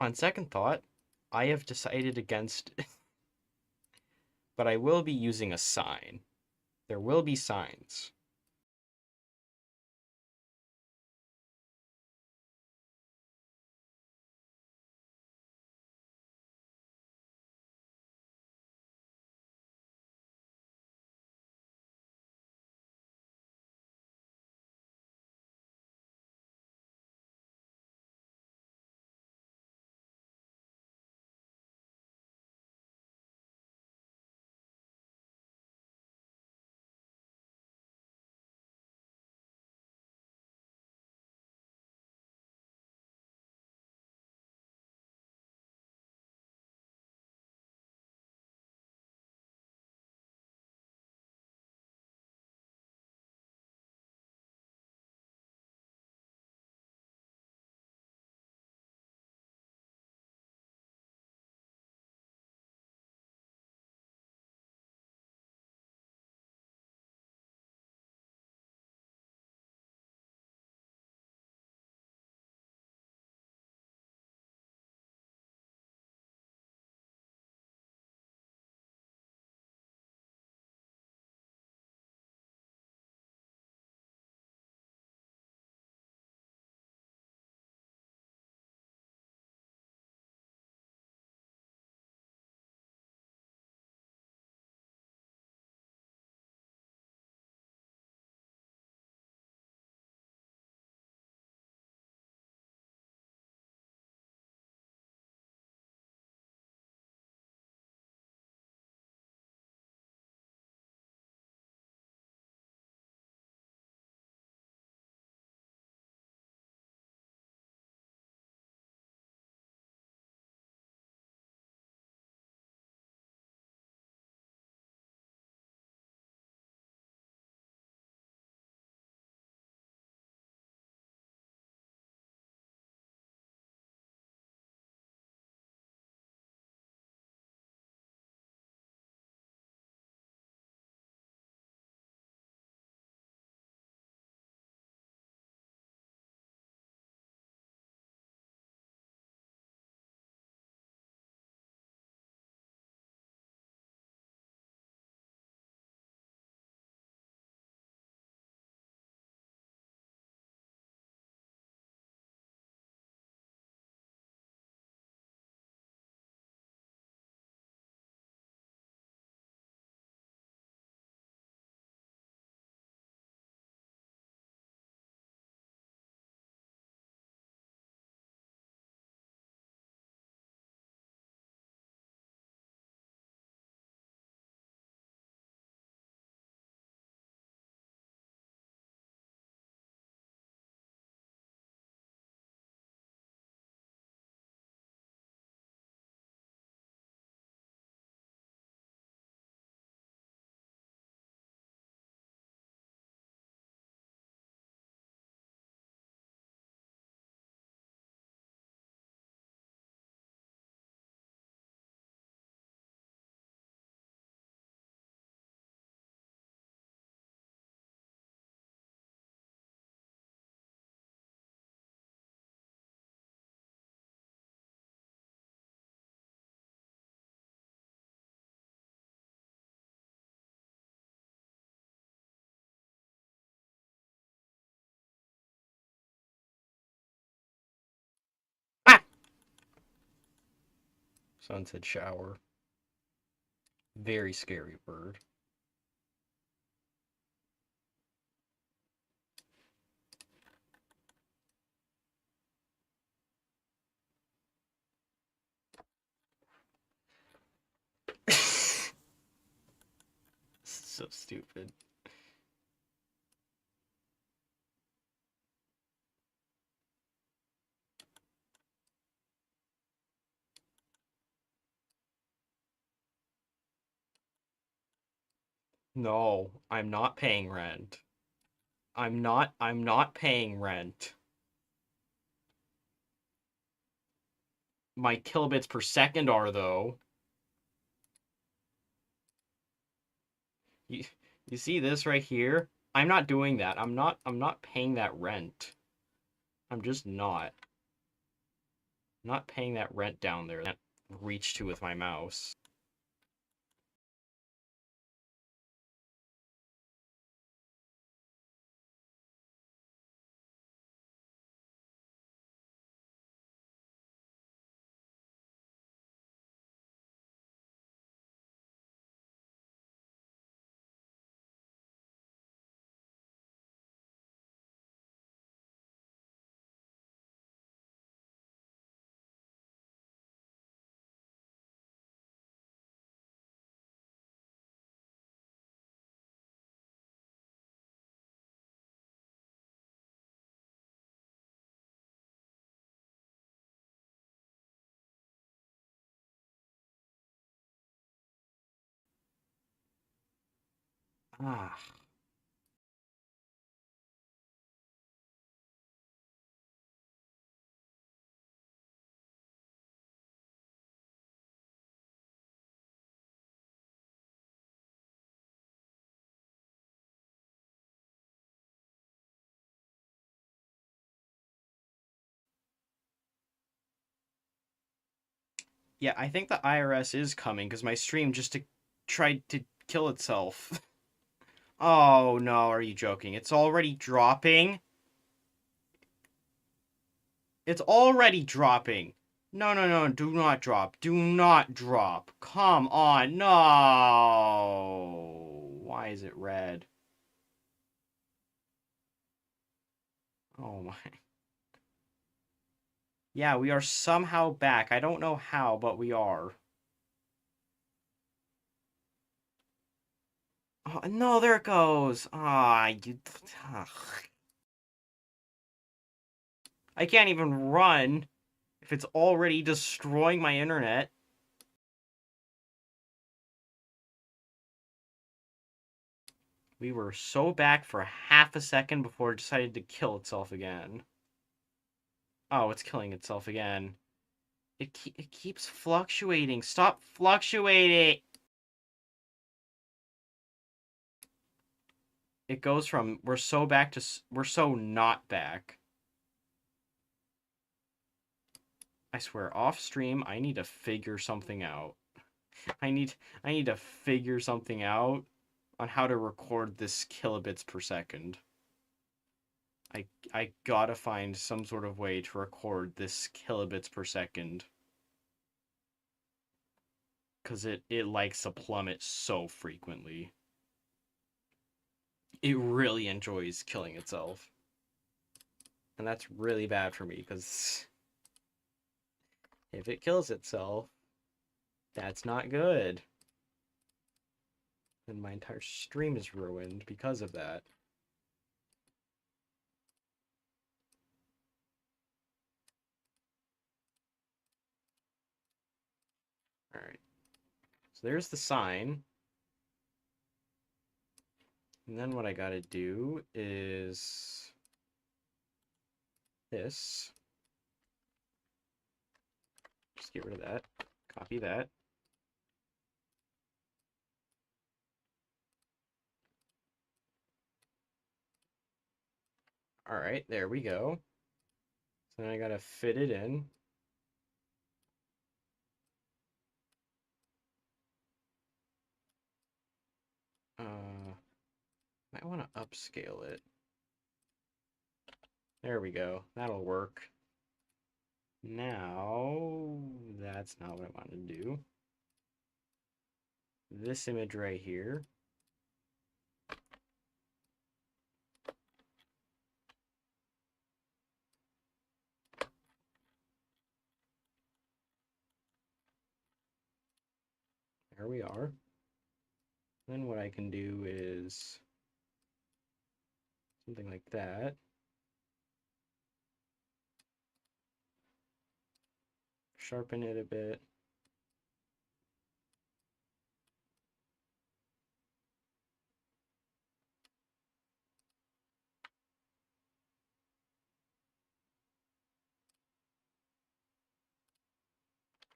On second thought, I have decided against it. But I will be using a sign. There will be signs. Sun said shower. Very scary bird. So stupid. No, I'm not paying rent. I'm not paying rent. My kilobits per second are though. You, you see this right here? I'm not doing that. I'm not paying that rent. I'm just not. I'm not paying that rent down there. That I can't reach to with my mouse. Ah. Yeah, I think the IRS is coming because my stream just tried to kill itself. Oh no, are you joking? It's already dropping? It's already dropping. No, no, no, do not drop. Do not drop. Come on, no. Why is it red? Oh my. Yeah, we are somehow back. I don't know how, but we are. Oh, no, there it goes. Ah, you. Ugh. I can't even run if it's already destroying my internet. We were so back for half a second before it decided to kill itself again. Oh, it's killing itself again. It keeps fluctuating. Stop fluctuating. It goes from we're so back to we're so not back. I swear, off stream, I need to figure something out. I need to figure something out on how to record this kilobits per second. I gotta find some sort of way to record this kilobits per second. Because it likes to plummet so frequently. It really enjoys killing itself. And that's really bad for me, because if it kills itself, that's not good. And my entire stream is ruined because of that. Alright. So there's the sign. And then what I gotta do is this. Just get rid of that. Copy that. Alright, there we go. So then I gotta fit it in. Might want to upscale it. There we go. That'll work. Now, that's not what I want to do. This image right here. There we are. Then what I can do is something like that. Sharpen it a bit.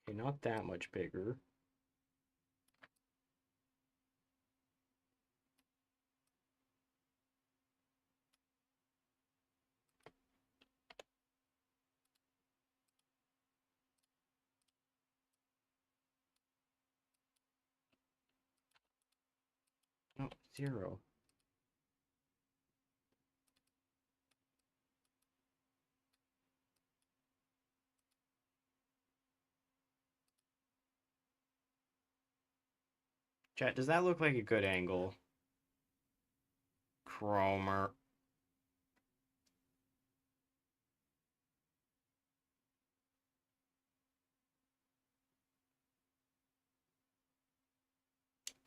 Okay, not that much bigger. No, 0. Chat, does that look like a good angle? Chromer.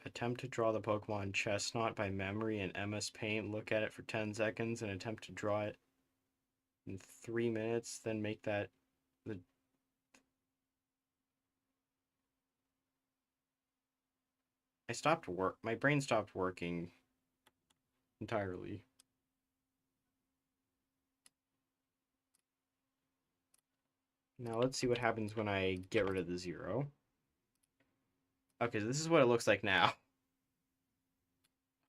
Attempt to draw the Pokemon Chestnut by memory in MS Paint. Look at it for 10 seconds and attempt to draw it in 3 minutes. Then make that the. My brain stopped working entirely. Now let's see what happens when I get rid of the 0. Okay, so this is what it looks like now.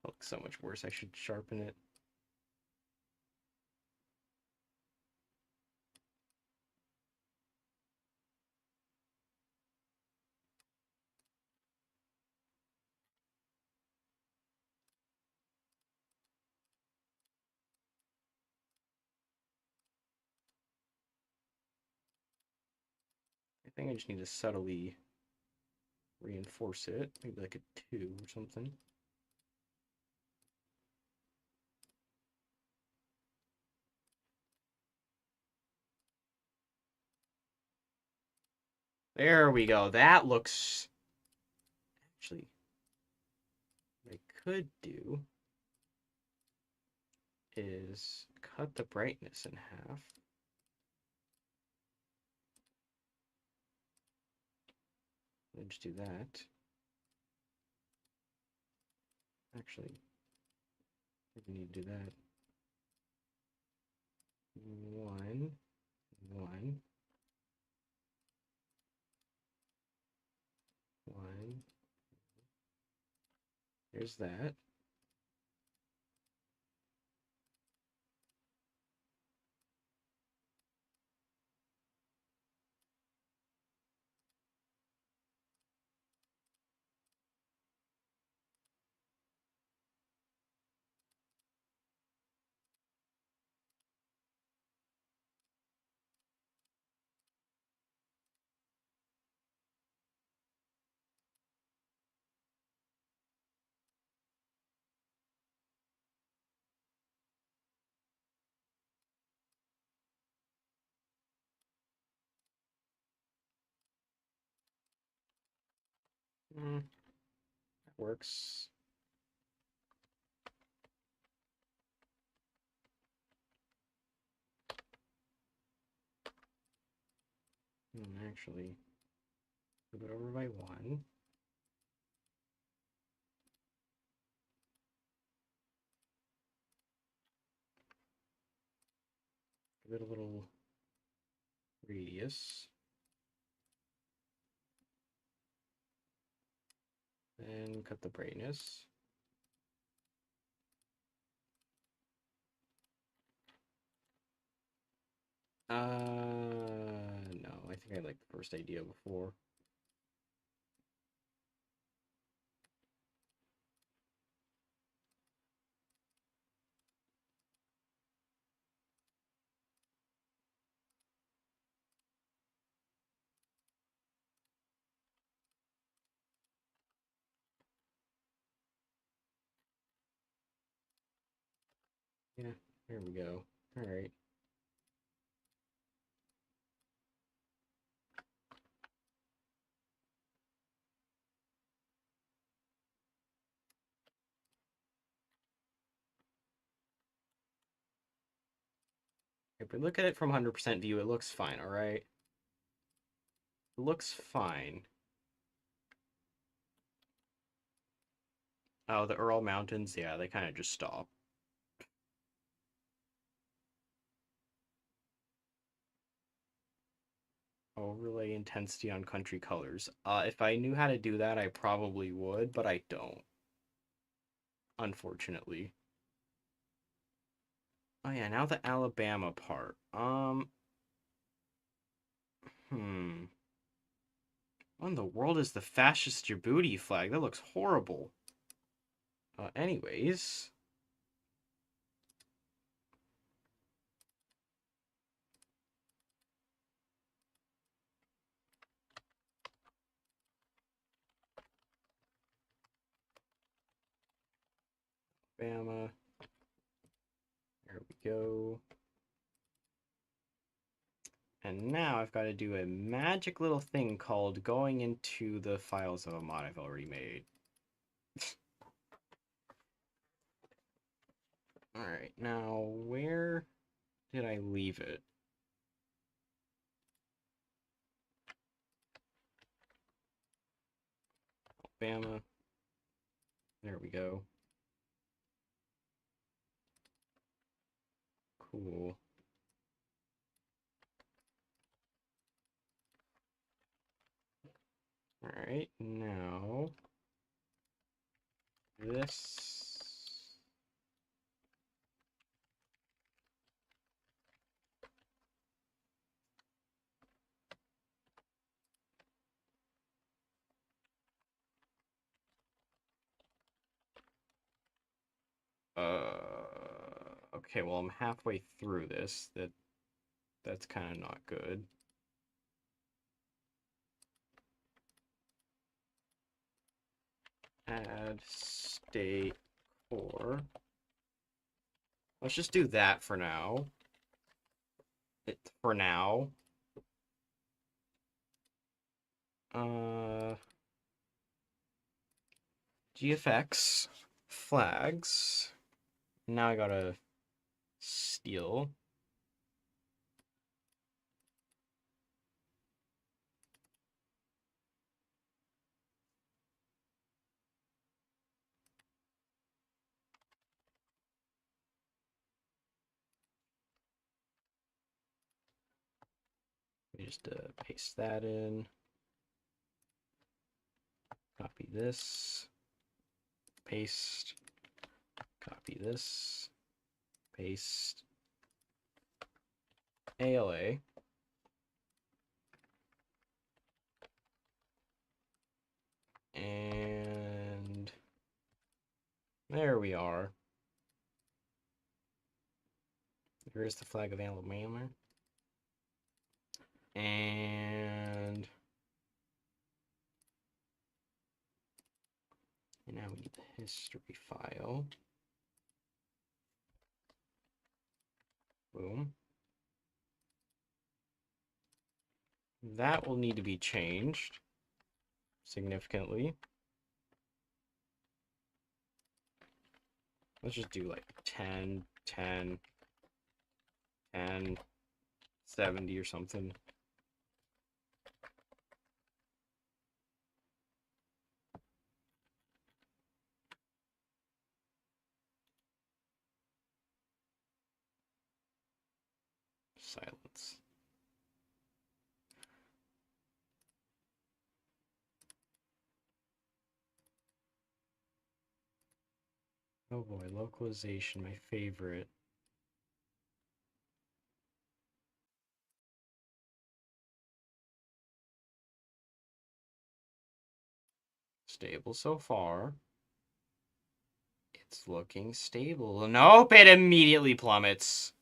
It looks so much worse. I should sharpen it. I think I just need to subtly reinforce it. Maybe like a 2 or something. There we go. That looks... Actually, what I could do is cut the brightness in half. And just do that. Actually, I think we need to do that. 1, 1, 1. There's that. That works. Actually, move it over by 1. Give it a little radius. And cut the brightness. No, I think I liked the first idea before. Yeah, there we go. All right. If we look at it from 100% view, it looks fine, all right? It looks fine. Oh, the Ural Mountains, yeah, they kind of just stop. Overlay intensity on country colors. If I knew how to do that, I probably would, but I don't, unfortunately. Oh yeah, now the Alabama part. Hmm. What in the world is the fascist Djibouti flag? That looks horrible. Anyways. Alabama. There we go. And now I've got to do a magic little thing called going into the files of a mod I've already made. Alright, now where did I leave it? Alabama. There we go. Cool. Alright, now this. Okay, well I'm halfway through this. That's kind of not good. Add state core. Let's just do that for now. For now. GFX flags. Now I gotta steal. Let me just paste that in. Copy this. Paste. Copy this. Paste. ALA. And there we are. Here's the flag of Alabama. And now we need the history file. Boom. That will need to be changed significantly. Let's just do like 10, 10, 10, 70 or something. Silence. Oh boy, localization, my favorite. Stable so far. It's looking stable. Nope, it immediately plummets.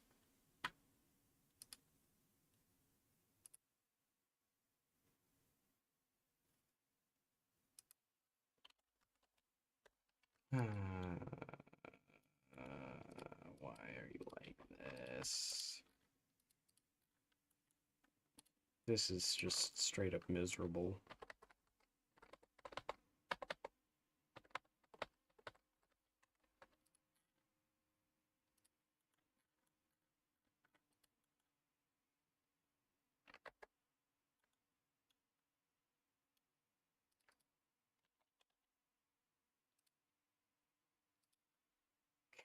Why? are you like this? This is just straight up miserable.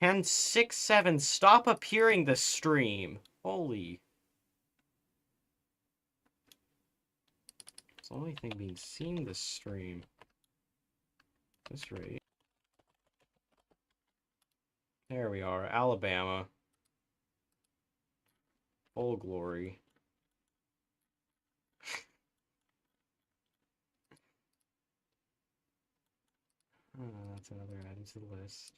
Can 6-7 stop appearing the stream? Holy. It's the only thing being seen this stream. This rate. There we are, Alabama. Full glory. That's another add to the list.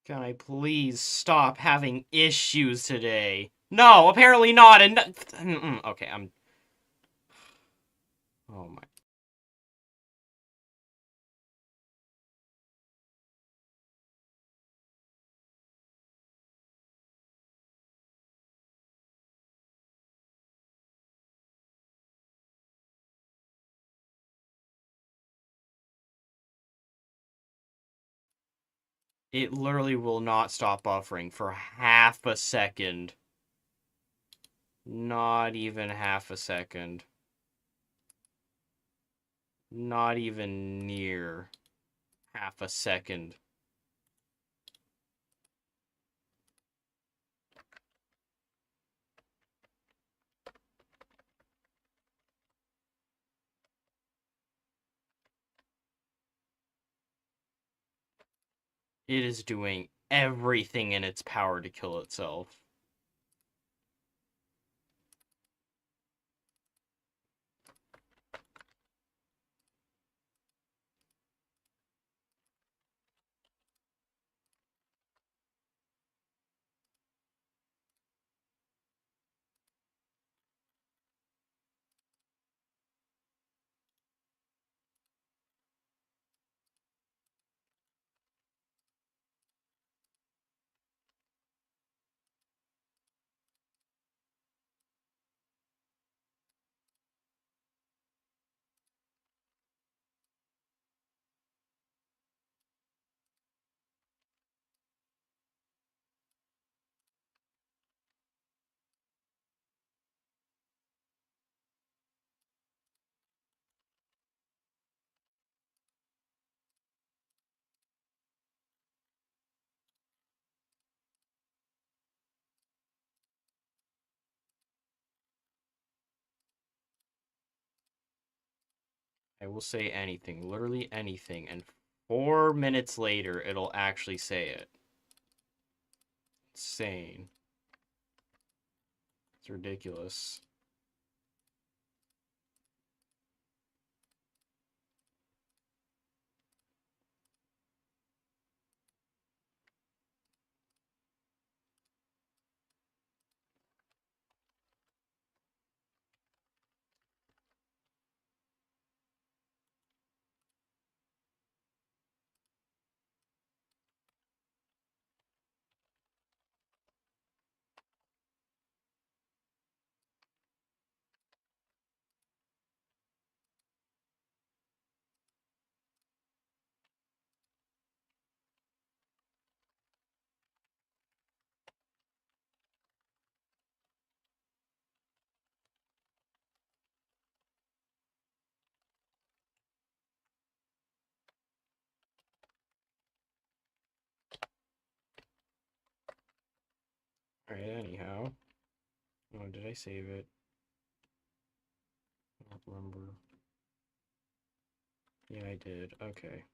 Can I please stop having issues today? No, apparently not. And okay, I'm. Oh my. It literally will not stop buffering for half a second. Not even half a second. Not even near half a second. It is doing everything in its power to kill itself. I will say anything, literally anything, and 4 minutes later, it'll actually say it. Insane. It's ridiculous. Alright, anyhow. Oh, did I save it? I don't remember. Yeah, I did. Okay.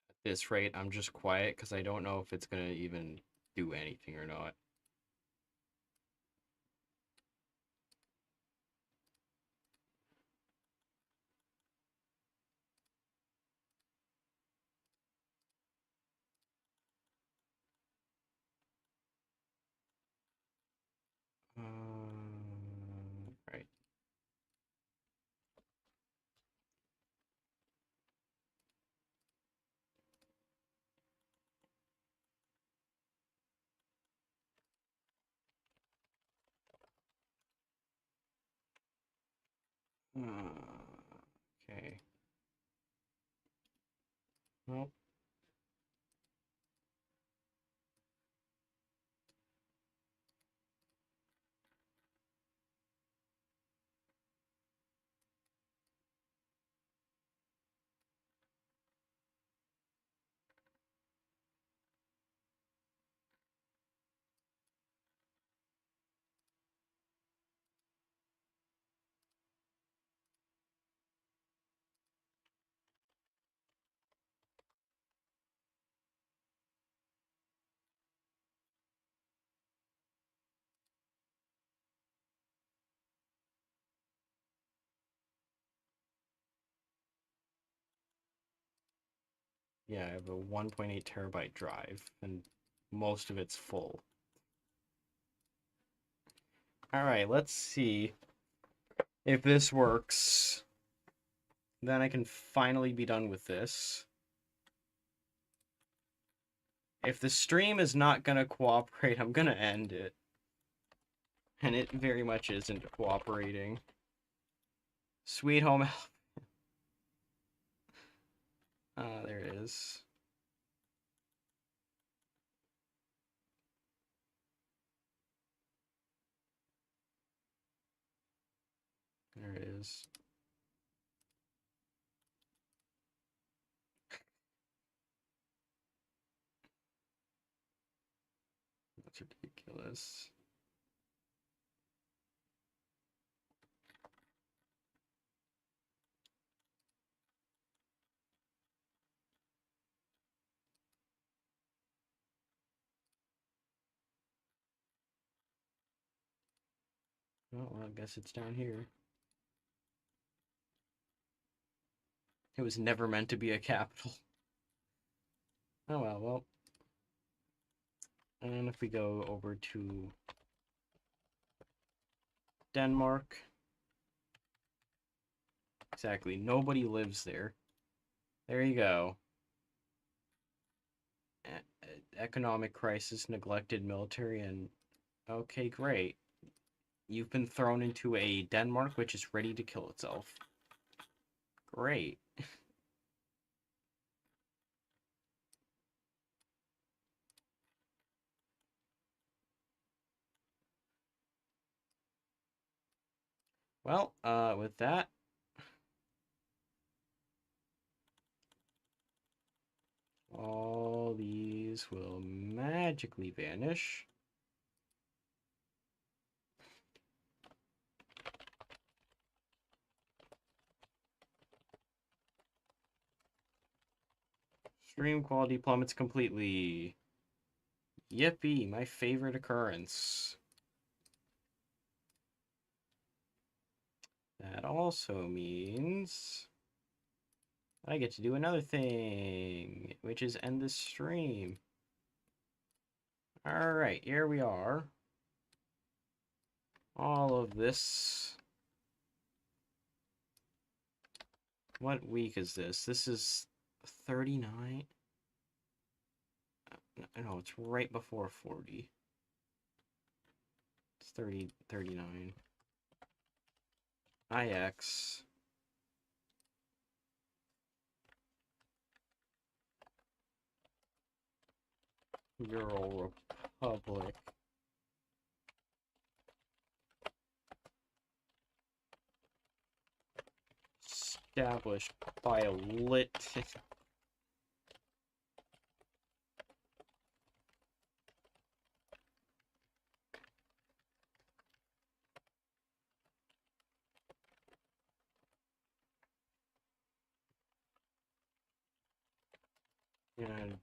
At this rate, I'm just quiet because I don't know if it's gonna even do anything or not. Right. Okay. Well, yeah, I have a 1.8 terabyte drive, and most of it's full. Alright, let's see if this works. Then I can finally be done with this. If the stream is not gonna cooperate, I'm gonna end it. And it very much isn't cooperating. Sweet Home. Ah, there it is. There it is. That's ridiculous. Oh, well, I guess it's down here. It was never meant to be a capital. Oh well. And if we go over to Denmark. Exactly, nobody lives there. There you go. Economic crisis, neglected military, and... Okay, great. You've been thrown into a Denmark which is ready to kill itself. Great. Well, with that, all these will magically vanish. Stream quality plummets completely. Yippee, my favorite occurrence. That also means I get to do another thing, which is end the stream. Alright, here we are. All of this. What week is this? This is 39? No, it's right before 40. It's 30, 39. IX. Euro Republic. Established by a lit... and,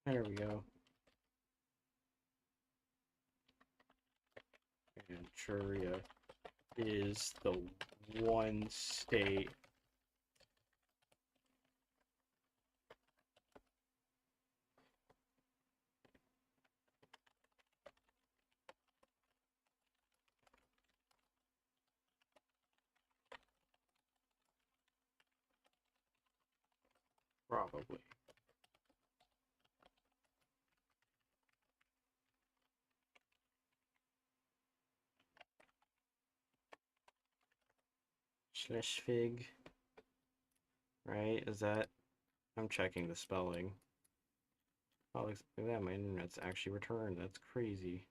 There we go. Manchuria is the one state probably. Schleswig, right? Is that? I'm checking the spelling. Oh, look at that, my internet's actually returned. That's crazy.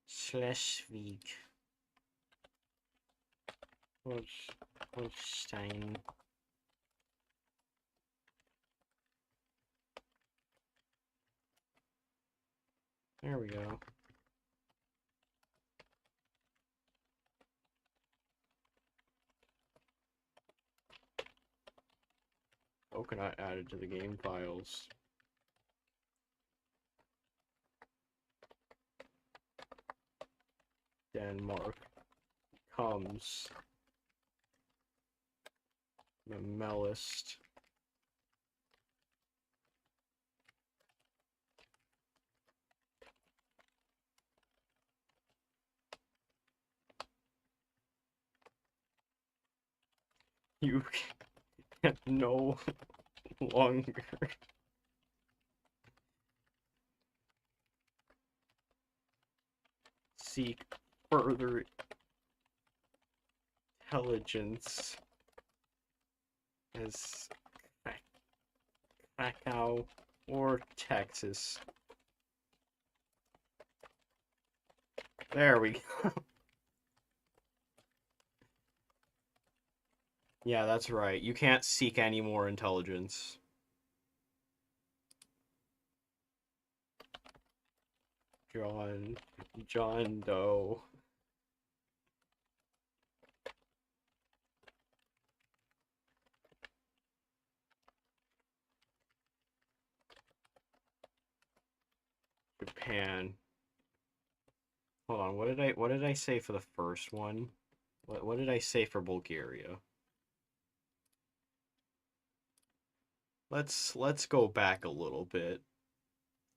Schleswig. Holstein. There we go. Coconut added to the game files. Denmark comes Memellist. You can no longer seek further intelligence as Krakow or Texas. There we go. Yeah, that's right. You can't seek any more intelligence. John Doe. Japan. Hold on, what did I say for the first one? What did I say for Bulgaria? Let's go back a little bit.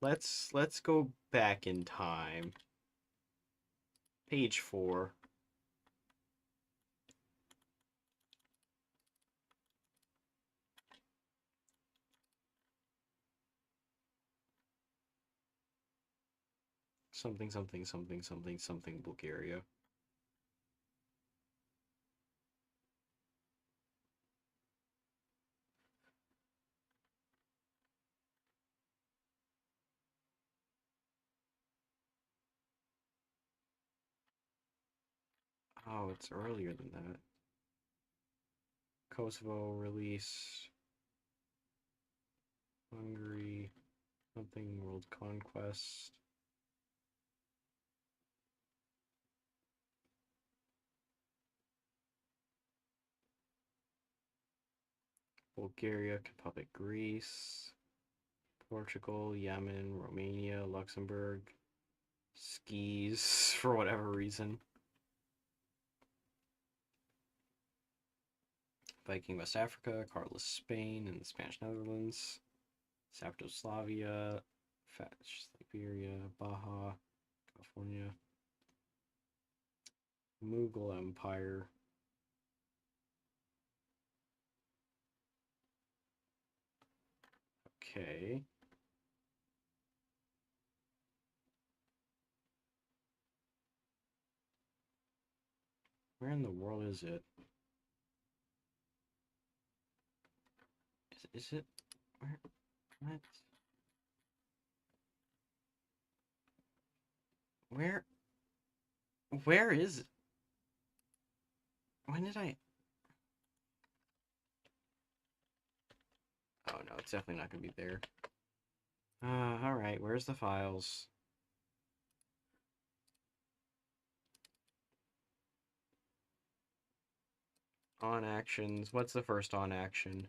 Let's go back in time. Page 4. Something something something something something Bulgaria. Oh, it's earlier than that. Kosovo release. Hungary. Something world conquest. Bulgaria, Republic, Greece, Portugal, Yemen, Romania, Luxembourg, skis for whatever reason. Viking West Africa, Carlos Spain and the Spanish Netherlands, Saptoslavia, Siberia, Baja, California, Mughal Empire. Okay. Where in the world is it? Is it? Where? What? Where? Where is it? When did I? Oh no, it's definitely not gonna be there. Alright, where's the files? On actions. What's the first on action?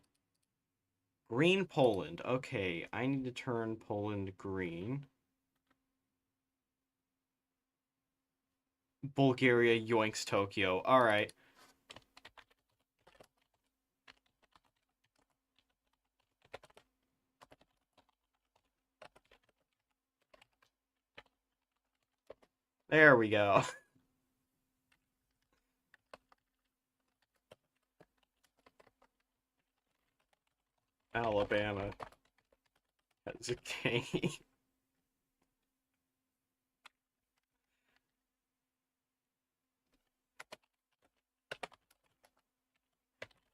Green Poland. Okay, I need to turn Poland green. Bulgaria yoinks Tokyo. Alright. There we go. Alabama has a king.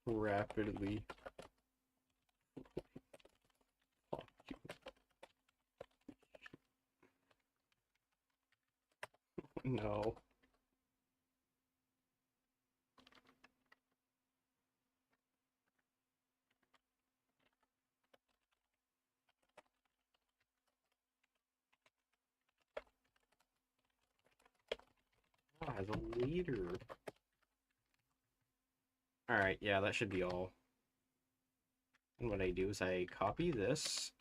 Rapidly. Fuck you. No. Oh, as a leader. Alright, yeah, that should be all. And what I do is I copy this.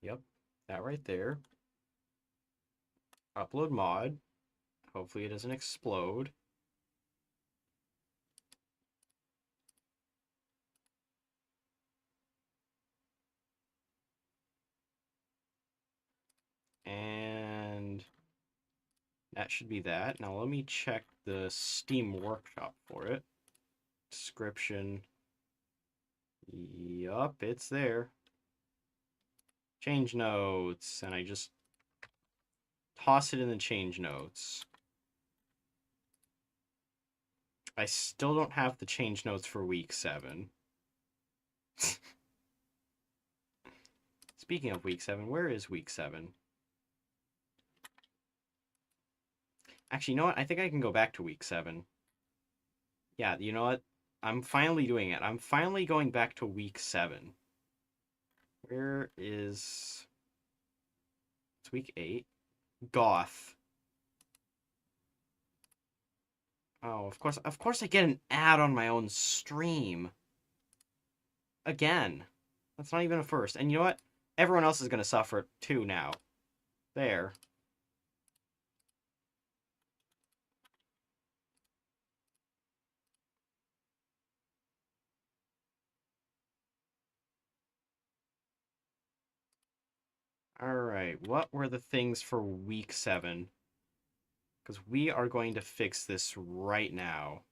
Yep, that right there. Upload mod. Hopefully it doesn't explode. And that should be that. Now let me check the Steam Workshop for it. Description. Yup, it's there. Change notes. And I just toss it in the change notes. I still don't have the change notes for week 7. Speaking of week 7, where is week 7? Actually, you know what? I think I can go back to week 7. Yeah, you know what? I'm finally doing it. I'm finally going back to week 7. Where is... It's week 8. Goth. Oh, of course I get an ad on my own stream. Again. That's not even a first. And you know what? Everyone else is going to suffer too now. There. Alright, what were the things for week 7? Because we are going to fix this right now.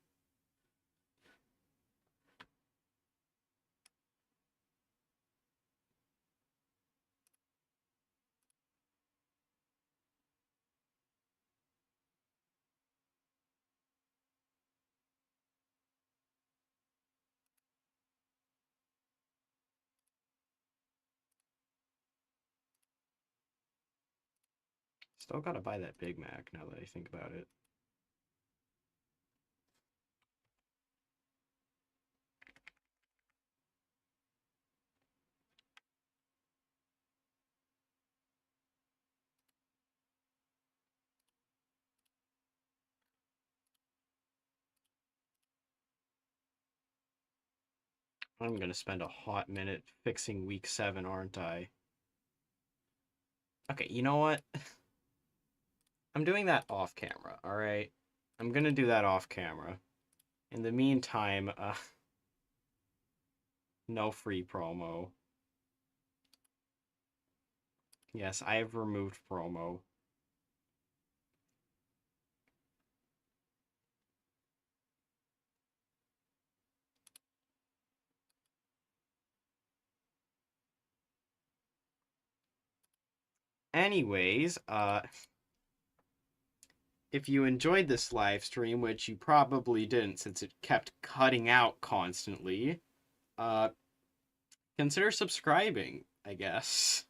Still gotta buy that Big Mac now that I think about it. I'm gonna spend a hot minute fixing week 7, aren't I? Okay, you know what? I'm doing that off camera, alright? I'm gonna do that off camera. In the meantime, no free promo. Yes, I have removed promo. Anyways, if you enjoyed this live stream, which you probably didn't since it kept cutting out constantly, uh, consider subscribing, I guess.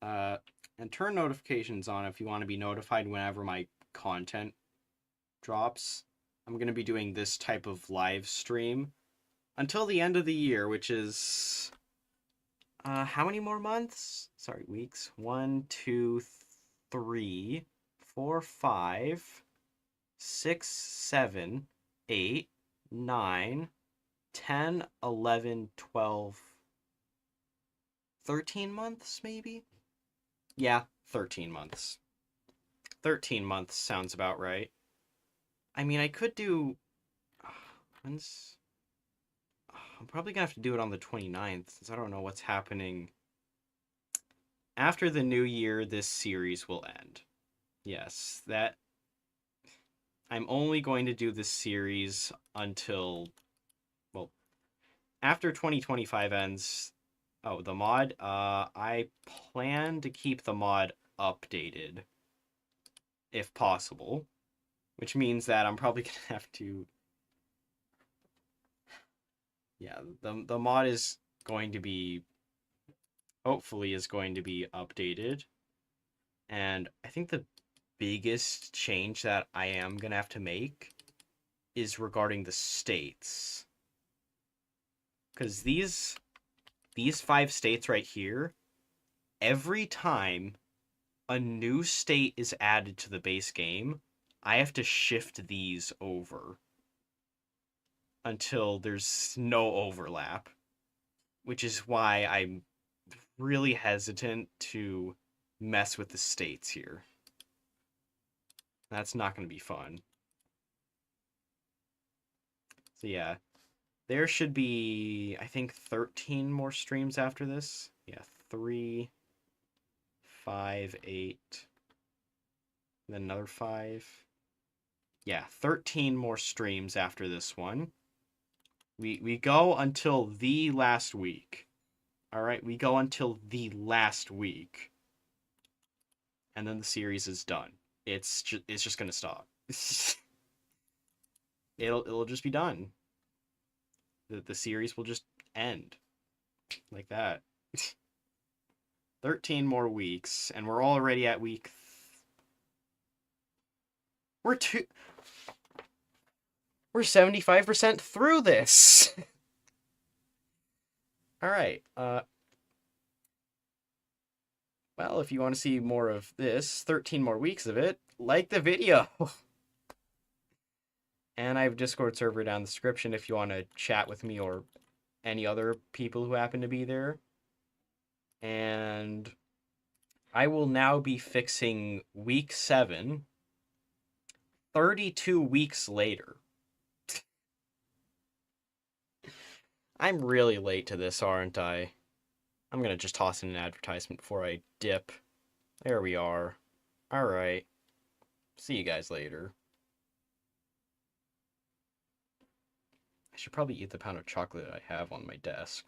Uh, and turn notifications on if you want to be notified whenever my content drops. I'm going to be doing this type of live stream until the end of the year, which is... how many more months? Sorry, weeks. 1, 2, 3, 4, 5, 6, 7, 8, 9, 10, 11, 12, 13 months, maybe? Yeah, 13 months. 13 months sounds about right. I mean, I could do... When's... I'm probably gonna have to do it on the 29th, since I don't know what's happening. After the new year, this series will end. Yes, that... I'm only going to do this series until... Well, after 2025 ends... Oh, the mod? I plan to keep the mod updated, if possible. Which means that I'm probably gonna have to... Yeah, the mod is going to be... Hopefully is going to be updated. And I think the biggest change that I am gonna have to make is regarding the states. Because these 5 states right here, every time a new state is added to the base game, I have to shift these over until there's no overlap, which is why I'm really hesitant to mess with the states here. That's not going to be fun. So yeah, there should be, I think, 13 more streams after this. Yeah, 3, 5, 8, then another 5. Yeah, 13 more streams after this one. We go until the last week. All right, we go until the last week. And then the series is done. It's just going to stop. It'll just be done. The series will just end like that. 13 more weeks, and we're already at week... We're 75% through this. All right. Well, if you want to see more of this, 13 more weeks of it, like the video. And I have a Discord server down in the description if you want to chat with me or any other people who happen to be there. And I will now be fixing week 7, 32 weeks later. I'm really late to this, aren't I? I'm going to just toss in an advertisement before I dip. There we are. Alright. See you guys later. I should probably eat the pound of chocolate I have on my desk.